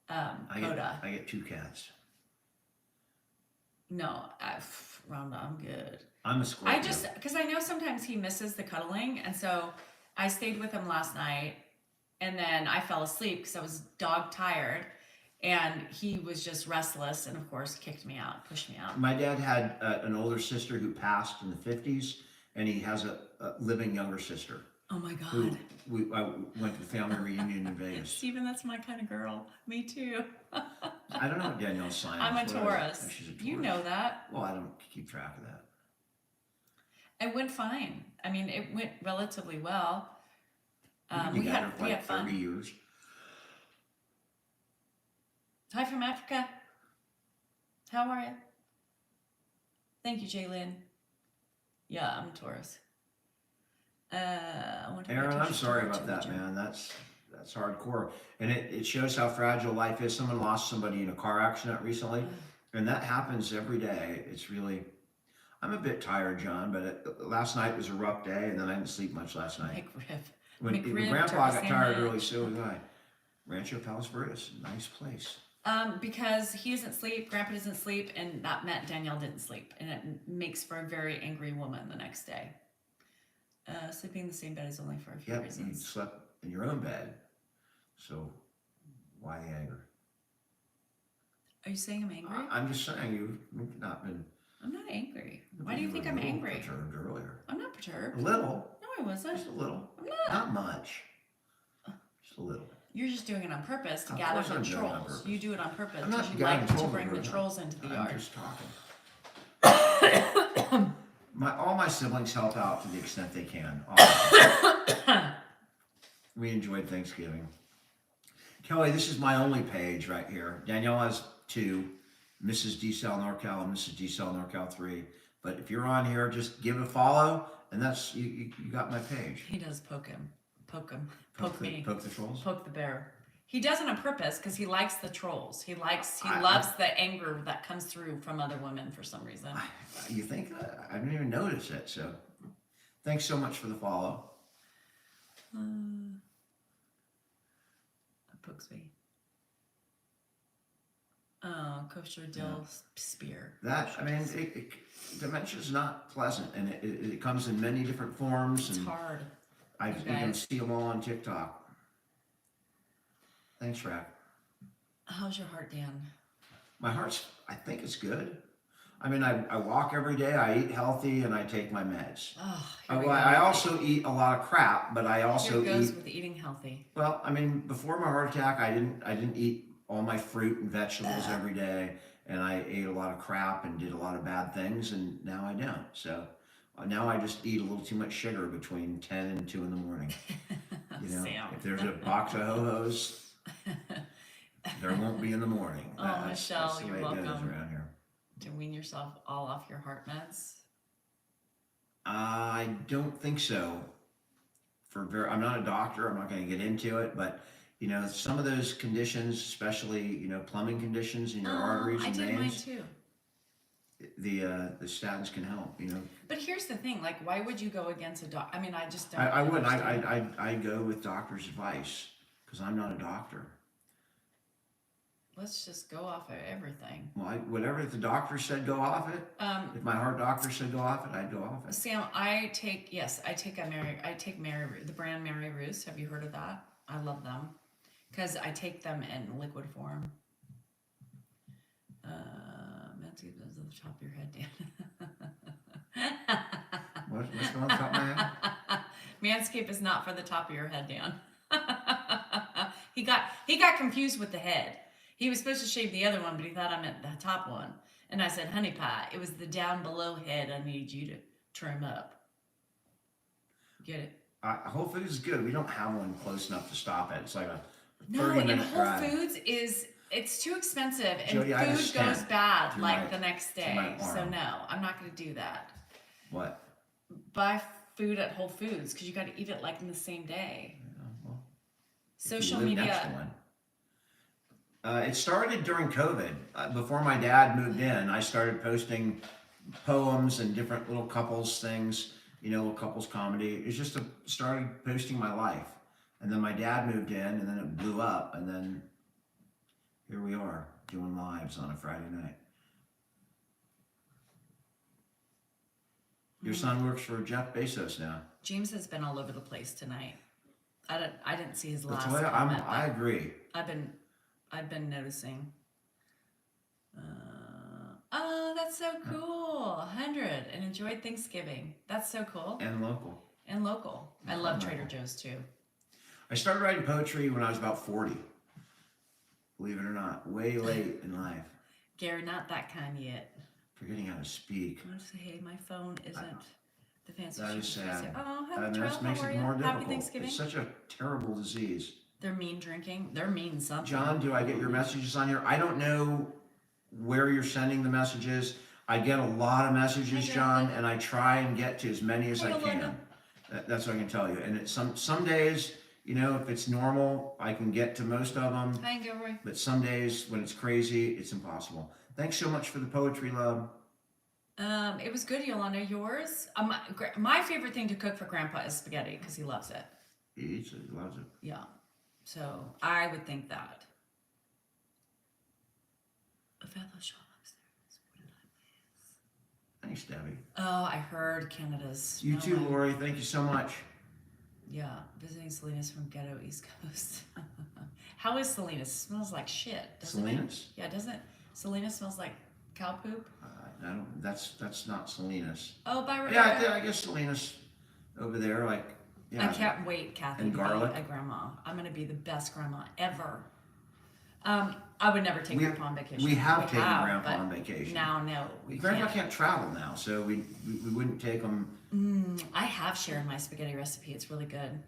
Coda. I get 2 cats. No, Rhonda, I'm good. I'm a Scorpio. Because I know sometimes he misses the cuddling, and so I stayed with him last night, and then I fell asleep because I was dog tired, and he was just restless, and of course kicked me out, pushed me out. My dad had an older sister who passed in the 50s, and he has a living younger sister. Oh my Who God. I went to the family reunion in Vegas. Steven, that's my kind of girl. Me too. I don't know what Danielle's sign is. I'm a What is it? Taurus. She's a Taurus. You know that. Well, I don't keep track of that. It went fine. I mean, it went relatively well. We've been We together had for like 30 fun. years. Hi from Africa. How are you? Thank you, Jalen. Yeah, I'm a Taurus. I wonder if I Aaron, took I'm you sorry to about the that, gym. man. That's hardcore. And it shows how fragile life is. Someone lost somebody in a car accident recently, and that happens every day. It's really, I'm a bit tired, John, but last night was a rough day, and then I didn't sleep much last night. McRib. When McRib, Grandpa turkey got tired sandwich. early, so did I. Rancho Palos Verdes, nice place. Because he doesn't sleep, Grandpa doesn't sleep, and that meant Danielle didn't sleep, and it makes for a very angry woman the next day. Sleeping in the same bed is only for a few Yep, you reasons. slept in your own bed. So why the anger? Are you saying I'm angry? I'm just saying you've not been. I'm not angry. Why do you think I'm were a little angry? Perturbed earlier. I'm not A perturbed. little, No, I wasn't. just a little. I'm not. Not much. Just a little. You're just doing it on purpose to Of gather course the I'm doing it on trolls. purpose. You do it on purpose I'm because not you like gathering to trolls bring the over trolls into the I'm yard. just talking. All my siblings help out to the extent they can. All of them. We enjoyed Thanksgiving. Kelly, this is my only page right here. Danielle has 2, Mrs. D. Sal NorCal and Mrs. D. Sal NorCal 3. But if you're on here, just give a follow, and that's you got my page. He does poke him. Poke me. Poke the trolls. Poke the bear. He does it on purpose because he likes the trolls. He I- loves the anger that comes through from other women for some reason. You think? I didn't even notice it. So, thanks so much for the follow. Pokes me. Oh, kosher dill spear. Dementia is not pleasant, and it comes in many different forms. It's and hard. You can guys. see them all on TikTok. Thanks, Rack. How's your heart, Dan? My heart's, I think it's good. I mean, I walk every day, I eat healthy, and I take my meds. Oh, here we I go. also eat a lot of crap, but I also Here goes eat. with eating healthy. Well, I mean, before my heart attack, I didn't eat all my fruit and vegetables every day, and I ate a lot of crap and did a lot of bad things, and now I don't. So now I just eat a little too much sugar between 10 and 2 in the morning. You know, Sam. if there's a box of Ho-Hos, there won't be in the morning. Oh, That's Michelle, the you're way it goes welcome. around here. To wean yourself all off your heart meds? I don't think so. I'm not a doctor. I'm not going to get into it, but you know, some of those conditions, especially you know, plumbing conditions in your arteries I and did mine veins, too. the statins can help. You know, But here's the thing, like, why would you go against a doc? I mean, I just don't. I wouldn't. understand. I go with doctor's advice because I'm not a doctor. Let's just go off of everything. Well, whatever the doctor said, go off it. If my heart doctor said go off it, I'd go off it. Sam, I take the brand Mary Ruth's. Have you heard of that? I love them because I take them in liquid form. Manscaped is at the top of your head, Dan. What's going on top of my head? Manscaped is not for the top of your head, Dan. He got confused with the head. He was supposed to shave the other one, but he thought I meant the top one. And I said, honey pie, it was the down below head I need you to trim up. Get it? Whole Foods is good. We don't have one close enough to stop at. It's like a No, 30-minute and Whole drive. Foods it's too expensive, and Jody, I have a food stent goes bad through like my- the next through my day. So arm. no, I'm not going to do that. What? Buy food at Whole Foods because you got to eat it like in the same day. Yeah, well, if Social you live next media. to one. It started during COVID. Before my dad moved in, I started posting poems and different little couples things, you know, little couples comedy. It's just started posting my life. And then my dad moved in, and then it blew up, and then here we are doing lives on a Friday night. Your son works for Jeff Bezos now. James has been all over the place tonight. I didn't see his last Latoya, comment. I agree. I've been noticing. Oh, that's so cool. 100 and enjoyed Thanksgiving. That's so cool. And local. And local. I love Trader Joe's too. I started writing poetry when I was about 40. Believe it or not, way late in life. Gary, not that kind yet. Forgetting how to speak. I want to say, hey, my phone isn't the fancy. That is shit. sad. Oh, And happy that makes how are it you? more Happy difficult. Thanksgiving. It's such a terrible disease. They're mean drinking. They're mean something. John, do I get your messages on here? I don't know where you're sending the messages. I get a lot of messages, John, and I try and get to as many as I can. That's what I can tell you. And it's some days, you know, if it's normal, I can get to most of them. Hi, Gilroy. But some days when it's crazy, it's impossible. Thanks so much for the poetry, love. It was good, Yolanda. Yours? My favorite thing to cook for Grandpa is spaghetti because he loves it. He eats it, he loves it. Yeah. So I would think that. A fellow shop upstairs. Thanks, Debbie. Oh, I heard Canada's. You too, smelling. Lori. Thank you so much. Yeah, visiting Salinas from ghetto East Coast. How is Salinas? It smells like shit, doesn't Salinas? it? Yeah, doesn't Salinas smells like cow poop? I don't. That's not Salinas. Oh, by Rebecca. Yeah, I guess Salinas over there, like. Yeah. I can't wait, Kathy, And to garlic? be a grandma. I'm gonna be the best grandma ever. I would never take Grandpa on vacation. We have taken Grandpa but on vacation. Now, no, we Grandpa can't. can't travel now, so we wouldn't take him. I have shared my spaghetti recipe. It's really good.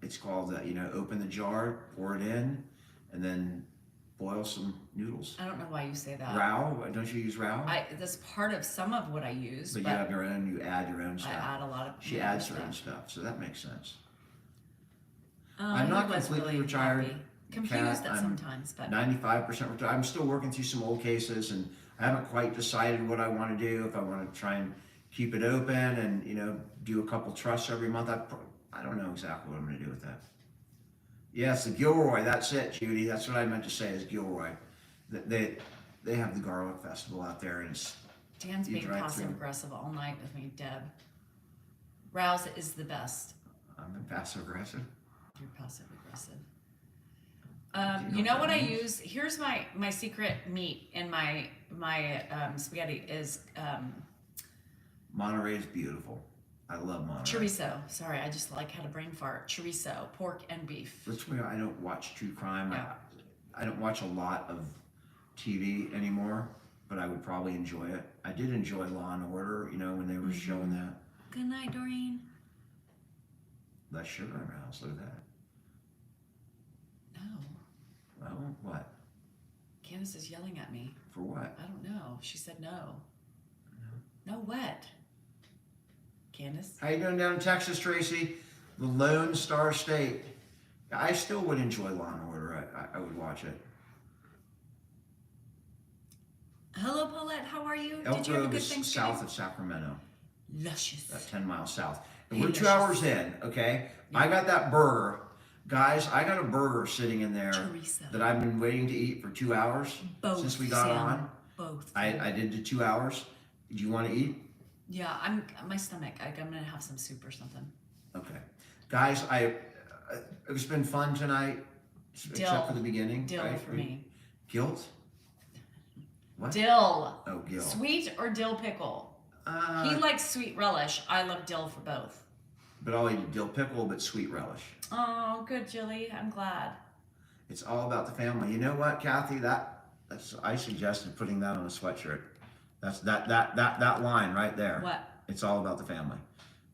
It's called, open the jar, pour it in, and then boil some noodles. I don't know why you say that. Rao, don't you use Rao? That's part of some of what I use, But but you have your own, you add your own I stuff. add a lot of. She other adds her own stuff, so that makes sense. I'm he not was completely really retired, happy. Confused Kat. at I'm sometimes, but 95% retired. I'm still working through some old cases, and I haven't quite decided what I want to do. If I want to try and keep it open and do a couple trusts every month, I don't know exactly what I'm going to do with that. Yes, the Gilroy. That's it, Judy. That's what I meant to say is Gilroy. They have the Garlic Festival out there, and it's Dan's you being drive passive through. aggressive all night with me, Deb. Rouse is the best. I'm passive aggressive. You're passive aggressive. Do You know what what that I means? use? Here's my secret meat in my spaghetti is Monterey is beautiful. I love Monterey. chorizo. Sorry, I just had a brain fart. Chorizo, pork and beef. That's where I don't watch true crime. Yeah. I don't watch a lot of TV anymore, but I would probably enjoy it. I did enjoy Law and Order, you know, when they were showing that. Good night, Doreen. Less sugar in our house, look at that. No. Well, what? Candace is yelling at me. For what? I don't know. She said no. No what? Candace? How you doing down in Texas, Tracy? The Lone Star State. I still would enjoy Law and Order. I would watch it. Hello, Paulette. How are you? Elk Did you have a Grove good is Thanksgiving? south of Sacramento, Luscious. about 10 miles south. And Hey, we're 2 luscious. hours in, okay? I got that burger. Guys, I got a burger sitting in there Chorizo. that I've been waiting to eat for 2 hours Both, since we got Sam. on. Both. I did the 2 hours. Do you want to eat? Yeah, my stomach. I'm gonna have some soup or something. Okay. Guys, it's been fun tonight, except for the beginning. Dill right? for me. Guilt? What? Dill. Oh, guilt. Sweet or dill pickle? He likes sweet relish. I love dill for both. But I'll eat a dill pickle, but sweet relish. Oh, good, Jilly. I'm glad. It's all about the family. You know what, Kathy? That's I suggested putting that on a sweatshirt. That's that line right there. What? It's all about the family.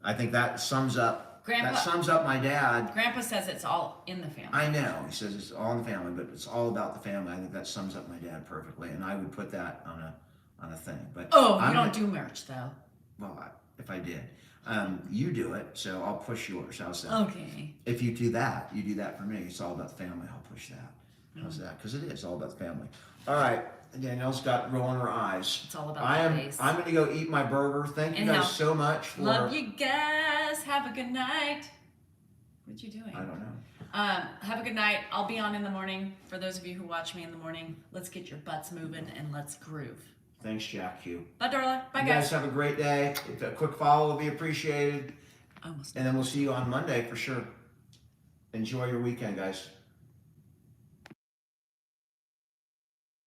I think that sums up. Grandpa- That sums up my dad. Grandpa says it's all in the family. I know. He says it's all in the family, but it's all about the family. I think that sums up my dad perfectly, and I would put that on a thing. But Oh, I'm you don't gonna- do merch though. Well, if I did, you do it, so I'll push yours. How's that? Okay. If you do that for me. It's all about the family. I'll push that. How's that? Because it is all about the family. All right. Danielle's got rolling her eyes. It's all about I'm the face. gonna go eat my burger. Thank you And guys now- so much for. Love you guys. Have a good night. What you doing? I don't know. Have a good night. I'll be on in the morning. For those of you who watch me in the morning, let's get your butts moving and let's groove. Thanks, Jack Q. Bye, Darla. Bye, You guys. guys have a great day. If a quick follow will be appreciated. Almost. And then we'll see you on Monday for sure. Enjoy your weekend, guys.